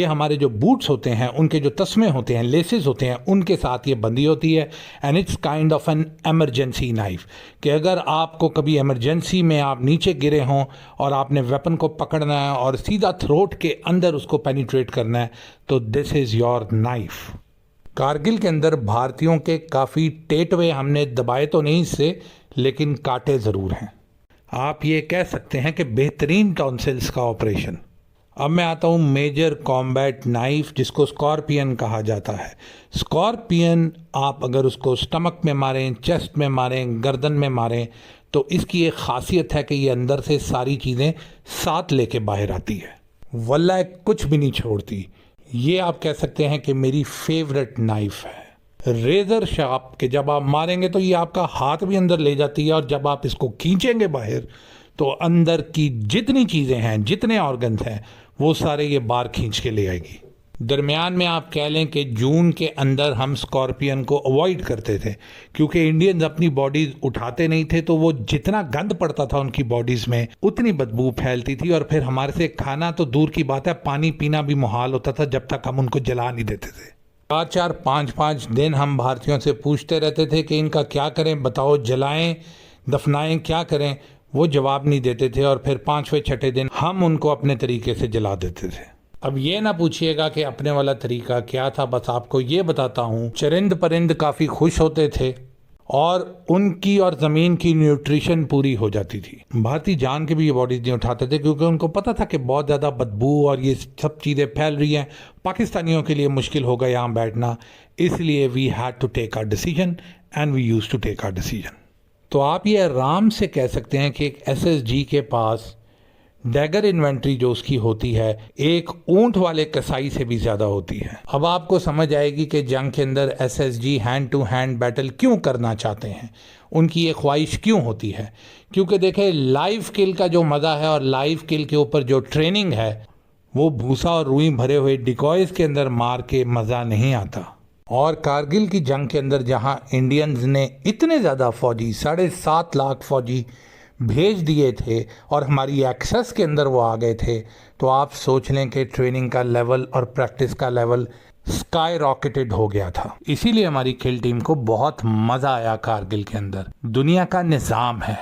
हमारे जो बूट्स होते हैं उनके जो तस्मे होते हैं, लेसेस होते हैं, उनके साथ ये बंधी होती है and it's kind of N emergency knife कि अगर आपको कभी इमरजेंसी में आप नीचे गिरे हों और आपने वेपन को पकड़ना है और सीधा थ्रोट के अंदर उसको पेनिट्रेट करना है तो this is your knife. Kargil के अंदर भारतीयों के काफ़ी टेटवे हमने दबाए तो नहीं इससे, लेकिन काटे ज़रूर हैं। आप ये कह सकते हैं कि बेहतरीन टॉन्सिल्स का ऑपरेशन। अब मैं आता हूँ मेजर कॉम्बैट नाइफ जिसको स्कॉर्पियन कहा जाता है। स्कॉर्पियन आप अगर उसको स्टमक में मारें, चेस्ट में मारें, गर्दन में मारें तो इसकी एक ख़ासियत है कि ये अंदर से सारी चीज़ें साथ लेके बाहर आती है, वल्लाह कुछ भी नहीं छोड़ती। ये आप कह सकते हैं कि मेरी फेवरेट नाइफ है। रेज़र शार्प के जब आप मारेंगे तो ये आपका हाथ भी अंदर ले जाती है और जब आप इसको खींचेंगे बाहर तो अंदर की जितनी चीज़ें हैं, जितने ऑर्गन्स हैं, वो सारे ये बाहर खींच के ले आएगी। दरमियान में आप कह लें कि जून के अंदर हम स्कॉर्पियन को अवॉइड करते थे क्योंकि इंडियंस अपनी बॉडीज़ उठाते नहीं थे, तो वो जितना गंद पड़ता था उनकी बॉडीज़ में उतनी बदबू फैलती थी और फिर हमारे से खाना तो दूर की बात है, पानी पीना भी मुहाल होता था जब तक हम उनको जला नहीं देते थे। 4-4, 5-5 दिन हम भारतीयों से पूछते रहते थे कि इनका क्या करें, बताओ, जलाएं, दफनाएं, क्या करें। वो जवाब नहीं देते थे और फिर 5वें 6ठे दिन हम उनको अपने तरीके से जला देते थे। अब ये ना पूछिएगा कि अपने वाला तरीका क्या था, बस आपको ये बताता हूँ। चरिंद परिंद काफ़ी खुश होते थे और उनकी और ज़मीन की न्यूट्रिशन पूरी हो जाती थी। भारतीय जान के भी ये बॉडीज नहीं उठाते थे क्योंकि उनको पता था कि बहुत ज़्यादा बदबू और ये सब चीज़ें फैल रही हैं, पाकिस्तानियों के लिए मुश्किल होगा यहाँ बैठना, इसलिए we had to take our decision and we used to take our decision. तो आप ये आराम से कह सकते हैं कि एक एसएसजी के पास डैगर इन्वेंट्री जो उसकी होती है एक ऊंट वाले कसाई से भी ज़्यादा होती है। अब आपको समझ आएगी कि जंग के अंदर SSG hand to hand battle क्यों करना चाहते हैं, उनकी ये ख्वाहिश क्यों होती है। क्योंकि देखें, लाइव किल का जो मज़ा है और लाइव किल के ऊपर जो ट्रेनिंग है वो भूसा और रुई भरे हुए डिकॉयज़ के अंदर मार के मज़ा नहीं आता। और कारगिल की जंग के अंदर जहां इंडियंस ने इतने ज़्यादा फ़ौजी, 7.5 लाख फ़ौजी भेज दिए थे और हमारी एक्सेस के अंदर वो आ गए थे, तो आप सोच लें कि ट्रेनिंग का लेवल और प्रैक्टिस का लेवल स्काई रॉकेटेड हो गया था। इसीलिए हमारी किल टीम को बहुत मज़ा आया कारगिल के अंदर। दुनिया का निज़ाम है,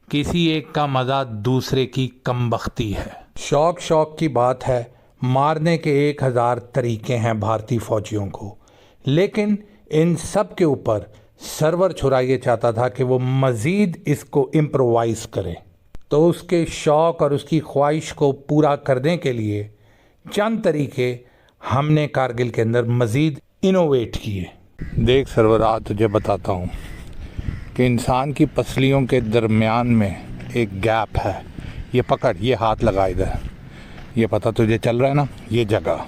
किसी एक का मज़ा दूसरे की कमबख्ती है। शौक की बात है, मारने के 1000 तरीके हैं भारतीय फ़ौजियों को, लेकिन इन सब के ऊपर सर्वर छुरा ये चाहता था कि वो मज़ीद इसको इम्प्रोवाइज़ करे। तो उसके शौक़ और उसकी ख्वाहिश को पूरा करने के लिए चंद तरीके हमने कारगिल के अंदर मज़ीद इनोवेट किए। देख सर्वर, आज तुझे बताता हूँ, कि इंसान की पसलियों के दरमियान में एक गैप है। ये पकड़, ये हाथ लगा इधर, ये पता तुझे चल रहा है ना, ये जगह।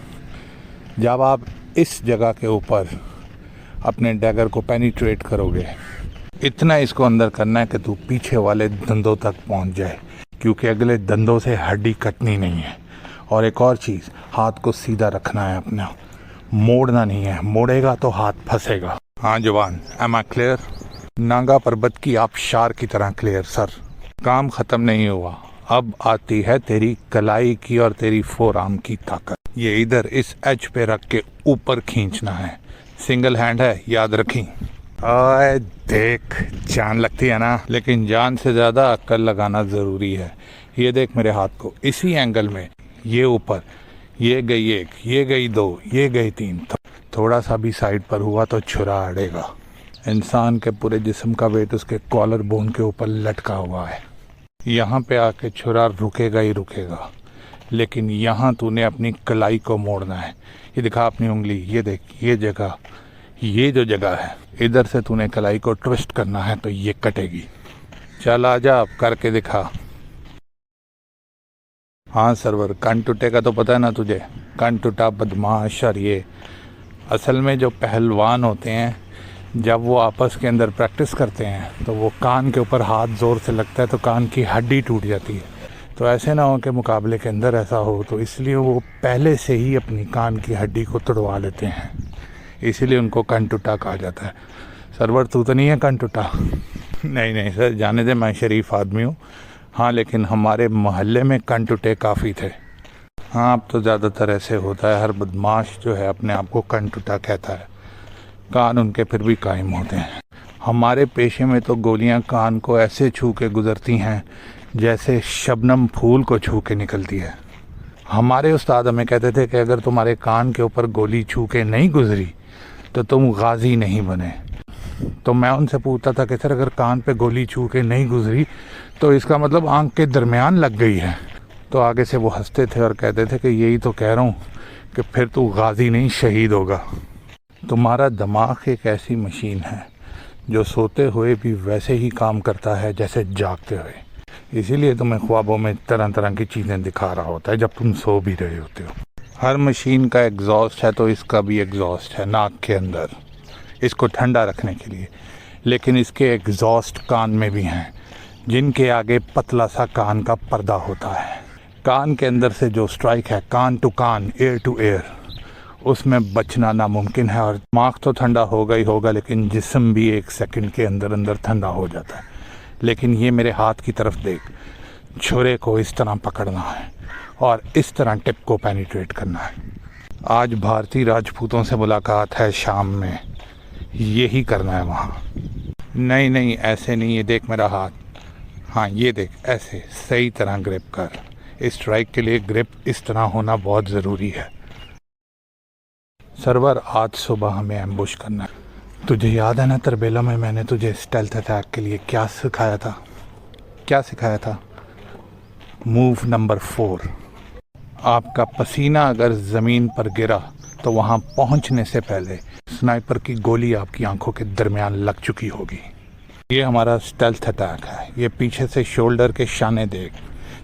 जब आप इस जगह के ऊपर अपने डैगर को पेनिट्रेट करोगे, इतना इसको अंदर करना है कि तू पीछे वाले दंदों तक पहुंच जाए, क्योंकि अगले दंदों से हड्डी कटनी नहीं है। और एक और चीज़, हाथ को सीधा रखना है अपना, मोड़ना नहीं है, मोड़ेगा तो हाथ फंसेगा। हाँ जवान, M I clear? Nanga Parbat की आबशार की तरह क्लियर सर। काम ख़त्म नहीं हुआ, अब आती है तेरी कलाई की और तेरी फोरआर्म की ताकत। ये इधर इस एज पे रख के ऊपर खींचना है, सिंगल हैंड है, याद रखी। आए देख, जान लगती है ना, लेकिन जान से ज़्यादा अक्ल लगाना ज़रूरी है। ये देख मेरे हाथ को, इसी एंगल में, ये ऊपर, ये गई एक, ये गई दो, ये गई तीन। थोड़ा सा भी साइड पर हुआ तो छुरा अड़ेगा। इंसान के पूरे जिस्म का वेट उसके कॉलर बोन के ऊपर लटका हुआ है। यहाँ पे आके छुरा रुकेगा ही रुकेगा, लेकिन यहाँ तूने अपनी कलाई को मोड़ना है। ये दिखा अपनी उंगली, ये देख, ये जगह, ये जो जगह है, इधर से तूने कलाई को ट्विस्ट करना है तो ये कटेगी। चल आजा, अब करके दिखा। हाँ सरवर, कान टूटे का तो पता है ना तुझे, कान टूटा बदमाश। और ये असल में जो पहलवान होते हैं, जब वो आपस के अंदर प्रैक्टिस करते हैं तो वो कान के ऊपर हाथ ज़ोर से लगता है तो कान की हड्डी टूट जाती है। तो ऐसे ना हो कि मुकाबले के अंदर ऐसा हो, तो इसलिए वो पहले से ही अपनी कान की हड्डी को तोड़वा लेते हैं, इसीलिए उनको कान टूटा कहा जाता है। सरवर तू तो नहीं है कान टूटा? नहीं नहीं सर, जाने दे, मैं शरीफ आदमी हूँ। हाँ, लेकिन हमारे मोहल्ले में कान टूटे काफ़ी थे। हाँ, अब तो ज़्यादातर ऐसे होता है, हर बदमाश जो है अपने आप को कान टूटा कहता है। कान उनके फिर भी कायम होते हैं। हमारे पेशे में तो गोलियां कान को ऐसे छू के गुजरती हैं जैसे शबनम फूल को छू के निकलती है। हमारे उस्ताद हमें कहते थे कि अगर तुम्हारे कान के ऊपर गोली छू के नहीं गुजरी तो तुम गाजी नहीं बने। तो मैं उनसे पूछता था कि सर अगर कान पे गोली छू के नहीं गुजरी तो इसका मतलब आंख के दरमियान लग गई है। तो आगे से वो हंसते थे और कहते थे कि यही तो कह रहा हूँ कि फिर तू गाजी नहीं, शहीद होगा। तुम्हारा दिमाग एक ऐसी मशीन है जो सोते हुए भी वैसे ही काम करता है जैसे जागते हुए, इसीलिए तुम्हें ख्वाबों में तरह तरह की चीज़ें दिखा रहा होता है जब तुम सो भी रहे होते हो। हर मशीन का एग्जॉस्ट है तो इसका भी एग्जॉस्ट है नाक के अंदर, इसको ठंडा रखने के लिए। लेकिन इसके एग्जॉस्ट कान में भी हैं, जिनके आगे पतला सा कान का पर्दा होता है। कान के अंदर से जो स्ट्राइक है, कान टू कान, एयर टू एयर, उसमें बचना नामुमकिन है। और दिमाग तो ठंडा होगा ही होगा, लेकिन जिस्म भी एक सेकंड के अंदर अंदर ठंडा हो जाता है। लेकिन ये मेरे हाथ की तरफ देख, छुरे को इस तरह पकड़ना है और इस तरह टिप को पेनिट्रेट करना है। आज भारतीय राजपूतों से मुलाकात है शाम में, यही करना है वहाँ। नहीं नहीं, ऐसे नहीं, ये देख मेरा हाथ, हाँ ये देख, ऐसे सही तरह ग्रिप कर। इस स्ट्राइक के लिए ग्रिप इस तरह होना बहुत ज़रूरी है। सरवर, आज सुबह हमें एम्बुश करना है। तुझे याद है ना तरबेला में मैंने तुझे स्टेल्थ अटैक के लिए क्या सिखाया था? क्या सिखाया था? Move number 4। आपका पसीना अगर ज़मीन पर गिरा तो वहाँ पहुँचने से पहले स्नाइपर की गोली आपकी आंखों के दरमियान लग चुकी होगी। ये हमारा स्टेल्थ अटैक है। ये पीछे से शोल्डर के शाने देख,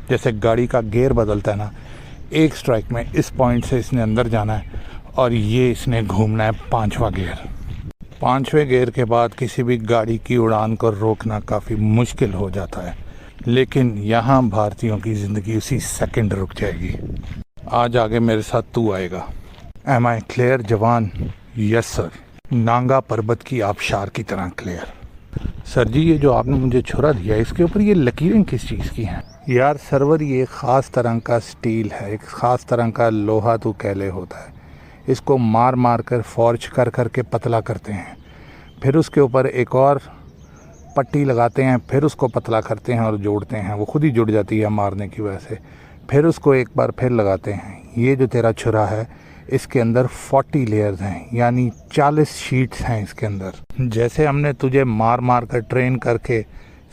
जैसे गाड़ी का गियर बदलता है ना, एक स्ट्राइक में इस पॉइंट से इसने अंदर जाना है और ये इसने घूमना है 5वां गियर। 5वें गियर के बाद किसी भी गाड़ी की उड़ान को रोकना काफ़ी मुश्किल हो जाता है, लेकिन यहाँ भारतीयों की ज़िंदगी उसी सेकंड रुक जाएगी। आज आगे मेरे साथ तू आएगा। एम आई क्लियर जवान? Yes sir. नांगा पर्वत की आबशार की तरह क्लियर। सर जी, ये जो आपने मुझे छुरा दिया, इसके ऊपर ये लकीरें किस चीज़ की हैं? यार सरवर, ये एक ख़ास तरह का स्टील है, एक ख़ास तरह का लोहा तू कह ले होता है। इसको मार मार कर फॉर्ज कर कर के पतला करते हैं, फिर उसके ऊपर एक और पट्टी लगाते हैं, फिर उसको पतला करते हैं और जोड़ते हैं। वो खुद ही जुड़ जाती है मारने की वजह से। फिर उसको एक बार फिर लगाते हैं। ये जो तेरा छुरा है, इसके अंदर 40 लेयर्स हैं, यानी 40 शीट्स हैं इसके अंदर। जैसे हमने तुझे मार मार कर ट्रेन करके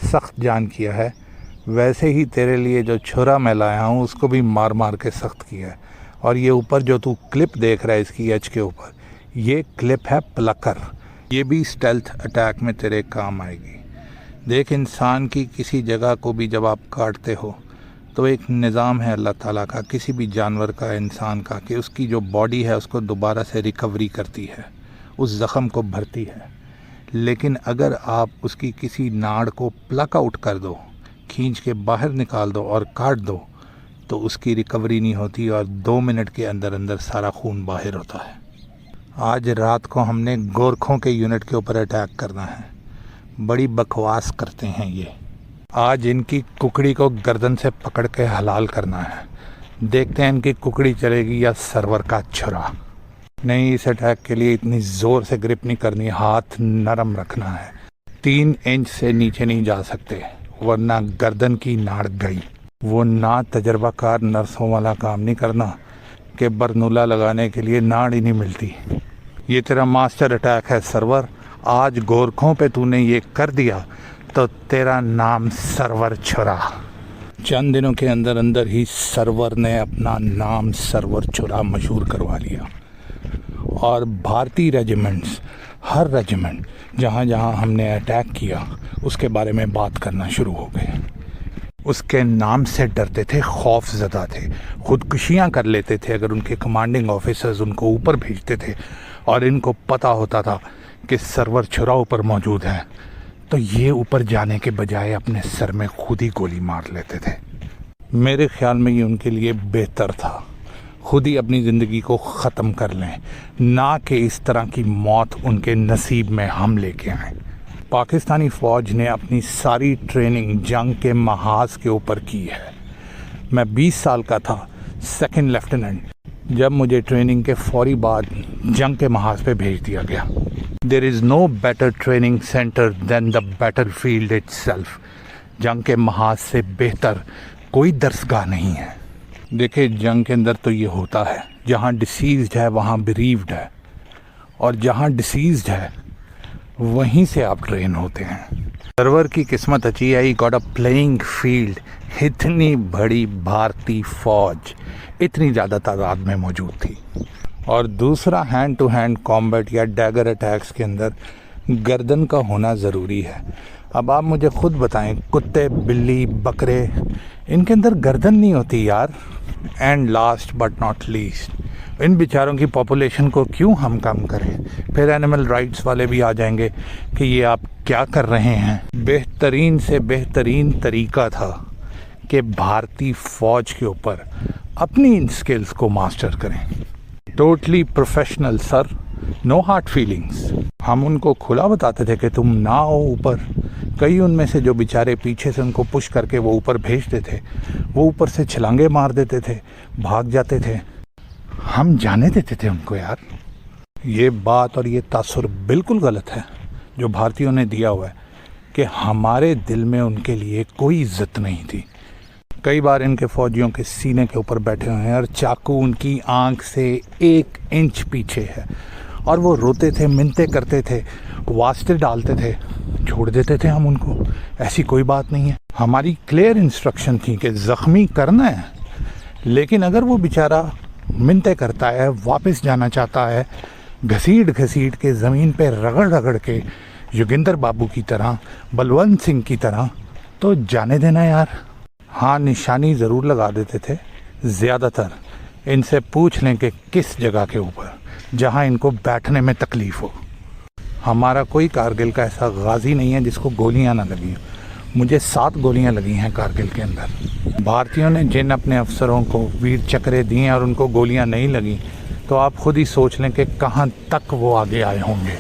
सख्त जान किया है, वैसे ही तेरे लिए जो छुरा मैं लाया हूँ उसको भी मार मार के सख्त किया है। और ये ऊपर जो तू क्लिप देख रहा है इसकी एज के ऊपर, ये क्लिप है प्लकर। ये भी स्टेल्थ अटैक में तेरे काम आएगी। देख, इंसान की किसी जगह को भी जब आप काटते हो तो एक निज़ाम है अल्लाह ताला का, किसी भी जानवर का, इंसान का, कि उसकी जो बॉडी है उसको दोबारा से रिकवरी करती है, उस ज़ख़म को भरती है। लेकिन अगर आप उसकी किसी नाड़ को प्लक आउट कर दो, खींच के बाहर निकाल दो और काट दो, तो उसकी रिकवरी नहीं होती और 2 मिनट के अंदर अंदर सारा खून बाहर होता है। आज रात को हमने गोरखों के यूनिट के ऊपर अटैक करना है। बड़ी बकवास करते हैं ये। आज इनकी कुकड़ी को गर्दन से पकड़ के हलाल करना है। देखते हैं इनकी कुकड़ी चलेगी या सर्वर का छुरा। नहीं, इस अटैक के लिए इतनी ज़ोर से ग्रिप नहीं करनी, हाथ नरम रखना है। 3 इंच से नीचे नहीं जा सकते, वरना गर्दन की नाड़ गई। वो ना तजर्बाकार नर्सों वाला काम नहीं करना कि बरनूला लगाने के लिए नाड़ ही नहीं मिलती। ये तेरा मास्टर अटैक है सर्वर। आज गोरखों पे तूने ये कर दिया तो तेरा नाम सर्वर छुरा। चंद दिनों के अंदर अंदर ही सर्वर ने अपना नाम सर्वर छुरा मशहूर करवा लिया। और भारतीय रेजिमेंट्स, हर रेजिमेंट जहाँ जहाँ हमने अटैक किया उसके बारे में बात करना शुरू हो गए। उसके नाम से डरते थे, खौफ ज़दा थे, खुदकुशियाँ कर लेते थे अगर उनके कमांडिंग ऑफिसर्स उनको ऊपर भेजते थे और इनको पता होता था कि सर्वर छुरा ऊपर मौजूद है, तो ये ऊपर जाने के बजाय अपने सर में खुद ही गोली मार लेते थे। मेरे ख्याल में ये उनके लिए बेहतर था, खुद ही अपनी ज़िंदगी को ख़त्म कर लें, ना कि इस तरह की मौत उनके नसीब में हम लेके आएँ। पाकिस्तानी फ़ौज ने अपनी सारी ट्रेनिंग जंग के महाज के ऊपर की है। मैं 20 साल का था, 2nd लेफ्टिनेंट, जब मुझे ट्रेनिंग के फौरी बाद जंग के महाज पे भेज दिया गया। There is no better training centre than the battlefield itself. जंग के महाज से बेहतर कोई दरसगाह नहीं है। देखिए, जंग के अंदर तो ये होता है, जहाँ डिसीज़्ड है वहाँ बिरीव्ड है, और जहाँ डिसीज़्ड है वहीं से आप ट्रेन होते हैं। सर्वर की किस्मत अच्छी है, he got a playing field. इतनी बड़ी भारतीय फ़ौज इतनी ज़्यादा तादाद में मौजूद थी। और दूसरा, हैंड टू हैंड कॉम्बैट या डैगर अटैक्स के अंदर गर्दन का होना ज़रूरी है। अब आप मुझे खुद बताएं, कुत्ते, बिल्ली, बकरे, इनके अंदर गर्दन नहीं होती यार। And last but not least, इन बेचारों की पॉपुलेशन को क्यों हम कम करें? फिर एनिमल राइट्स वाले भी आ जाएंगे कि ये आप क्या कर रहे हैं। बेहतरीन से बेहतरीन तरीका था कि भारतीय फ़ौज के ऊपर अपनी इन स्किल्स को मास्टर करें। Totally professional sir, no hard feelings. हम उनको खुला बताते थे कि तुम ना आओ ऊपर। कई उनमें से जो बेचारे पीछे से उनको पुश करके वो ऊपर भेजते थे, वो ऊपर से छलांगे मार देते थे, भाग जाते थे। हम जाने देते थे उनको यार। ये बात और ये तासुर बिल्कुल गलत है जो भारतीयों ने दिया हुआ है कि हमारे दिल में उनके लिए कोई इज्जत नहीं थी। कई बार इनके फौजियों के सीने के ऊपर बैठे हुए हैं और चाकू उनकी आंख से 1 इंच पीछे है, और वो रोते थे, मिन्नतें करते थे, वास्ते डालते थे, छोड़ देते थे हम उनको। ऐसी कोई बात नहीं है। हमारी क्लियर इंस्ट्रक्शन थी कि ज़ख्मी करना है, लेकिन अगर वो बेचारा मिन्नतें करता है, वापस जाना चाहता है, घसीट घसीट के ज़मीन पे रगड़ रगड़ के योगिंदर बाबू की तरह, बलवंत सिंह की तरह, तो जाने देना यार। हाँ, निशानी ज़रूर लगा देते थे। ज़्यादातर इनसे पूछ लें कि किस जगह के ऊपर जहाँ इनको बैठने में तकलीफ़ हो। हमारा कोई कारगिल का ऐसा गाजी नहीं है जिसको गोलियां ना लगी। मुझे 7 गोलियां लगी हैं कारगिल के अंदर। भारतीयों ने जिन अपने अफसरों को वीर चक्रे दिए और उनको गोलियां नहीं लगी, तो आप खुद ही सोच लें कि कहाँ तक वो आगे आए होंगे।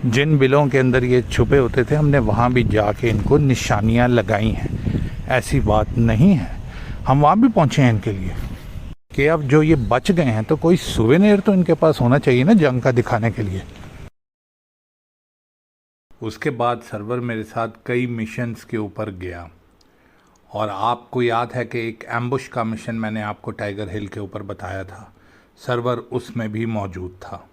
जिन बिलों के अंदर ये छुपे होते थे, हमने वहाँ भी जाके इनको निशानियाँ लगाई हैं। ऐसी बात नहीं है, हम वहाँ भी पहुँचे हैं इनके लिए कि अब जो ये बच गए हैं तो कोई सुवेनियर तो इनके पास होना चाहिए ना जंग का दिखाने के लिए। उसके बाद सर्वर मेरे साथ कई मिशंस के ऊपर गया, और आपको याद है कि एक एम्बुश का मिशन मैंने आपको टाइगर हिल के ऊपर बताया था। सर्वर उसमें भी मौजूद था।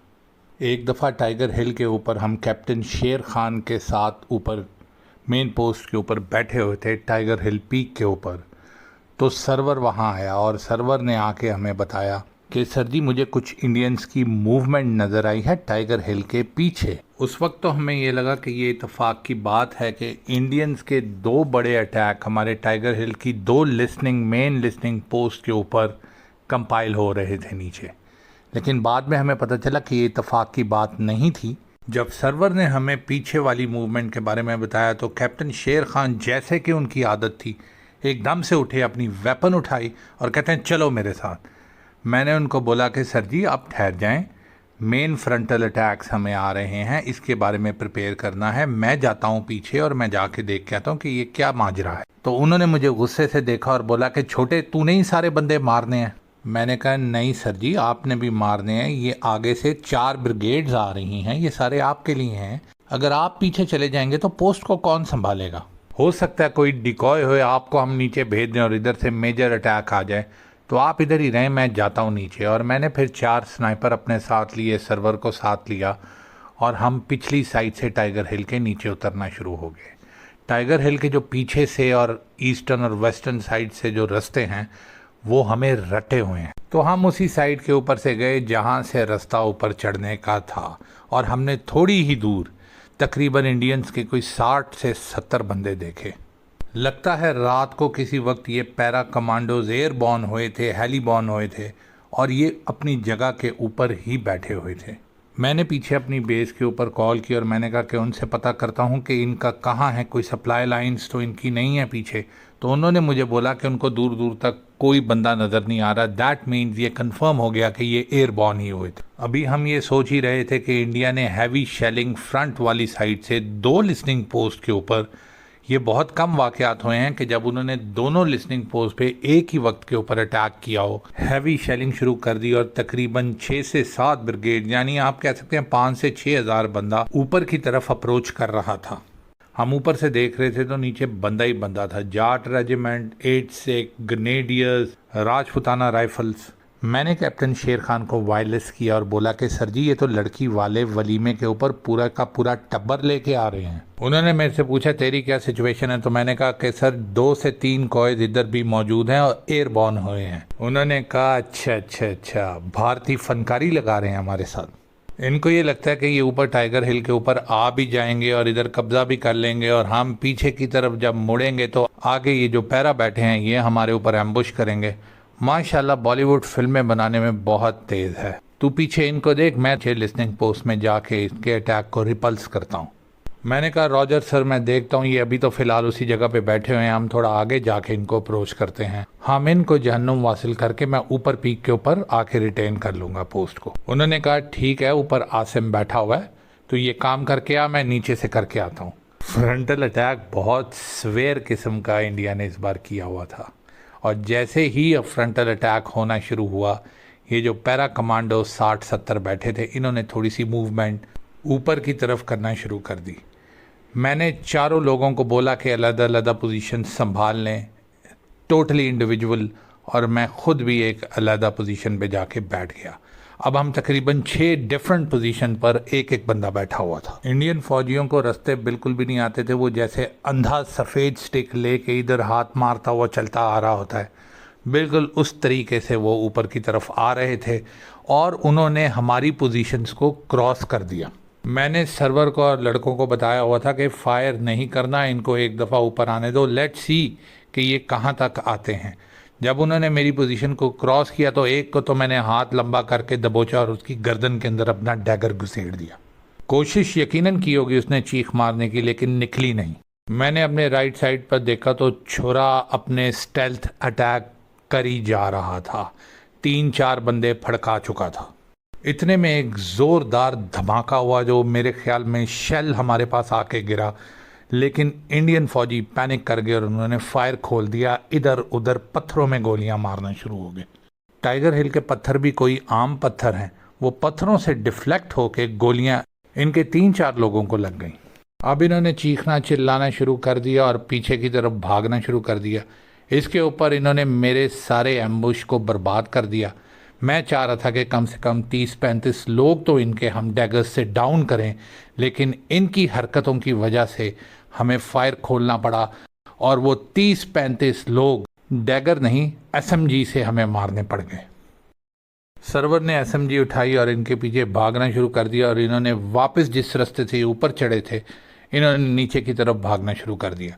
एक दफ़ा टाइगर हिल के ऊपर हम कैप्टन शेर खान के साथ ऊपर मेन पोस्ट के ऊपर बैठे हुए थे, टाइगर हिल पीक के ऊपर। तो सर्वर वहाँ आया और सर्वर ने आके हमें बताया कि सर जी, मुझे कुछ इंडियंस की मूवमेंट नज़र आई है टाइगर हिल के पीछे। उस वक्त तो हमें ये लगा कि ये इत्तेफाक की बात है कि इंडियंस के 2 बड़े अटैक हमारे टाइगर हिल की 2 मेन लिसनिंग पोस्ट के ऊपर कंपाइल हो रहे थे नीचे। लेकिन बाद में हमें पता चला कि ये इत्तेफाक की बात नहीं थी। जब सर्वर ने हमें पीछे वाली मूवमेंट के बारे में बताया तो कैप्टन शेर खान, जैसे कि उनकी आदत थी, एकदम से उठे, अपनी वेपन उठाई और कहते हैं चलो मेरे साथ। मैंने उनको बोला कि सर जी आप ठहर जाएं, मेन फ्रंटल अटैक्स हमें आ रहे हैं, इसके बारे में प्रिपेयर करना है, मैं जाता हूँ पीछे और मैं जाके देख के आता हूँ कि ये क्या माजरा है। तो उन्होंने मुझे गुस्से से देखा और बोला कि छोटे तूने ही सारे बंदे मारने हैं। मैंने कहा नहीं सर जी आपने भी मारने हैं, ये आगे से 4 ब्रिगेड्स आ रही हैं, ये सारे आपके लिए हैं, अगर आप पीछे चले जाएंगे तो पोस्ट को कौन संभालेगा। हो सकता है कोई डिकॉय हो, आपको हम नीचे भेज दें और इधर से मेजर अटैक आ जाए, तो आप इधर ही रहें, मैं जाता हूँ नीचे। और मैंने फिर 4 स्नाइपर अपने साथ लिए, सर्वर को साथ लिया और हम पिछली साइड से टाइगर हिल के नीचे उतरना शुरू हो गए। टाइगर हिल के जो पीछे से और ईस्टर्न और वेस्टर्न साइड से जो रास्ते हैं वो हमें रटे हुए हैं, तो हम उसी साइड के ऊपर से गए जहाँ से रास्ता ऊपर चढ़ने का था। और हमने थोड़ी ही दूर तकरीबन इंडियंस के कोई 60 से 70 बंदे देखे। लगता है रात को किसी वक्त ये पैरा कमांडोज एयरबॉर्न हुए थे, हेलीबॉर्न हुए थे और ये अपनी जगह के ऊपर ही बैठे हुए थे। मैंने पीछे अपनी बेस के ऊपर कॉल की और मैंने कहा कि उनसे पता करता हूँ कि इनका कहाँ है, कोई सप्लाई लाइंस तो इनकी नहीं है पीछे। तो उन्होंने मुझे बोला कि उनको दूर दूर तक कोई बंदा नज़र नहीं आ रहा। दैट मीन्स ये कंफर्म हो गया कि ये एयरबॉर्न ही हुए थे। अभी हम ये सोच ही रहे थे कि इंडिया ने हैवी शेलिंग फ्रंट वाली साइड से 2 लिसनिंग पोस्ट के ऊपर, ये बहुत कम वाक़यात हुए हैं कि जब उन्होंने दोनों लिसनिंग पोस्ट पे एक ही वक्त के ऊपर अटैक किया हो, हैवी शेलिंग शुरू कर दी और तकरीबन 6 से 7 ब्रिगेड, यानी आप कह सकते हैं 5 से 6 हज़ार बंदा ऊपर की तरफ अप्रोच कर रहा था। हम ऊपर से देख रहे थे तो नीचे बंदा ही बंदा था। जाट रेजिमेंट, 8 से ग्रेनेडियर्स, राजपुताना राइफल्स। मैंने कैप्टन शेर खान को वायरलेस किया और बोला कि सर जी ये तो लड़की वाले वलीमे के ऊपर पूरा का पूरा टब्बर लेके आ रहे हैं। उन्होंने मेरे से पूछा तेरी क्या सिचुएशन है, तो मैंने कहा कि सर 2 से 3 कॉयज इधर भी मौजूद हैं और एयरबॉर्न हुए हैं। उन्होंने कहा अच्छा, भारतीय फनकारी लगा रहे हैं हमारे साथ। इनको ये लगता है कि ये ऊपर टाइगर हिल के ऊपर आ भी जाएंगे और इधर कब्जा भी कर लेंगे और हम पीछे की तरफ जब मुड़ेंगे तो आगे ये जो पैरा बैठे हैं ये हमारे ऊपर एम्बुश करेंगे। माशाल्लाह बॉलीवुड फिल्में बनाने में बहुत तेज़ है। तू पीछे इनको देख, मैं लिसनिंग पोस्ट में जाके इसके अटैक को रिपल्स करता हूँ। मैंने कहा रॉजर सर मैं देखता हूँ, ये अभी तो फ़िलहाल उसी जगह पे बैठे हुए हैं, हम थोड़ा आगे जाके इनको अप्रोच करते हैं, हम इनको जहन्नुम वासिल करके मैं ऊपर पीक के ऊपर आके रिटेन कर लूँगा पोस्ट को। उन्होंने कहा ठीक है, ऊपर आसिम बैठा हुआ है तो ये काम करके आ, मैं नीचे से करके आता हूँ। फ्रंटल अटैक बहुत स्वेयर किस्म का इंडिया ने इस बार किया हुआ था और जैसे ही अब फ्रंटल अटैक होना शुरू हुआ, ये जो पैरा कमांडो 60-70 बैठे थे, इन्होंने थोड़ी सी मूवमेंट ऊपर की तरफ करना शुरू कर दी। मैंने चारों लोगों को बोला कि अलग-अलग पोजीशन संभाल लें, टोटली इंडिविजुअल, और मैं ख़ुद भी एक अलग पोजीशन पे जाके बैठ गया। अब हम तकरीबन 6 डिफरेंट पोजीशन पर एक एक बंदा बैठा हुआ था। इंडियन फौजियों को रास्ते बिल्कुल भी नहीं आते थे, वो जैसे अंधा सफ़ेद स्टिक लेके इधर हाथ मारता हुआ चलता आ रहा होता है, बिल्कुल उस तरीके से वो ऊपर की तरफ आ रहे थे और उन्होंने हमारी पोजीशंस को क्रॉस कर दिया। मैंने सर्वर को और लड़कों को बताया हुआ था कि फायर नहीं करना, इनको एक दफ़ा ऊपर आने दो, लेट्स सी कि ये कहाँ तक आते हैं। जब उन्होंने मेरी पोजीशन को क्रॉस किया तो एक को तो मैंने हाथ लंबा करके दबोचा और उसकी गर्दन के अंदर अपना डैगर घुसेड़ दिया। कोशिश यकीनन की होगी उसने चीख मारने की, लेकिन निकली नहीं। मैंने अपने राइट साइड पर देखा तो छोरा अपने स्टेल्थ अटैक कर ही जा रहा था, 3-4 बंदे फड़का चुका था। इतने में एक ज़ोरदार धमाका हुआ जो मेरे ख्याल में शेल हमारे पास आके गिरा, लेकिन इंडियन फौजी पैनिक कर गए और उन्होंने फायर खोल दिया। इधर उधर पत्थरों में गोलियां मारना शुरू हो गए। टाइगर हिल के पत्थर भी कोई आम पत्थर हैं, वो पत्थरों से डिफ्लेक्ट होके गोलियां इनके 3-4 लोगों को लग गईं। अब इन्होंने चीखना चिल्लाना शुरू कर दिया और पीछे की तरफ भागना शुरू कर दिया। इसके ऊपर इन्होंने मेरे सारे एम्बुश को बर्बाद कर दिया। मैं चाह रहा था कि कम से कम 30-35 लोग तो इनके हम डैगर्स से डाउन करें, लेकिन इनकी हरकतों की वजह से हमें फायर खोलना पड़ा और वो 30-35 लोग डैगर नहीं SMG से हमें मारने पड़ गए। सरवर ने एसएमजी उठाई और इनके पीछे भागना शुरू कर दिया और इन्होंने वापस जिस रास्ते से ऊपर चढ़े थे इन्होंने नीचे की तरफ भागना शुरू कर दिया।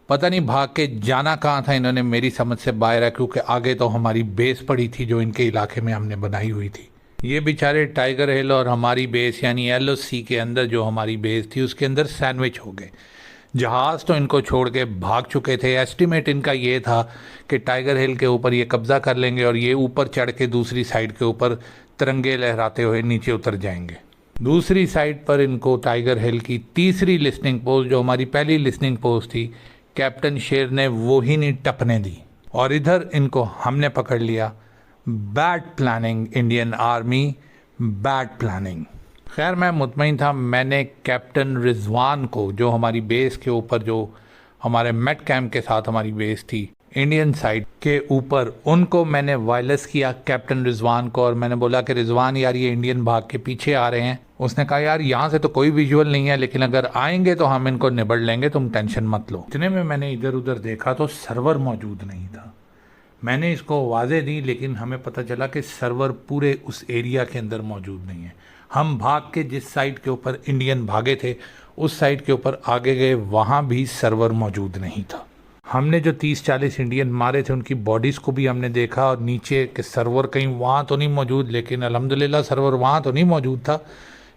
पता नहीं भाग के जाना कहाँ था इन्होंने, मेरी समझ से बाहर है, क्योंकि आगे तो हमारी बेस पड़ी थी जो इनके इलाके में हमने बनाई हुई थी। ये बेचारे टाइगर हिल और हमारी बेस यानी एलओसी के अंदर जो हमारी बेस थी उसके अंदर सैंडविच हो गए। जहाज़ तो इनको छोड़ के भाग चुके थे। एस्टिमेट इनका ये था कि टाइगर हिल के ऊपर ये कब्ज़ा कर लेंगे और ये ऊपर चढ़ के दूसरी साइड के ऊपर तिरंगे लहराते हुए नीचे उतर जाएंगे। दूसरी साइड पर इनको टाइगर हिल की तीसरी लिस्निंग पोस्ट, जो हमारी पहली लिस्निंग पोस्ट थी, कैप्टन शेर ने वो ही नहीं टपने दी और इधर इनको हमने पकड़ लिया। Bad planning Indian army, bad planning. खैर मैं मुतमईन था। मैंने कैप्टन रिजवान को, जो हमारी बेस के ऊपर, जो हमारे मेट कैंप के साथ हमारी बेस थी इंडियन साइड के ऊपर, उनको मैंने वायरलेस किया कैप्टन रिजवान को और मैंने बोला कि रिजवान यार ये इंडियन भाग के पीछे आ रहे हैं। उसने कहा यार यहाँ से तो कोई विजुअल नहीं है, लेकिन अगर आएंगे तो हम इनको निबड़ लेंगे, तुम टेंशन मत लो। इतने में मैंने इधर उधर देखा तो सर्वर मौजूद नहीं था। मैंने इसको आवाज़ें दी लेकिन हमें पता चला कि सर्वर पूरे उस एरिया के अंदर मौजूद नहीं है। हम भाग के जिस साइड के ऊपर इंडियन भागे थे उस साइड के ऊपर आगे गए, वहाँ भी सर्वर मौजूद नहीं था। हमने जो 30-40 इंडियन मारे थे उनकी बॉडीज़ को भी हमने देखा और नीचे के सर्वर कहीं वहाँ तो नहीं मौजूद, लेकिन अल्हम्दुलिल्लाह सर्वर वहाँ तो नहीं मौजूद था,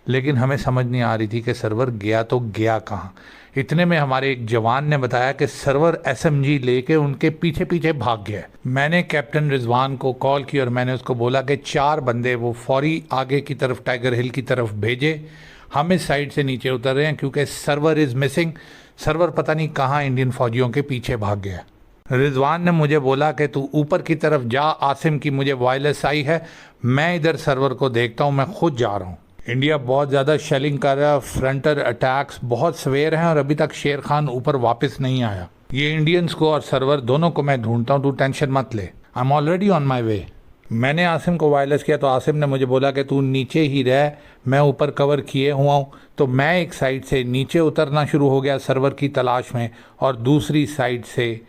लेकिन हमें समझ नहीं आ रही थी कि सर्वर गया तो गया कहाँ। इतने में हमारे एक जवान ने बताया कि सर्वर एसएमजी लेके उनके पीछे पीछे भाग गया। मैंने कैप्टन रिजवान को कॉल की और मैंने उसको बोला कि 4 बंदे वो फौरी आगे की तरफ टाइगर हिल की तरफ भेजे, हम इस साइड से नीचे उतर रहे हैं क्योंकि सर्वर इज़ मिसिंग। सर्वर पता नहीं कहाँ इंडियन फौजियों के पीछे भाग गया। रिजवान ने मुझे बोला कि तू ऊपर की तरफ जा, आसिम की मुझे वायरलेस आई है, मैं इधर सर्वर को देखता हूँ, मैं खुद जा रहा हूँ। इंडिया बहुत ज़्यादा शेलिंग कर रहा है, फ्रंटर अटैक्स बहुत सवेर हैं और अभी तक शेर खान ऊपर वापस नहीं आया। ये इंडियंस को और सर्वर दोनों को मैं ढूंढता हूँ, तू टेंशन मत ले, I am already on my way. मैंने आसिम को वायरलेस किया तो आसिम ने मुझे बोला कि तू नीचे ही रह, मैं ऊपर कवर किए हुआ हूँ। तो मैं एक साइड से नीचे उतरना शुरू हो गया सर्वर की तलाश में और दूसरी साइड से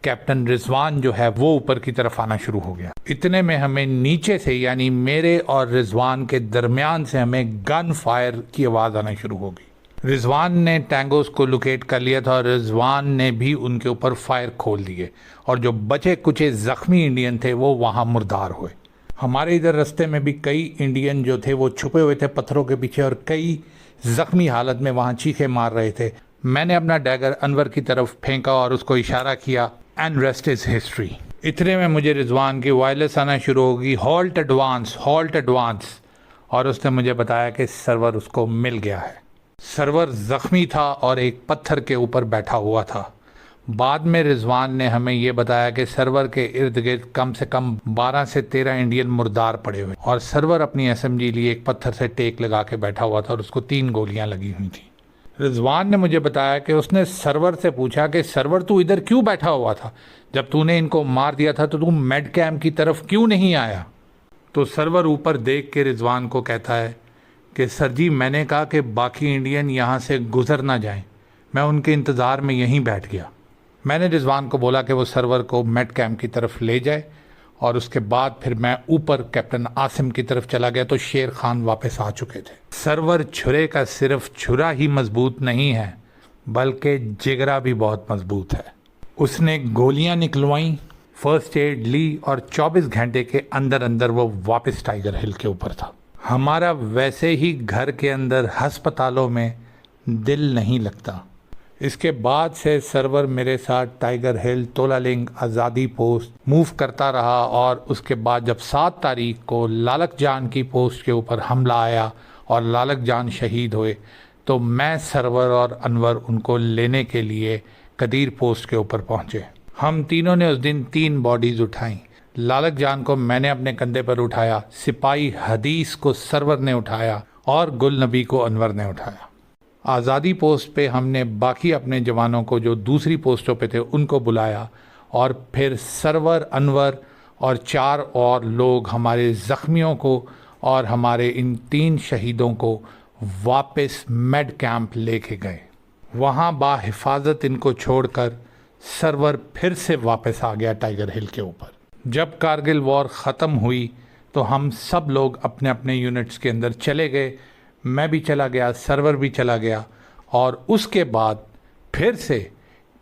कैप्टन रिजवान जो है वो ऊपर की तरफ आना शुरू हो गया। इतने में हमें नीचे से यानी मेरे और रिजवान के दरमियान से हमें गन फायर की आवाज़ आना शुरू हो गई। रिजवान ने टैंगोस को लोकेट कर लिया था और रिजवान ने भी उनके ऊपर फायर खोल दिए और जो बचे कुचे ज़ख्मी इंडियन थे वो वहाँ मुर्दार हुए। हमारे इधर रास्ते में भी कई इंडियन जो थे वो छुपे हुए थे पत्थरों के पीछे और कई ज़ख्मी हालत में वहाँ चीखे मार रहे थे। मैंने अपना डैगर अनवर की तरफ फेंका और उसको इशारा किया, एंड रेस्ट इज़ हिस्ट्री। इतने में मुझे रिजवान की वायरलेस आना शुरू होगी, हॉल्ट एडवांस, हॉल्ट एडवांस, और उसने मुझे बताया कि सर्वर उसको मिल गया है। सर्वर ज़ख्मी था और एक पत्थर के ऊपर बैठा हुआ था। बाद में रिजवान ने हमें ये बताया कि सर्वर के इर्द गिर्द कम से कम 12 से 13 इंडियन मुर्दार पड़े हुए और सर्वर अपनी एसएमजी लिए एक पत्थर से टेक लगा के बैठा हुआ था और उसको 3 गोलियां लगी हुई थी। रिजवान ने मुझे बताया कि उसने सर्वर से पूछा कि सर्वर तू इधर क्यों बैठा हुआ था, जब तूने इनको मार दिया था तो तू मेड कैम्प की तरफ क्यों नहीं आया। तो सर्वर ऊपर देख के रिजवान को कहता है कि सर जी मैंने कहा कि बाकी इंडियन यहाँ से गुजर ना जाएं, मैं उनके इंतज़ार में यहीं बैठ गया। मैंने रिजवान को बोला कि वो सर्वर को मेड कैम्प की तरफ ले जाए और उसके बाद फिर मैं ऊपर कैप्टन आसिम की तरफ चला गया तो शेर खान वापस आ चुके थे। सर्वर छुरे का सिर्फ छुरा ही मजबूत नहीं है बल्कि जिगरा भी बहुत मजबूत है। उसने गोलियां निकलवाई, फर्स्ट एड ली और 24 घंटे के अंदर अंदर वो वापस टाइगर हिल के ऊपर था। हमारा वैसे ही घर के अंदर अस्पतालों में दिल नहीं लगता। इसके बाद से सर्वर मेरे साथ टाइगर हिल, तोलालिंग, आज़ादी पोस्ट मूव करता रहा और उसके बाद जब 7 तारीख को लालक जान की पोस्ट के ऊपर हमला आया और लालक जान शहीद हुए तो मैं, सर्वर और अनवर उनको लेने के लिए कदीर पोस्ट के ऊपर पहुँचे। हम तीनों ने उस दिन 3 बॉडीज़ उठाई। लालक जान को मैंने अपने कंधे पर उठाया, सिपाही हदीस को सर्वर ने उठाया और गुल नबी को अनवर ने उठाया। आज़ादी पोस्ट पे हमने बाकी अपने जवानों को जो दूसरी पोस्टों पे थे उनको बुलाया और फिर सर्वर, अनवर और 4 और लोग हमारे ज़ख्मियों को और हमारे इन 3 शहीदों को वापस मेड कैंप लेके गए। वहाँ बाहिफाजत इनको छोड़कर सर्वर फिर से वापस आ गया टाइगर हिल के ऊपर। जब कारगिल वॉर ख़त्म हुई तो हम सब लोग अपने अपने यूनिट्स के अंदर चले गए, मैं भी चला गया, सर्वर भी चला गया। और उसके बाद फिर से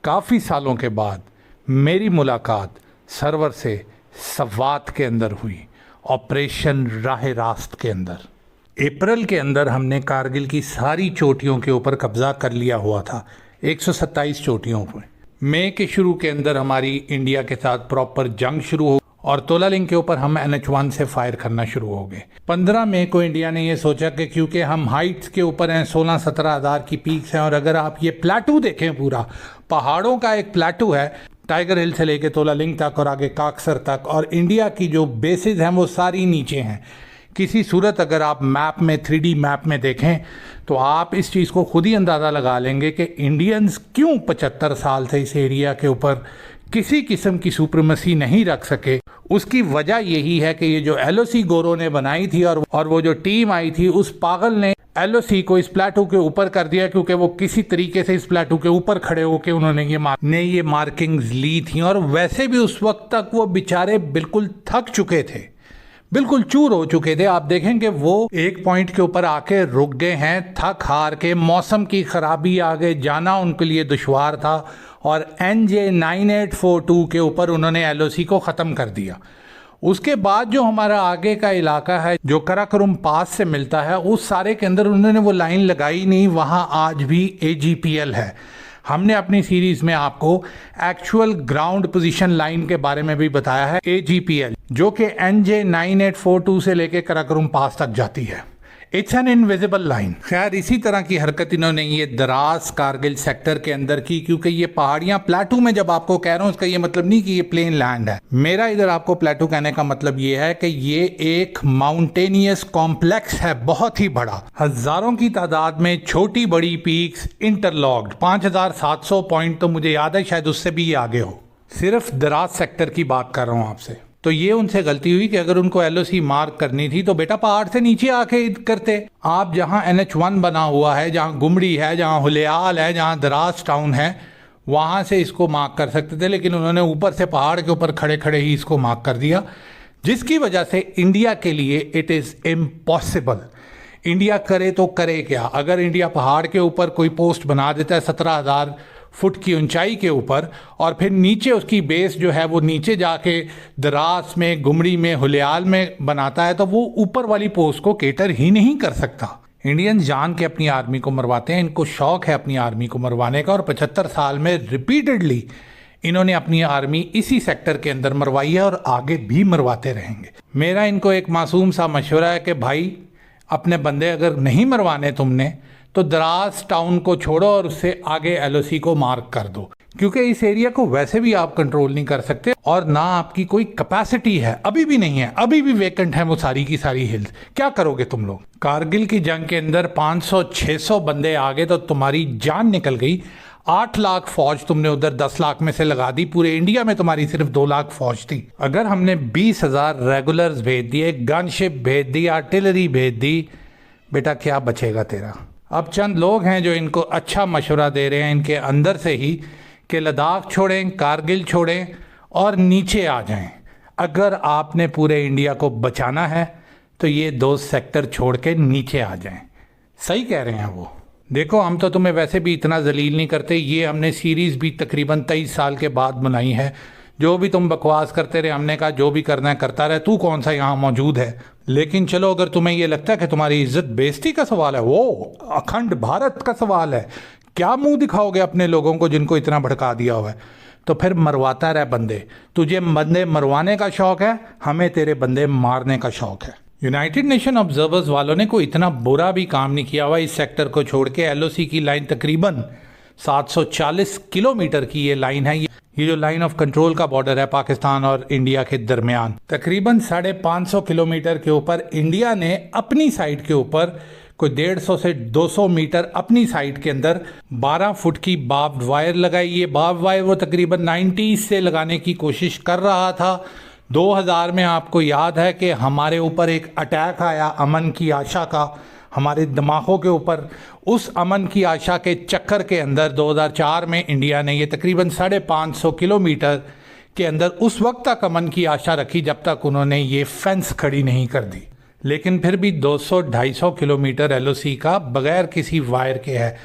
काफ़ी सालों के बाद मेरी मुलाकात सर्वर से सवात के अंदर हुई, ऑपरेशन राह रास्त के अंदर। अप्रैल के अंदर हमने कारगिल की सारी चोटियों के ऊपर कब्जा कर लिया हुआ था, 127 चोटियों पर। मई के शुरू के अंदर हमारी इंडिया के साथ प्रॉपर जंग शुरू हो और तोलालिंग के ऊपर हम NH-1 से फायर करना शुरू हो गए। 15 मई को इंडिया ने ये सोचा कि क्योंकि हम हाइट्स के ऊपर हैं, 16-17 हज़ार की पीक्स हैं, और अगर आप ये प्लेटू देखें, पूरा पहाड़ों का एक प्लेटू है, टाइगर हिल से लेके तोलालिंग तक और आगे काकसर तक, और इंडिया की जो बेसिस हैं वो सारी नीचे हैं। किसी सूरत अगर आप मैप में 3D मैप में देखें तो आप इस चीज़ को खुद ही अंदाज़ा लगा लेंगे कि इंडियंस क्यों 75 साल से इस एरिया के ऊपर किसी किस्म की सुप्रीमेसी नहीं रख सके। उसकी वजह यही है कि ये जो LOC गोरो ने बनाई थी और वो जो टीम आई थी, उस पागल ने LOC को इस प्लेटू के ऊपर कर दिया, क्योंकि वो किसी तरीके से इस प्लेटू के ऊपर खड़े होकर उन्होंने ये मार्किंग्स ली थी। और वैसे भी उस वक्त तक वो बेचारे बिल्कुल थक चुके थे, बिल्कुल चूर हो चुके थे। आप देखेंगे वो एक पॉइंट के ऊपर आके रुक गए हैं, थक हार के। मौसम की खराबी आ गई, जाना उनके लिए दुश्वार था, और NJ-9842 के ऊपर उन्होंने LOC को ख़त्म कर दिया। उसके बाद जो हमारा आगे का इलाका है जो कराकोरम पास से मिलता है, उस सारे के अंदर उन्होंने वो लाइन लगाई नहीं। वहाँ आज भी AGPL है। हमने अपनी सीरीज में आपको एक्चुअल ग्राउंड पोजीशन लाइन के बारे में भी बताया है, AGPL, जो कि NJ-9842 से लेके कराकोरम पास तक जाती है। It's an invisible line. खैर, इसी तरह की हरकत इन्होंने ये दराज कारगिल सेक्टर के अंदर की, क्योंकि ये पहाड़ियां प्लेटू में जब आपको कह रहा हूं, इसका ये मतलब नहीं कि ये प्लेन लैंड है। मेरा इधर आपको प्लेटू कहने का मतलब ये है कि ये एक माउंटेनियस कॉम्प्लेक्स है, बहुत ही बड़ा, हजारों की तादाद में छोटी बड़ी पीक्स इंटरलॉक्ड। 5700 पॉइंट तो मुझे याद है, शायद उससे भी आगे हो। सिर्फ दराज सेक्टर की बात कर रहा हूं आपसे। तो ये उनसे गलती हुई कि अगर उनको LOC मार्क करनी थी तो बेटा पहाड़ से नीचे आके करते। आप जहां NH-1 बना हुआ है, जहां गुमड़ी है, जहां हुलियाल है, जहां दराज टाउन है, वहां से इसको मार्क कर सकते थे, लेकिन उन्होंने ऊपर से पहाड़ के ऊपर खड़े खड़े ही इसको मार्क कर दिया, जिसकी वजह से इंडिया के लिए इट इज़ इम्पॉसिबल। इंडिया करे तो करे क्या? अगर इंडिया पहाड़ के ऊपर कोई पोस्ट बना देता है 17,000 फुट की ऊंचाई के ऊपर, और फिर नीचे उसकी बेस जो है वो नीचे जाके दराज में, गुमड़ी में, हुलियाल में बनाता है, तो वो ऊपर वाली पोस्ट को केटर ही नहीं कर सकता। इंडियंस जान के अपनी आर्मी को मरवाते हैं, इनको शौक है अपनी आर्मी को मरवाने का, और 75 साल में रिपीटेडली इन्होंने अपनी आर्मी इसी सेक्टर के अंदर मरवाई है और आगे भी मरवाते रहेंगे। मेरा इनको एक मासूम सा मशवरा है कि भाई, अपने बंदे अगर नहीं मरवाने तुमने, तो दराज टाउन को छोड़ो और उससे आगे LOC को मार्क कर दो, क्योंकि इस एरिया को वैसे भी आप कंट्रोल नहीं कर सकते, और ना आपकी कोई कैपेसिटी है, अभी भी नहीं है, अभी भी वेकेंट है वो सारी की सारी हिल्स। क्या करोगे तुम लोग? कारगिल की जंग के अंदर 500-600 बंदे आ गए तो तुम्हारी जान निकल गई। 8 लाख फौज तुमने उधर 10 लाख में से लगा दी, पूरे इंडिया में तुम्हारी सिर्फ 2 लाख फौज थी। अगर हमने 20,000 रेगुलर्स भेज दिए, गनशिप भेज दी, आर्टिलरी भेज दी, बेटा क्या बचेगा तेरा? अब चंद लोग हैं जो इनको अच्छा मशवरा दे रहे हैं इनके अंदर से ही कि लद्दाख छोड़ें, कारगिल छोड़ें और नीचे आ जाएं। अगर आपने पूरे इंडिया को बचाना है तो ये 2 सेक्टर छोड़ के नीचे आ जाएं। सही कह रहे हैं वो। देखो, हम तो तुम्हें वैसे भी इतना जलील नहीं करते, ये हमने सीरीज़ भी तकरीबन 23 साल के बाद बनाई है। जो भी तुम बकवास करते रहे, हमने कहा जो भी करना है करता रहे, तू कौन सा यहाँ मौजूद है। लेकिन चलो, अगर तुम्हें ये लगता है कि तुम्हारी इज्जत बेइज्जती का सवाल है, वो अखंड भारत का सवाल है, क्या मुंह दिखाओगे अपने लोगों को जिनको इतना भड़का दिया हुआ है, तो फिर मरवाता रहे बंदे। तुझे बंदे मरवाने का शौक है, हमें तेरे बंदे मारने का शौक है। यूनाइटेड नेशन ऑब्जर्वर्स वालों ने कोई इतना बुरा भी काम नहीं किया हुआ इस सेक्टर को छोड़ के। LOC की लाइन तकरीबन 740 किलोमीटर की ये लाइन है। ये जो लाइन ऑफ कंट्रोल का बॉर्डर है पाकिस्तान और इंडिया के दरमियान, तकरीबन 550 किलोमीटर के ऊपर इंडिया ने अपनी साइड के ऊपर कोई 150 से 200 मीटर अपनी साइड के अंदर 12 फुट की बार्ब्ड वायर लगाई। ये बार्ब्ड वायर वो तकरीबन 90s से लगाने की कोशिश कर रहा था। 2000 में आपको याद है कि हमारे ऊपर एक अटैक आया अमन की आशा का, हमारे दिमागों के ऊपर। उस अमन की आशा के चक्कर के अंदर 2004 में इंडिया ने ये तकरीबन 550 किलोमीटर के अंदर उस वक्त तक अमन की आशा रखी जब तक उन्होंने ये फेंस खड़ी नहीं कर दी। लेकिन फिर भी 200-250 किलोमीटर एलओसी का बगैर किसी वायर के है,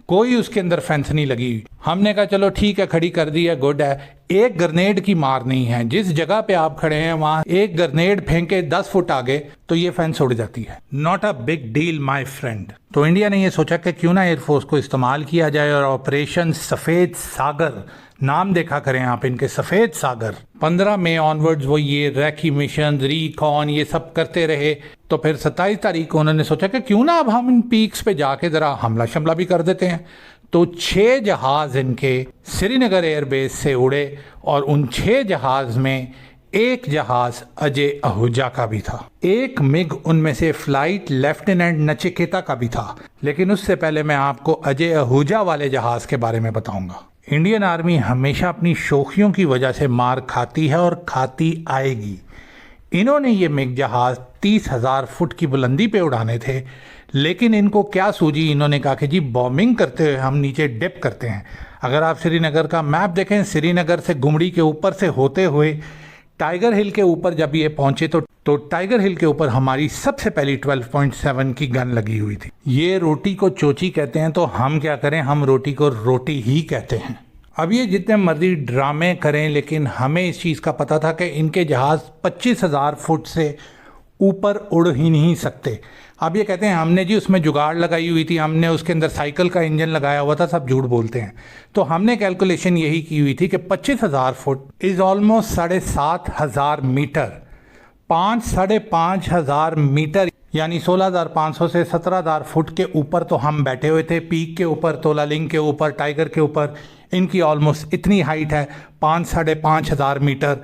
कोई उसके अंदर फेंस नहीं लगी। हमने कहा चलो ठीक है, खड़ी कर दी है, गुड है। एक ग्रेनेड की मार नहीं है, जिस जगह पे आप खड़े हैं वहां एक ग्रेनेड फेंके 10 फुट आगे तो ये फेंस उड़ जाती है। Not a big deal my friend. तो इंडिया ने ये सोचा कि क्यों ना एयरफोर्स को इस्तेमाल किया जाए और ऑपरेशन सफेद सागर, नाम देखा करें आप इनके, सफेद सागर। 15 मई ऑनवर्ड्स वो ये रैकी मिशन, रिकॉन, ये सब करते रहे। तो फिर 27 तारीख को उन्होंने सोचा कि क्यों ना अब हम इन पीक्स पे जाके जरा हमला शमला भी कर देते हैं। तो 6 जहाज इनके श्रीनगर एयरबेस से उड़े और उन 6 जहाज में एक जहाज अजय आहूजा का भी था। एक मिग उनमें से फ्लाइट लेफ्टिनेंट नचिकेता का भी था। लेकिन उससे पहले मैं आपको अजय आहूजा वाले जहाज के बारे में बताऊंगा। इंडियन आर्मी हमेशा अपनी शोखियों की वजह से मार खाती है और खाती आएगी। इन्होंने ये मिग जहाज 30,000 फुट की बुलंदी पे उड़ाने थे, लेकिन इनको क्या सूझी, इन्होंने कहा कि जी बॉम्बिंग करते हुए हम नीचे डिप करते हैं। अगर आप श्रीनगर का मैप देखें, श्रीनगर से गुमड़ी के ऊपर से होते हुए टाइगर हिल के ऊपर जब ये पहुंचे तो टाइगर हिल के ऊपर हमारी सबसे पहली 12.7 की गन लगी हुई थी। ये रोटी को चोची कहते हैं, तो हम क्या करें, हम रोटी को रोटी ही कहते हैं। अब ये जितने मर्जी ड्रामे करें, लेकिन हमें इस चीज़ का पता था कि इनके जहाज़ 25,000 फुट से ऊपर उड़ ही नहीं सकते। अब ये कहते हैं हमने जी उसमें जुगाड़ लगाई हुई थी, हमने उसके अंदर साइकिल का इंजन लगाया हुआ था, सब झूठ बोलते हैं। तो हमने कैलकुलेशन यही की हुई थी कि 25,000 foot is almost 7,500 metre. 5,500 metre यानी 16,500 से 17,000 फुट के ऊपर तो हम बैठे हुए थे, पीक के ऊपर, तोलालिंग के ऊपर, टाइगर के ऊपर। इनकी ऑलमोस्ट इतनी हाइट है, 5,500 मीटर।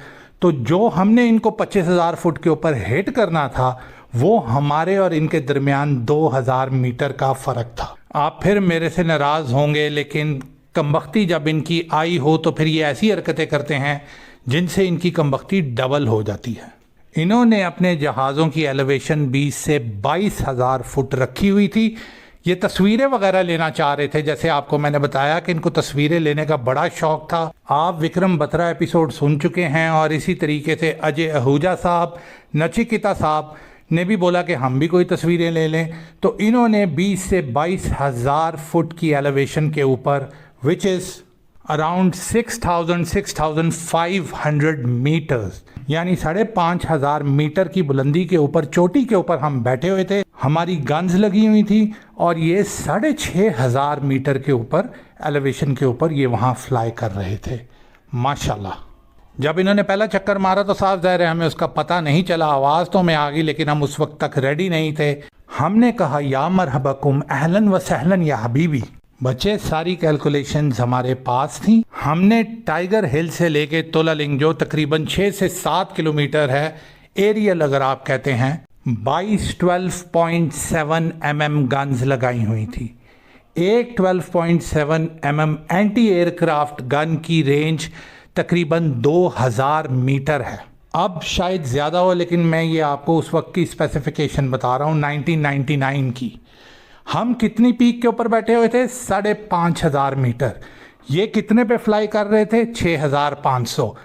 तो जो हमने इनको 25,000 फुट के ऊपर हिट करना था, वो हमारे और इनके दरमियान 2,000 मीटर का फ़र्क था। आप फिर मेरे से नाराज़ होंगे, लेकिन कमबख्ती जब इनकी आई हो तो फिर ये ऐसी हरकतें करते हैं जिनसे इनकी कमबख्ती डबल हो जाती है। इन्होंने अपने जहाज़ों की एलिवेशन 20 से 22,000 फुट रखी हुई थी। ये तस्वीरें वगैरह लेना चाह रहे थे, जैसे आपको मैंने बताया कि इनको तस्वीरें लेने का बड़ा शौक था। आप विक्रम बत्रा एपिसोड सुन चुके हैं और इसी तरीके से अजय आहूजा साहब, नचिकेता साहब ने भी बोला कि हम भी कोई तस्वीरें ले लें। तो इन्होंने 20 से 22,000 फुट की एलिवेशन के ऊपर, विच इज़ अराउंड 6,500 मीटर्स, यानी 5,500 मीटर की बुलंदी के ऊपर, चोटी के ऊपर हम बैठे हुए थे। हमारी गन्स लगी हुई थी और ये 6,500 मीटर के ऊपर एलिवेशन के ऊपर ये वहाँ फ्लाई कर रहे थे। माशाल्लाह। जब इन्होंने पहला चक्कर मारा तो साफ ज़ाहिर है हमें उसका पता नहीं चला। आवाज़ तो हमें आ गई, लेकिन हम उस वक्त तक रेडी नहीं थे। हमने कहा या मरहबकुम, अहलन व सहलन या हबीबी। बच्चे, सारी कैलकुलेशंस हमारे पास थी। हमने टाइगर हिल से लेके तोलालिंग, जो तकरीबन 6 से 7 किलोमीटर है, एरियल अगर आप कहते हैं, 12.7 mm गन्स लगाई हुई थी। एक 12.7 mm एंटी एयरक्राफ्ट गन की रेंज तकरीबन 2,000 मीटर है। अब शायद ज़्यादा हो, लेकिन मैं ये आपको उस वक्त की स्पेसिफिकेशन बता रहा हूँ, 1999 की। हम कितनी पीक के ऊपर बैठे हुए थे? 5,500 मीटर। ये कितने पे फ्लाई कर रहे थे? 6,500।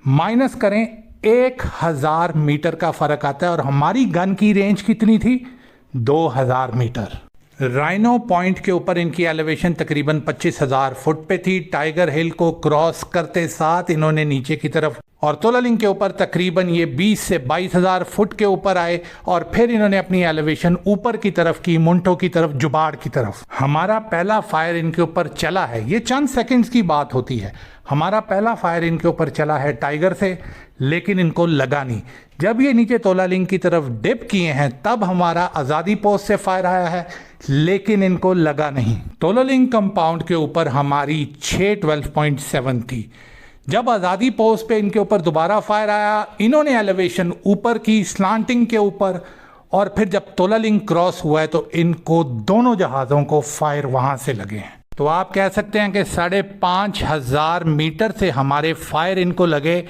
माइनस करें, 1,000 मीटर का फ़र्क आता है। और हमारी गन की रेंज कितनी थी? 2,000 मीटर। राइनो पॉइंट के ऊपर इनकी एलिवेशन तकरीबन 25,000 फुट पे थी। टाइगर हिल को क्रॉस करते साथ इन्होंने नीचे की तरफ, और तोलालिंग के ऊपर तकरीबन ये 20 से 22,000 फुट के ऊपर आए, और फिर इन्होंने अपनी एलिवेशन ऊपर की तरफ की, मुंटो की तरफ, जुबाड़ की तरफ। हमारा पहला फायर इनके ऊपर चला है, ये चंद सेकंड्स की बात होती है। हमारा पहला फायर इनके ऊपर चला है टाइगर से, लेकिन इनको लगा नहीं। जब ये नीचे तोलालिंग की तरफ डिप किए हैं, तब हमारा आज़ादी पोस्ट से फायर आया है, लेकिन इनको लगा नहीं। तोलालिंग कंपाउंड के ऊपर हमारी 12.7 थी। जब आज़ादी पोस्ट पे इनके ऊपर दोबारा फायर आया, इन्होंने एलिवेशन ऊपर की, स्लांटिंग के ऊपर, और फिर जब तोलालिंग क्रॉस हुआ है तो इनको दोनों जहाज़ों को फायर वहाँ से लगे हैं। तो आप कह सकते हैं कि 5,500 मीटर से हमारे फायर इनको लगे,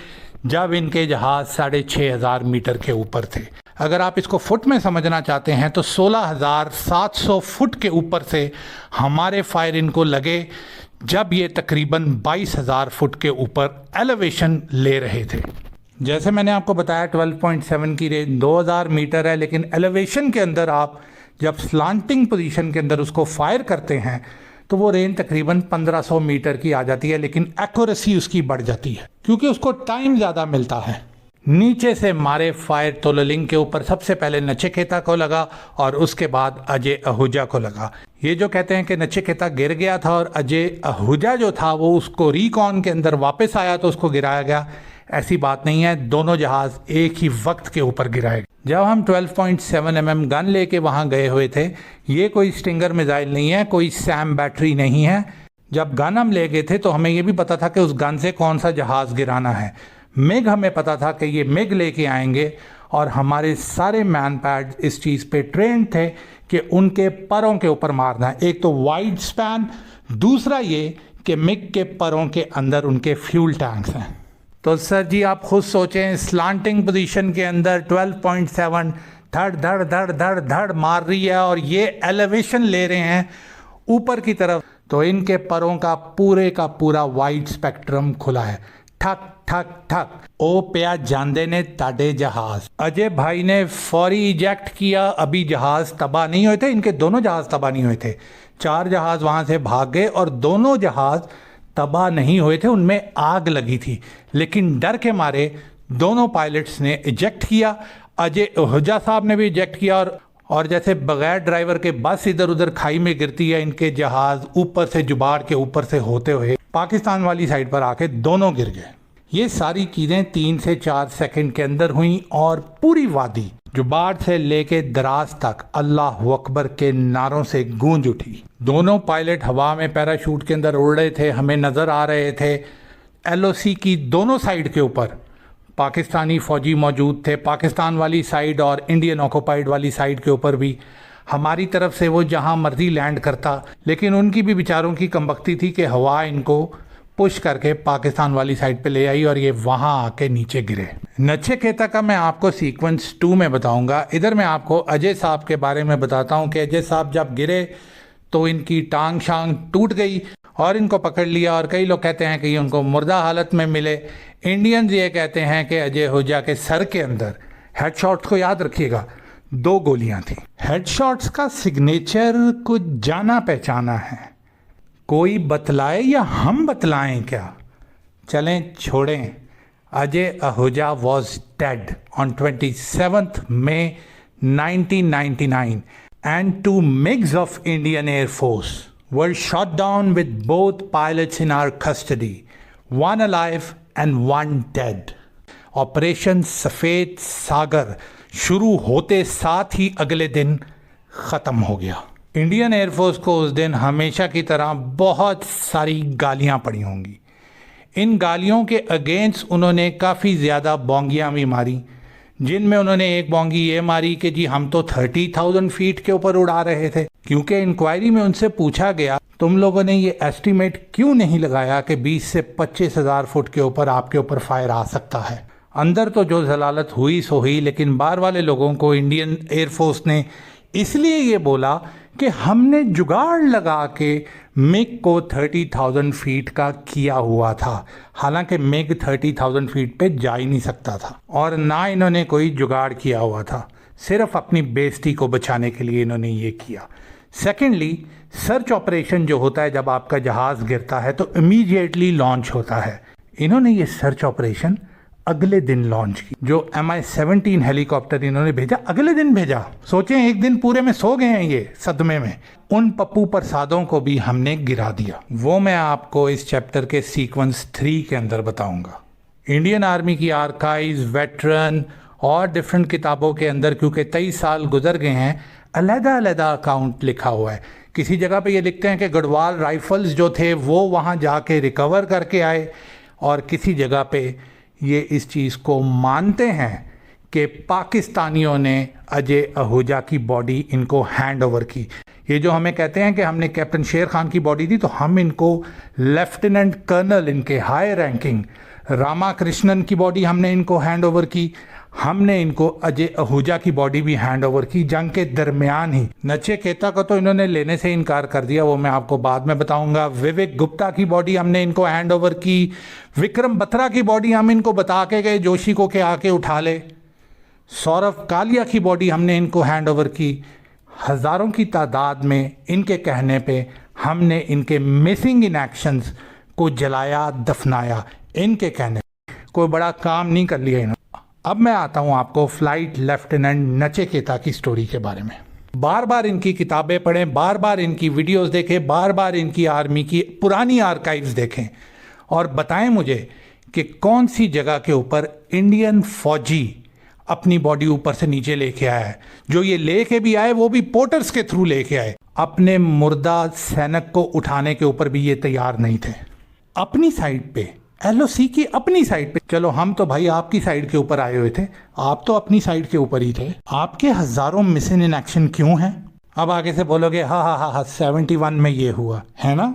जब इनके जहाज़ 6,500 मीटर के ऊपर थे। अगर आप इसको फुट में समझना चाहते हैं तो 16,700 फुट के ऊपर से हमारे फायर इनको लगे, जब ये तकरीबन 22,000 फुट के ऊपर एलिवेशन ले रहे थे। जैसे मैंने आपको बताया 12.7 की रेंज 2000 मीटर है, लेकिन एलिवेशन के अंदर आप जब स्लांटिंग पोजीशन के अंदर उसको फायर करते हैं तो वो रेंज तकरीबन 1500 मीटर की आ जाती है, लेकिन एक्यूरेसी उसकी बढ़ जाती है क्योंकि उसको टाइम ज़्यादा मिलता है। नीचे से मारे फायर तोललिंग के ऊपर सबसे पहले नचिकेता को लगा और उसके बाद अजय आहूजा को लगा। ये जो कहते हैं कि नचिकेता गिर गया था और अजय आहूजा जो था वो उसको रिकॉन के अंदर वापस आया तो उसको गिराया गया, ऐसी बात नहीं है। दोनों जहाज एक ही वक्त के ऊपर गिराए। जब हम 12.7 mm गन लेके वहाँ गए हुए थे, ये कोई स्टिंगर मिसाइल नहीं है, कोई सैम बैटरी नहीं है। जब गन हम ले गए थे तो हमें ये भी पता था कि उस गन से कौन सा जहाज गिराना है। मिग हमें पता था कि ये मिग लेके आएंगे और हमारे सारे मैन पैड इस चीज़ पे ट्रेन थे कि उनके परों के ऊपर मारना है। एक तो वाइड स्पैन, दूसरा ये कि मिग के परों के अंदर उनके फ्यूल टैंक्स हैं। तो सर जी आप खुद सोचें, स्लांटिंग पोजीशन के अंदर 12.7 धड़ धड़ धड़ धड़ धड़ मार रही है और ये एलिवेशन ले रहे हैं ऊपर की तरफ, तो इनके परों का पूरा वाइड स्पेक्ट्रम खुला है। ठक ठक ठक ओ पिया जांदे ने ताडे जहाज। अजय भाई ने फौरी इजेक्ट किया। अभी जहाज तबाह नहीं हुए थे, इनके दोनों जहाज तबाह नहीं हुए थे। 4 जहाज वहां से भाग गए और दोनों जहाज तबाह नहीं हुए थे, उनमें आग लगी थी, लेकिन डर के मारे दोनों पायलट्स ने इजेक्ट किया। अजय आहूजा साहब ने भी इजेक्ट किया और जैसे बगैर ड्राइवर के बस इधर उधर खाई में गिरती है, इनके जहाज ऊपर से जुबाड़ के ऊपर से होते हुए पाकिस्तान वाली साइड पर आके दोनों गिर गए। ये सारी चीज़ें 3 से 4 सेकंड के अंदर हुई और पूरी वादी जुबाड़ से लेके दराज तक अल्लाह अकबर के नारों से गूंज उठी। दोनों पायलट हवा में पैराशूट के अंदर उड़ रहे थे, हमें नज़र आ रहे थे। एलओसी की दोनों साइड के ऊपर पाकिस्तानी फ़ौजी मौजूद थे, पाकिस्तान वाली साइड और इंडियन ऑक्यूपाइड वाली साइड के ऊपर भी। हमारी तरफ से वो जहां मर्जी लैंड करता, लेकिन उनकी भी बेचारों की कमबख्ती थी कि हवा इनको पुश करके पाकिस्तान वाली साइड पे ले आई और ये वहां आके नीचे गिरे। नचिकेता का मैं आपको सीक्वेंस 2 में बताऊंगा। इधर मैं आपको अजय साहब के बारे में बताता हूं कि अजय साहब जब गिरे तो इनकी टांग शांग टूट गई और इनको पकड़ लिया और कई लोग कहते हैं कि ये उनको मुर्दा हालत में मिले। इंडियंस ये कहते हैं कि अजय आहूजा के सर के अंदर हेडशॉट्स को याद रखिएगा 2 गोलियां थी। हेडशॉट्स का सिग्नेचर कुछ जाना पहचाना है, कोई बतलाए या हम बतलाएं क्या? चलें छोड़ें। Ajay Ahuja was dead on 27 May 1999 and 2 MiGs of Indian Air Force were shot down with both pilots in our custody, one alive and one dead. Operation सफ़ेद सागर शुरू होते साथ ही अगले दिन ख़त्म हो गया। इंडियन एयरफोर्स को उस दिन हमेशा की तरह बहुत सारी गालियां पड़ी होंगी। इन गालियों के अगेंस्ट उन्होंने काफ़ी ज़्यादा बोंगियां भी मारी, जिनमें उन्होंने एक बोंगी ये मारी कि जी हम तो 30,000 फीट के ऊपर उड़ा रहे थे, क्योंकि इंक्वायरी में उनसे पूछा गया तुम लोगों ने ये एस्टीमेट क्यों नहीं लगाया कि 20 से 25,000 फुट के ऊपर आपके ऊपर फायर आ सकता है। अंदर तो जो जलालत हुई सो हुई, लेकिन बाहर वाले लोगों को इंडियन एयरफोर्स ने इसलिए ये बोला कि हमने जुगाड़ लगा के मिग को 30,000 फीट का किया हुआ था। हालांकि मिग 30,000 फीट पे जा ही नहीं सकता था और ना इन्होंने कोई जुगाड़ किया हुआ था, सिर्फ अपनी बेइज्जती को बचाने के लिए इन्होंने ये किया। सेकेंडली, सर्च ऑपरेशन जो होता है जब आपका जहाज गिरता है तो इमीडिएटली लॉन्च होता है। इन्होंने ये सर्च ऑपरेशन अगले दिन लॉन्च की। जो MI-17 हेलीकॉप्टर इन्होंने भेजा अगले दिन भेजा। सोचें एक दिन पूरे में सो गए हैं ये सदमे में। उन पप्पू प्रसादों को भी हमने गिरा दिया। वो मैं आपको इस चैप्टर के सीक्वेंस 3 के अंदर बताऊंगा। इंडियन आर्मी की आर्काइव्स, वेटरन और डिफरेंट किताबों के अंदर क्योंकि 23 साल गुजर गए हैं, अलग-अलग अकाउंट लिखा हुआ है। किसी जगह पे ये लिखते हैं कि गढ़वाल राइफल्स जो थे वो वहाँ जाके रिकवर करके आए, और किसी जगह पे ये इस चीज़ को मानते हैं कि पाकिस्तानियों ने अजय आहूजा की बॉडी इनको हैंड ओवर की। ये जो हमें कहते हैं कि हमने कैप्टन शेर खान की बॉडी दी, तो हम इनको लेफ्टिनेंट कर्नल, इनके हाई रैंकिंग रामा कृष्णन की बॉडी हमने इनको हैंड ओवर की। हमने इनको अजय आहूजा की बॉडी भी हैंड ओवर की जंग के दरमियान ही। नचिकेता को तो इन्होंने लेने से इनकार कर दिया, वो मैं आपको बाद में बताऊंगा। विवेक गुप्ता की बॉडी हमने इनको हैंड ओवर की। विक्रम बत्रा की बॉडी हम इनको बता के गए जोशी को के आके उठा ले। सौरभ कालिया की बॉडी हमने इनको हैंड ओवर की। हजारों की तादाद में इनके कहने पे हमने इनके मिसिंग इन एक्शंस को जलाया दफनाया। इनके कहने कोई बड़ा काम नहीं कर लिया इन्होंने। अब मैं आता हूं आपको फ्लाइट लेफ्टिनेंट नचिकेता की स्टोरी के बारे में। बार बार इनकी किताबें पढ़ें, बार बार इनकी वीडियोस देखें, बार बार इनकी आर्मी की पुरानी आर्काइव्स देखें और बताएं मुझे कि कौन सी जगह के ऊपर इंडियन फौजी अपनी बॉडी ऊपर से नीचे लेके आया है। जो ये लेके भी आए वो भी पोर्टर्स के थ्रू लेके आए। अपने मुर्दा सैनिक को उठाने के ऊपर भी ये तैयार नहीं थे। अपनी साइड पे एलओसी की अपनी साइड पे, चलो हम तो भाई आपकी साइड के ऊपर आए हुए थे, आप तो अपनी साइड के ऊपर ही थे। आपके हजारों मिसिंग इन एक्शन क्यों हैं? अब आगे से बोलोगे हा हा हा हा 71 में ये हुआ है ना।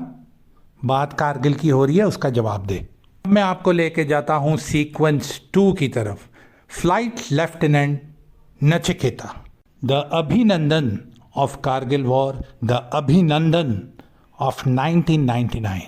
बात कारगिल की हो रही है, उसका जवाब दे। मैं आपको लेके जाता हूं सीक्वेंस 2 की तरफ। फ्लाइट लेफ्टिनेंट नचिकेता, द अभिनंदन ऑफ कारगिल वॉर, द अभिनंदन ऑफ 1999।